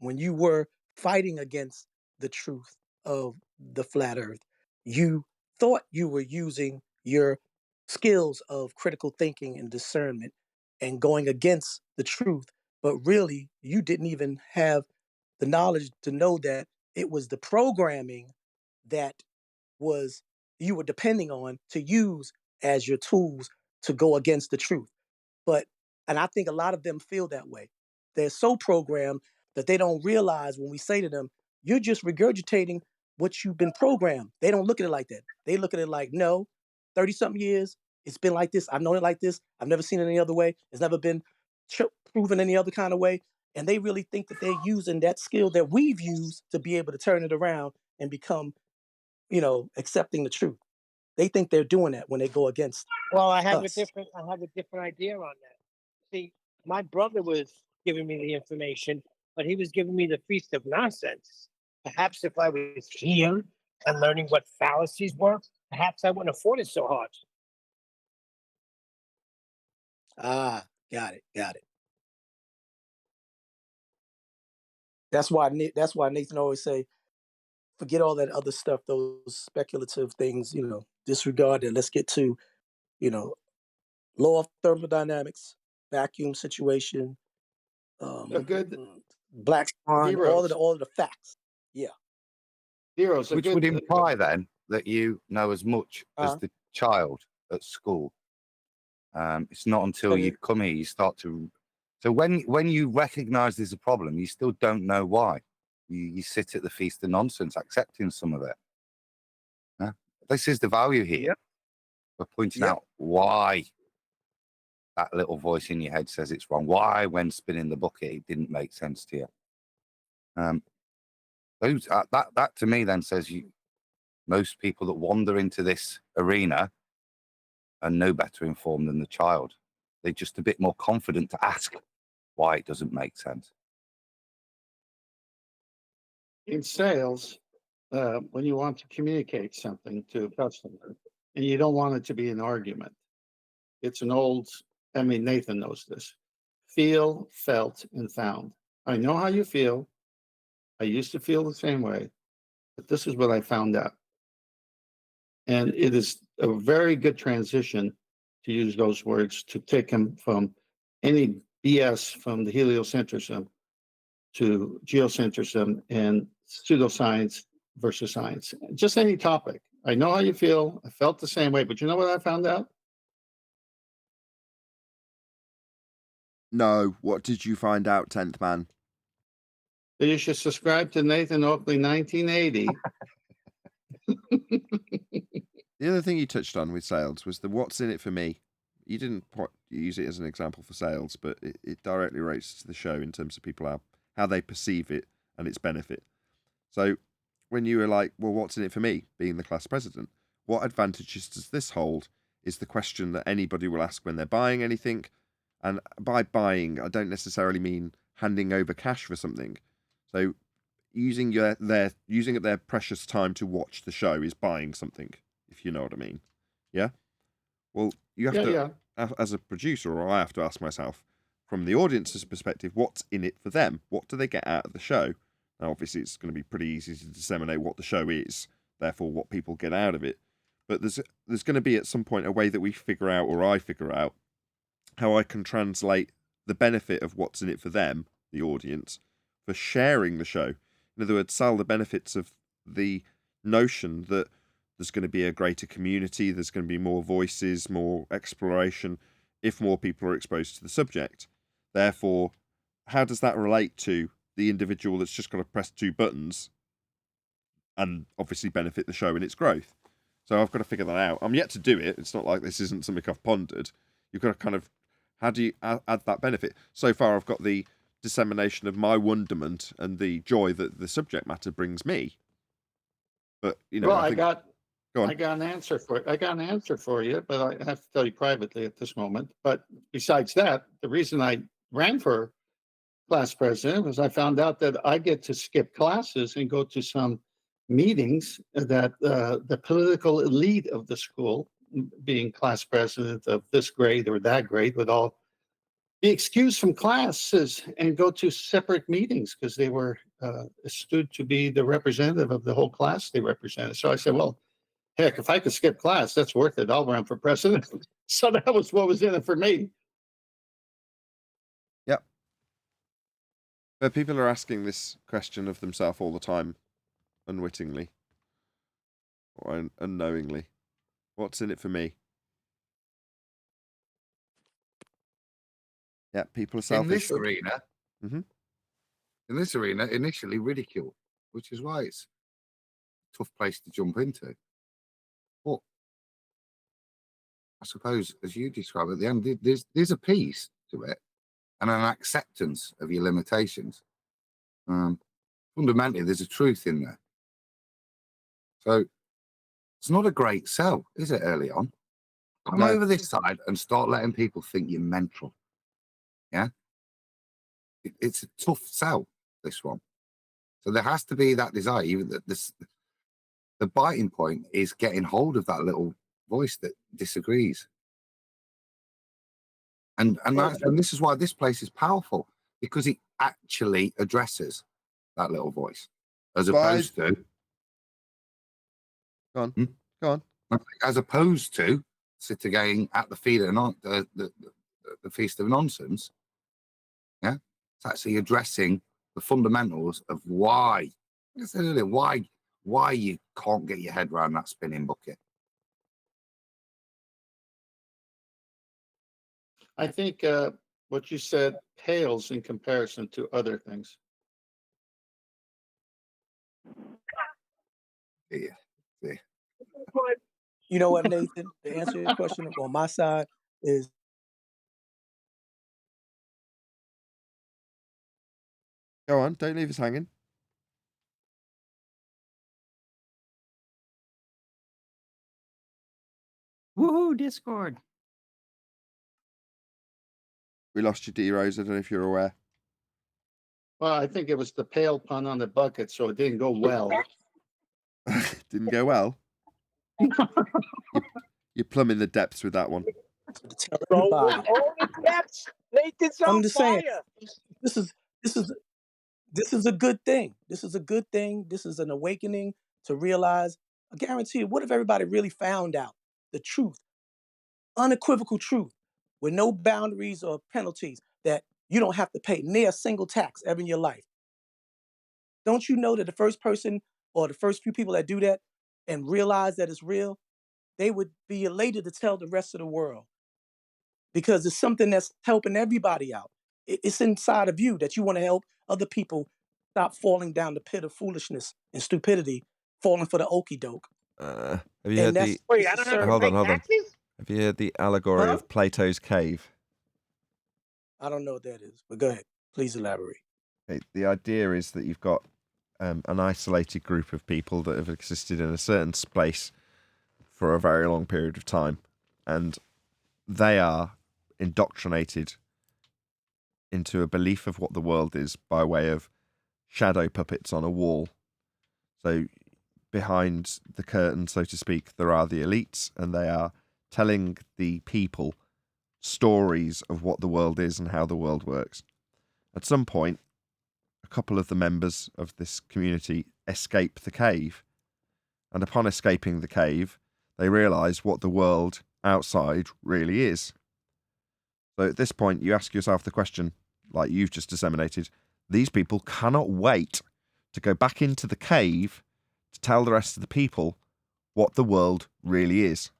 when you were fighting against the truth of the flat earth, you thought you were using your skills of critical thinking and discernment and going against the truth, but really you didn't even have the knowledge to know that it was the programming that you were depending on to use as your tools to go against the truth. And I think a lot of them feel that way. They're so programmed that they don't realize when we say to them, you're just regurgitating what you've been programmed. They don't look at it like that. They look at it like, no, 30-something years, it's been like this. I've known it like this. I've never seen it any other way. It's never been proven any other kind of way. And they really think that they're using that skill that we've used to be able to turn it around and become, accepting the truth. They think they're doing that when they go against Well, I have us. a different idea on that. See, my brother was giving me the information, but he was giving me the feast of nonsense. Perhaps if I was here and learning what fallacies were, perhaps I wouldn't afford it so hard. Ah, got it, got it. That's why Nathan always say, forget all that other stuff, those speculative things, disregard it. Let's get to, law of thermodynamics, vacuum situation, A good black swan, all Zeros. of the facts. Yeah. Zeros. Which would imply then that you know as much as the child at school. It's not until you come here you start to. So when you recognise there's a problem, you still don't know why. You sit at the feast of nonsense, accepting some of it. Yeah? This is the value here. We're pointing out why that little voice in your head says it's wrong. Why, when spinning the bucket, it didn't make sense to you. That to me then says most people that wander into this arena are no better informed than the child. They're just a bit more confident to ask why it doesn't make sense. In sales, when you want to communicate something to a customer and you don't want it to be an argument, it's an old, Nathan knows this: feel, felt, and found. I know how you feel. I used to feel the same way, but this is what I found out. And it is a very good transition to use those words to take them from any BS from the heliocentrism to geocentrism and pseudoscience versus science. Just any topic. I know how you feel. I felt the same way, but you know what I found out? No, what did you find out, 10th man? That you should subscribe to Nathan Oakley 1980. The other thing you touched on with sales was the what's in it for me. You didn't use it as an example for sales, but it directly relates to the show in terms of people how they perceive it and its benefit. So when you were like, well, what's in it for me, being the class president, what advantages does this hold is the question that anybody will ask when they're buying anything. And by buying, I don't necessarily mean handing over cash for something. So using their precious time to watch the show is buying something, if you know what I mean. Yeah? Well, you have to, as a producer, or I have to ask myself, from the audience's perspective, what's in it for them? What do they get out of the show? Now, obviously, it's going to be pretty easy to disseminate what the show is, therefore what people get out of it. But there's going to be at some point a way that we figure out, or I figure out, how I can translate the benefit of what's in it for them, the audience, for sharing the show. In other words, sell the benefits of the notion that there's going to be a greater community, there's going to be more voices, more exploration, if more people are exposed to the subject. Therefore, how does that relate to the individual that's just got to press 2 buttons and obviously benefit the show in its growth? So I've got to figure that out. I'm yet to do it. It's not like this isn't something I've pondered. You've got to kind of, how do you add that benefit? So far, I've got the dissemination of my wonderment and the joy that the subject matter brings me. But, Well, I got Go on. I got an answer for it. I got an answer for you, but I have to tell you privately at this moment. But besides that, the reason I ran for class president was I found out that I get to skip classes and go to some meetings that the political elite of the school, being class president of this grade or that grade, would all be excused from classes and go to separate meetings because they were stood to be the representative of the whole class they represented. So I said, well, heck, if I could skip class, that's worth it. I'll run for president. So that was what was in it for me. Yep. But people are asking this question of themselves all the time, unwittingly or unknowingly. What's in it for me? Yeah, people are selfish. In this arena, in this arena, initially ridiculed, which is why it's a tough place to jump into. But I suppose, as you describe at the end, there's a piece to it and an acceptance of your limitations. Fundamentally, there's a truth in there. So it's not a great sell, is it, early on? Come over this side and start letting people think you're mental. Yeah? It's a tough sell, this one. So there has to be that desire. Even that the biting point is getting hold of that little voice that disagrees. And this is why this place is powerful, because it actually addresses that little voice, as opposed to. Go on. As opposed to sitting again at the feet of the feast of nonsense. Yeah, it's actually addressing the fundamentals of why. Like I said earlier, why you can't get your head around that spinning bucket. I think what you said pales in comparison to other things. Yeah. You know what, Nathan? To answer your question on my side is. Go on, don't leave us hanging. Woohoo, Discord. We lost you, D Rose. I don't know if you're aware. Well, I think it was the pale pun on the bucket, so it didn't go well. Didn't go well. You're plumbing the depths with that one. Tell everybody. Nathan's I'm on just fire. saying, this is a good thing. This is a good thing. This is an awakening to realize. I guarantee you, what if everybody really found out the truth, unequivocal truth, with no boundaries or penalties, that you don't have to pay near a single tax ever in your life? Don't you know that the first person or the first few people that do that and realize that it's real, they would be elated to tell the rest of the world, because it's something that's helping everybody out. It's inside of you that you want to help other people stop falling down the pit of foolishness and stupidity, falling for the okie doke. Have you heard that's- the? Wait, I don't have to Hold on, pay hold on. taxes? Have you heard the allegory Huh? of Plato's cave? I don't know what that is, but go ahead. Please elaborate. Okay, the idea is that you've got an isolated group of people that have existed in a certain space for a very long period of time, and they are indoctrinated into a belief of what the world is by way of shadow puppets on a wall. So behind the curtain, so to speak, there are the elites, and they are telling the people stories of what the world is and how the world works. At some point, a couple of the members of this community escape the cave, and upon escaping the cave, they realise what the world outside really is. So at this point, you ask yourself the question, like you've just disseminated, these people cannot wait to go back into the cave to tell the rest of the people what the world really is.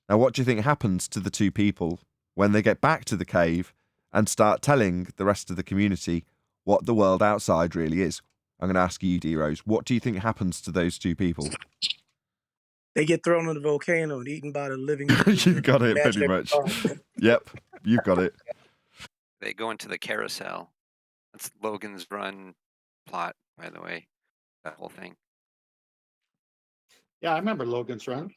Now, what do you think happens to the two people when they get back to the cave and start telling the rest of the community what the world outside really is? I'm going to ask you, D-Rose, what do you think happens to those two people? They get thrown in the volcano and eaten by the living. You got it, pretty much. Yep, you've got it. They go into the carousel. That's Logan's Run plot, by the way. That whole thing. Yeah, I remember Logan's Run,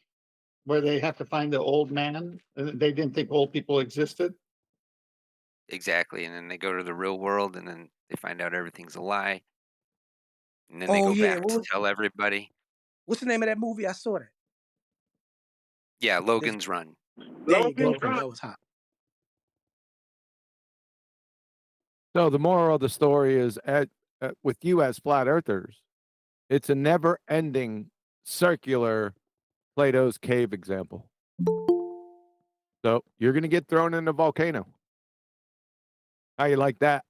where they have to find the old man. They didn't think old people existed. Exactly. And then they go to the real world, and then they find out everything's a lie. And then they Oh, go yeah, back to tell everybody. What's the name of that movie? I saw that. Yeah, Logan's Run. There you go. That was hot. So the moral of the story is, with you as flat earthers, it's a never-ending circular Plato's cave example. So you're going to get thrown in a volcano. How you like that?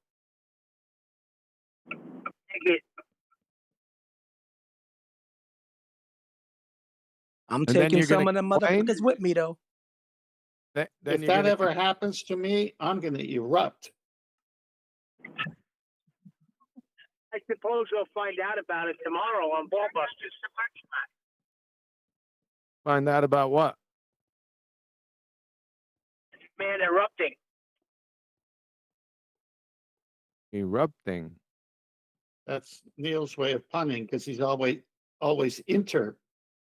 I'm taking some of the motherfuckers with me, though. If that ever happens to me, I'm going to erupt. I suppose we'll find out about it tomorrow on Ballbusters. Find out about what? Man erupting. Erupting. That's Neil's way of punning, because he's always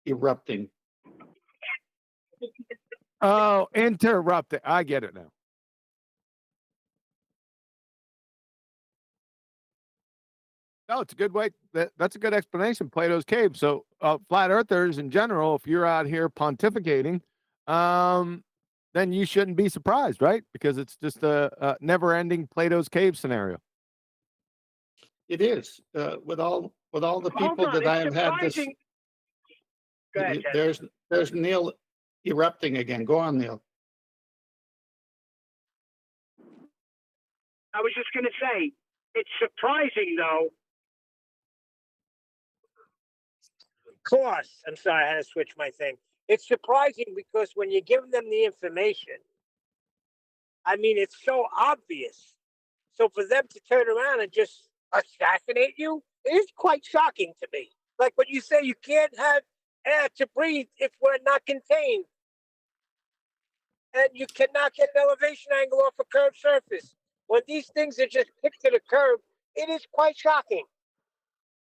erupting. Oh, interrupting. I get it now. No, it's a good way. That's a good explanation. Plato's cave. So, flat earthers in general, if you're out here pontificating, then you shouldn't be surprised, right? Because it's just a never-ending Plato's cave scenario. It is with all the people that I have had this. Go ahead, Ted. There's Neil erupting again. Go on, Neil. I was just going to say, it's surprising, though. Of course. I'm sorry, I had to switch my thing. It's surprising because when you give them the information, I mean, it's so obvious. So for them to turn around and just assassinate you, it is quite shocking to me. Like when you say you can't have air to breathe if we're not contained. And you cannot get an elevation angle off a curved surface. When these things are just picked to the curb, it is quite shocking.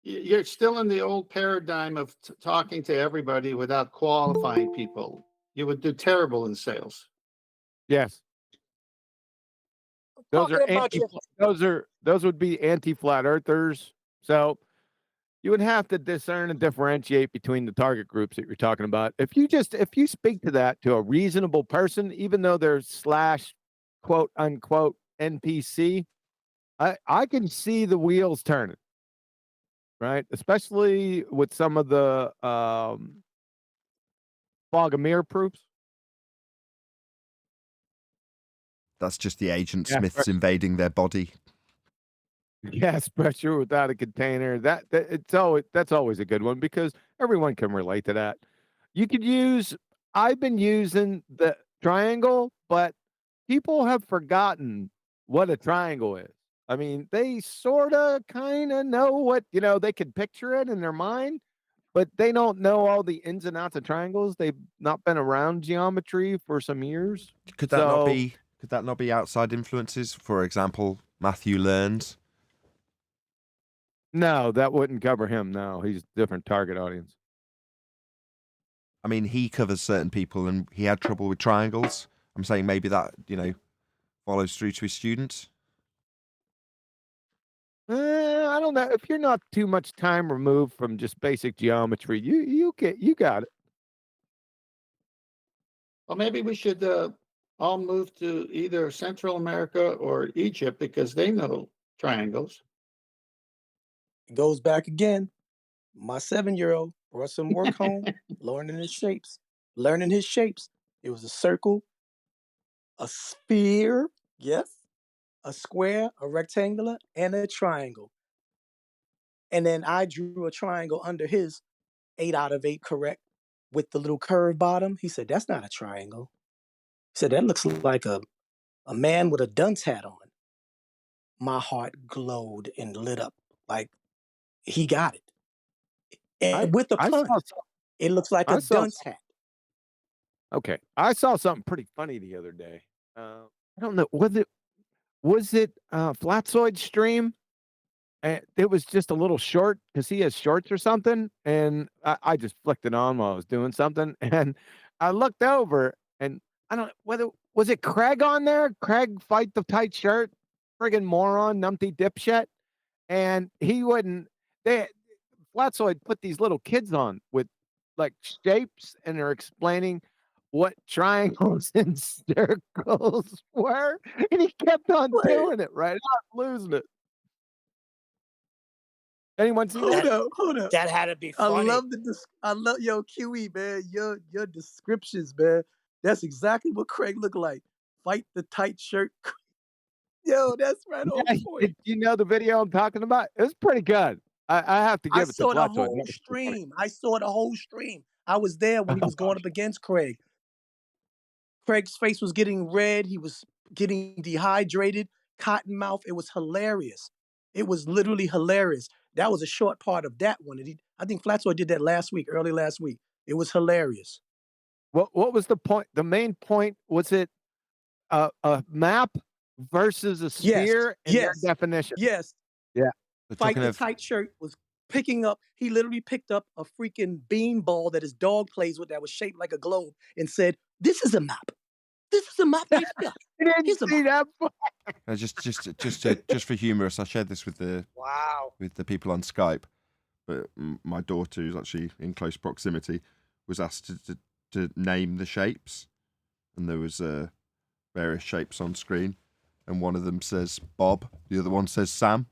You're still in the old paradigm of talking to everybody without qualifying people. You would do terrible in sales. Yes. Those would be anti-flat earthers. So you would have to discern and differentiate between the target groups that you're talking about. If you speak to that to a reasonable person, even though they're / quote unquote NPC, I can see the wheels turning. Right? Especially with some of the fog of mirror proofs. That's just the agent Smiths invading their body. Gas pressure without a container. That's always a good one because everyone can relate to that. I've been using the triangle, but people have forgotten what a triangle is. I mean, they sort of kind of know what, they can picture it in their mind, but they don't know all the ins and outs of triangles. They've not been around geometry for some years. Could that not be outside influences? For example, Matthew Learns. No, that wouldn't cover him. No, he's a different target audience. I mean, he covers certain people and he had trouble with triangles. I'm saying maybe that, follows through to his students. I don't know. If you're not too much time removed from just basic geometry, you got it. Well, maybe we should all move to either Central America or Egypt because they know triangles. It goes back again. My 7-year-old brought some work home, learning his shapes. It was a circle, a sphere, yes, a square, a rectangular, and a triangle. And then I drew a triangle under his 8 out of 8 correct with the little curved bottom. He said, that's not a triangle. He said, that looks like a man with a dunce hat on. My heart glowed and lit up like he got it. And with the pun, it looks like a dunce hat. Okay. I saw something pretty funny the other day. I don't know. Was it Flatzoid stream? It was just a little short because he has shorts or something. And I just flicked it on while I was doing something. And I looked over and I don't know whether, was it Craig on there? Craig fight the tight shirt? Friggin' moron, numpty dipshit. And he wouldn't, Flatzoid put these little kids on with like shapes and they're explaining what triangles and circles were. And he kept on doing it, right? I'm losing it. Anyone see that? Hold up. That had to be funny. I love your QE, man. Your descriptions, man. That's exactly what Craig looked like. Fight the tight shirt. Yo, that's right on point. Did you know the video I'm talking about? It was pretty good. I have to give it to I saw the Flatzoid. whole stream. I was there when he was going up against Craig. Craig's face was getting red. He was getting dehydrated, cotton mouth. It was hilarious. It was literally hilarious. That was a short part of that one. I think Flatzoid did that early last week. It was hilarious. What was the point? The main point, was it a map versus a sphere in their definition? Yes. Yeah. Fight the tight shirt was picking up. He literally picked up a freaking bean ball that his dog plays with that was shaped like a globe and said, this is a map. This is my face. Yeah. You didn't see that? Just for humorous, I shared this with the people on Skype. But my daughter, who's actually in close proximity, was asked to name the shapes, and there was various shapes on screen, and one of them says Bob, the other one says Sam.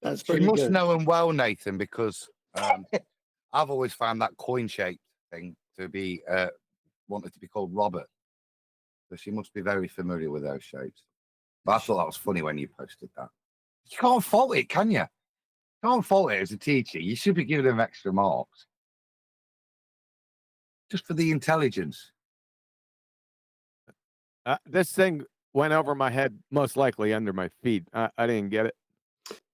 That's pretty good. You must know him well, Nathan, because I've always found that coin-shaped thing to be wanted to be called Robert. So she must be very familiar with those shapes. But I thought that was funny when you posted that. You can't fault it, can you? You can't fault it as a teacher. You should be giving them extra marks. Just for the intelligence. This thing went over my head, most likely under my feet. I didn't get it.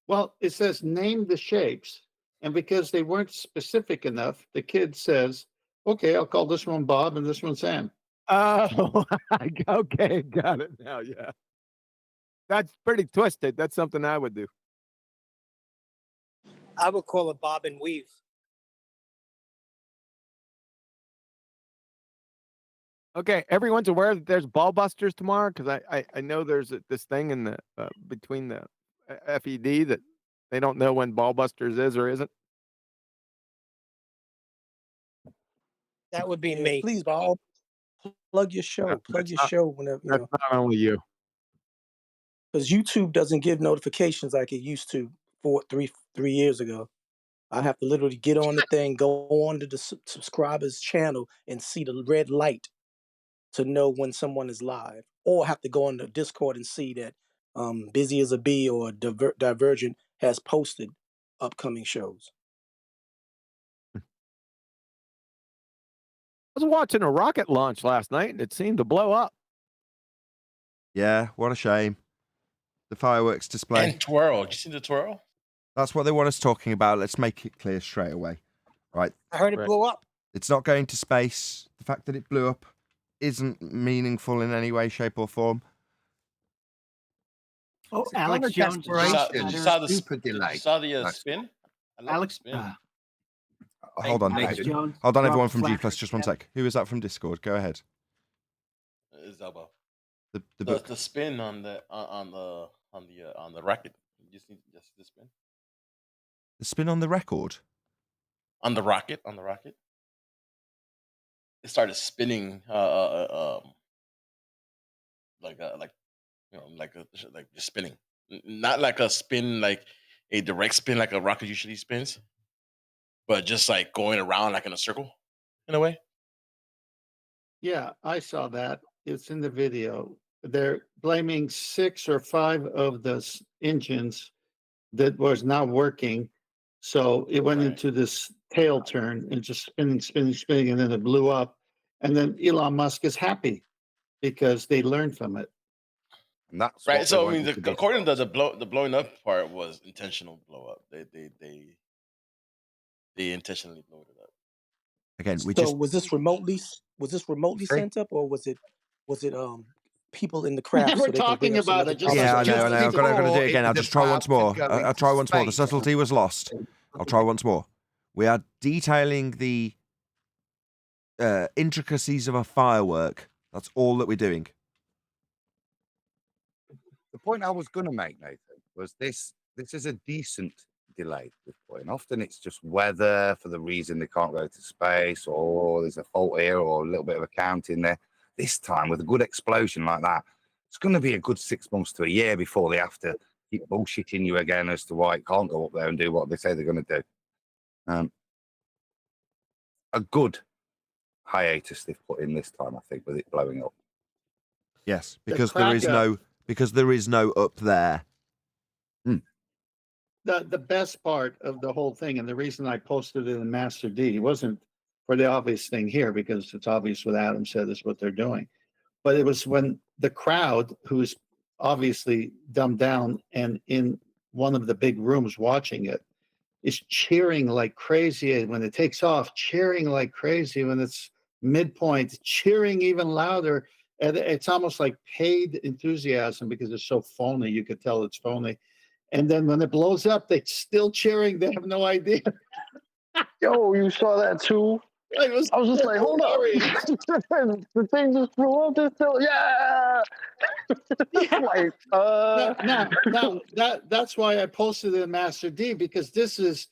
Well, it says name the shapes. And because they weren't specific enough, the kid says, okay, I'll call this one Bob and this one Sam. Oh, okay, got it now, yeah. That's pretty twisted. That's something I would do. I would call it Bob and Weave. Okay, everyone's aware that there's ball busters tomorrow, because I know there's this thing in the between the FED that they don't know when ball busters is or isn't. That would be me. Please, Bob, plug your show. Plug your show whenever you That's know. not only you. Because YouTube doesn't give notifications like it used to 3 years ago. I have to literally get on the thing, go on to the subscriber's channel, and see the red light to know when someone is live, or have to go on the Discord and see that Busy as a Bee or Divergent has posted upcoming shows. I was watching a rocket launch last night, and it seemed to blow up. Yeah, what a shame. The fireworks display. And twirl. Did you see the twirl? That's what they want us talking about. Let's make it clear straight away. Right. I heard it blew up. It's not going to space. The fact that it blew up isn't meaningful in any way, shape, or form. Oh, Alex Jones. You saw the spin? Alex. Hold on. Alex Jones Hold on, everyone from G+. dropped Just one sec. Who is that from Discord? Go ahead. Is Elbow. The book. The spin on the racket. You just need the spin. The spin on the record. On the rocket. It started spinning like just spinning. Not like a spin, like a direct spin like a rocket usually spins, but just like going around like in a circle in a way. Yeah, I saw that. It's in the video. They're blaming 6 or 5 of the engines that was not working. So it went into this tail turn and just spinning, and then it blew up. And then Elon Musk is happy because they learned from it. And that's right. So I mean, according to the blowing up part was intentional blow up. They intentionally blew it up. Again, was this remotely sent up, or was it people in the craft? We're talking about it. Yeah, I know. I've got to do it again. I'll just try once more. I'll try once more. The subtlety was lost. I'll try once more. We are detailing the intricacies of a firework. That's all that we're doing. The point I was going to make, Nathan, was this is a decent delay at this point. Often it's just weather for the reason they can't go to space, or there's a fault here, or a little bit of a count in there. This time, with a good explosion like that, it's going to be a good 6 months to a year before they have to keep bullshitting you again as to why it can't go up there and do what they say they're going to do. A good hiatus they've put in this time, I think, with it blowing up. Yes, because there is no up there. The best part of the whole thing, and the reason I posted it in Master D, it wasn't for the obvious thing here, because it's obvious what Adam said is what they're doing. But it was when the crowd, who's obviously dumbed down and in one of the big rooms watching it, is cheering like crazy when it takes off, cheering like crazy when it's midpoint, cheering even louder. And it's almost like paid enthusiasm because it's so phony. You could tell it's phony. And then when it blows up, they're still cheering. They have no idea. Yo, you saw that too? I was just like, hold up. The thing just flew up. This still, yeah. Like, Now, that's why I posted it in Master D, because these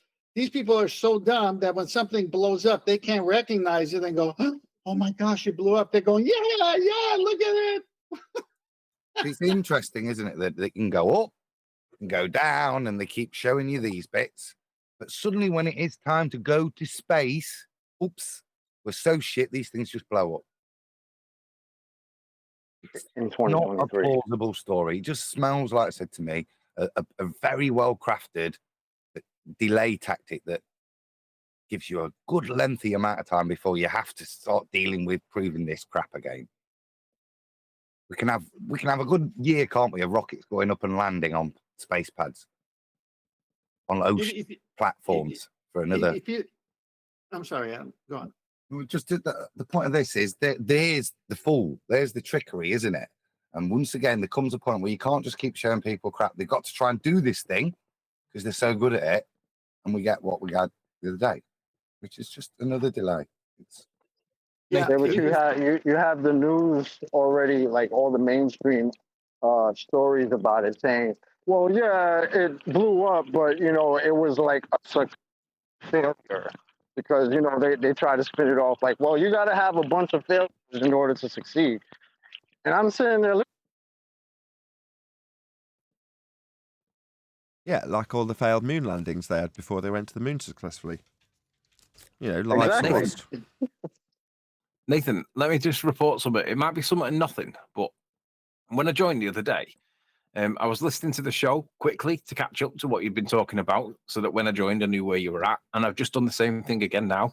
people are so dumb that when something blows up, they can't recognize it and go, oh my gosh, it blew up. They're going, yeah, look at it. It's interesting, isn't it, that they can go up and go down and they keep showing you these bits. But suddenly when it is time to go to space, oops, we're so shit, these things just blow up. It's in not a 2023. plausible story. It just smells, like I said to me, a very well-crafted delay tactic that gives you a good lengthy amount of time before you have to start dealing with proving this crap again. We can have a good year, can't we, of rockets going up and landing on space pads, on ocean platforms for another. I'm sorry, Adam, go on. Just the point of this is that there's the fool, there's the trickery, isn't it? And once again, there comes a point where you can't just keep showing people crap. They've got to try and do this thing because they're so good at it, and we get what we got the other day, which is just another delay. Yeah, but you have the news already, like all the mainstream stories about it saying, well, yeah, it blew up, but, you know, it was like a failure because, you know, they try to spin it off like, well, you got to have a bunch of failures in order to succeed. And I'm sitting there. Yeah, like all the failed moon landings they had before they went to the moon successfully. You know, life's Exactly. lost. Nathan, let me just report something. It might be something nothing, but when I joined the other day, I was listening to the show quickly to catch up to what you'd been talking about so that when I joined, I knew where you were at. And I've just done the same thing again now.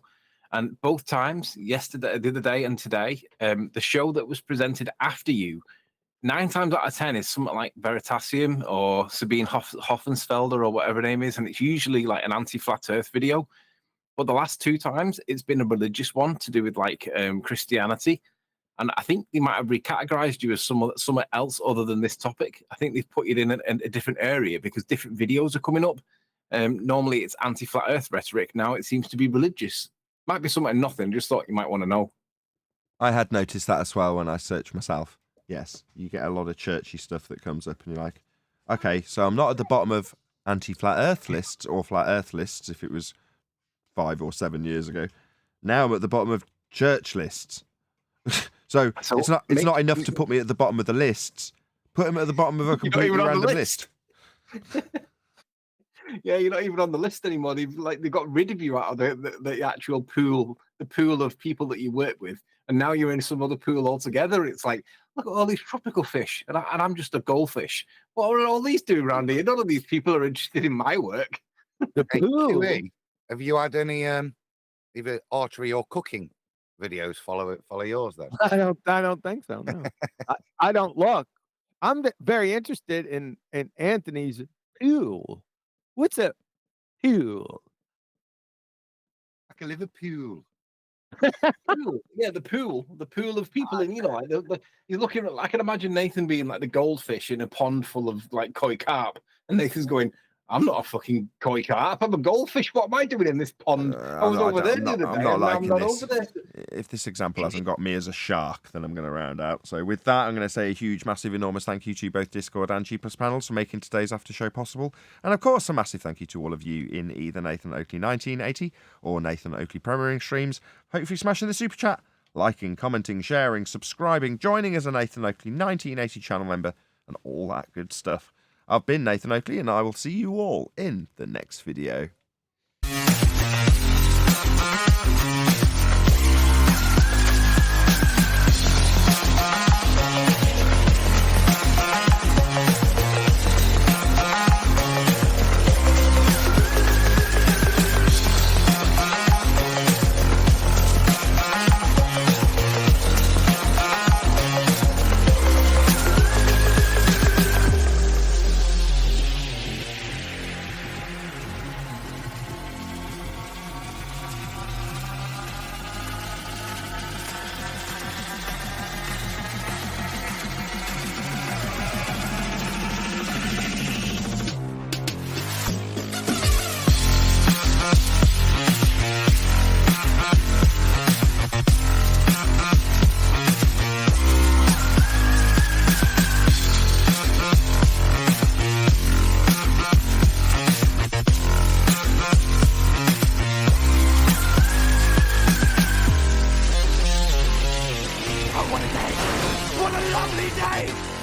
And both times, yesterday, the other day and today, the show that was presented after you, 9 times out of 10 is something like Veritasium or Sabine Hoffensfelder or whatever her name is. And it's usually like an anti-flat earth video. But the last 2 times, it's been a religious one to do with like Christianity. And I think they might have recategorized you as somewhere else other than this topic. I think they've put you in a different area because different videos are coming up. Normally it's anti-flat earth rhetoric. Now it seems to be religious. Might be something nothing. Just thought you might want to know. I had noticed that as well when I searched myself. Yes, you get a lot of churchy stuff that comes up and you're like, okay, so I'm not at the bottom of anti-flat earth lists or flat earth lists if it was 5 or 7 years ago. Now I'm at the bottom of church lists. so it's not enough to put me at the bottom of the lists. Put him at the bottom of a completely random list. Yeah, you're not even on the list anymore. They've got rid of you out of the actual pool, the pool of people that you work with, and now you're in some other pool altogether. It's like, look at all these tropical fish, and I'm just a goldfish. What are all these doing around here? None of these people are interested in my work. The pool. Have you had any either archery or cooking videos follow yours then? I don't think so. No. I don't look. I'm very interested in Anthony's pool. What's a pool? Like a Liverpool. Pool. Yeah, the pool of people, and you know, like you're looking at. I can imagine Nathan being like the goldfish in a pond full of like koi carp, and Nathan's going, "I'm not a fucking koi carp. I'm a goldfish. What am I doing in this pond? I was over there the other day. I'm not over there." If this example hasn't got me as a shark, then I'm going to round out. So with that, I'm going to say a huge, massive, enormous thank you to both Discord and G Plus panels for making today's after show possible. And of course, a massive thank you to all of you in either Nathan Oakley 1980 or Nathan Oakley premiering streams. Hopefully smashing the super chat, liking, commenting, sharing, subscribing, joining as a Nathan Oakley 1980 channel member, and all that good stuff. I've been Nathan Oakley, and I will see you all in the next video. What a lovely day!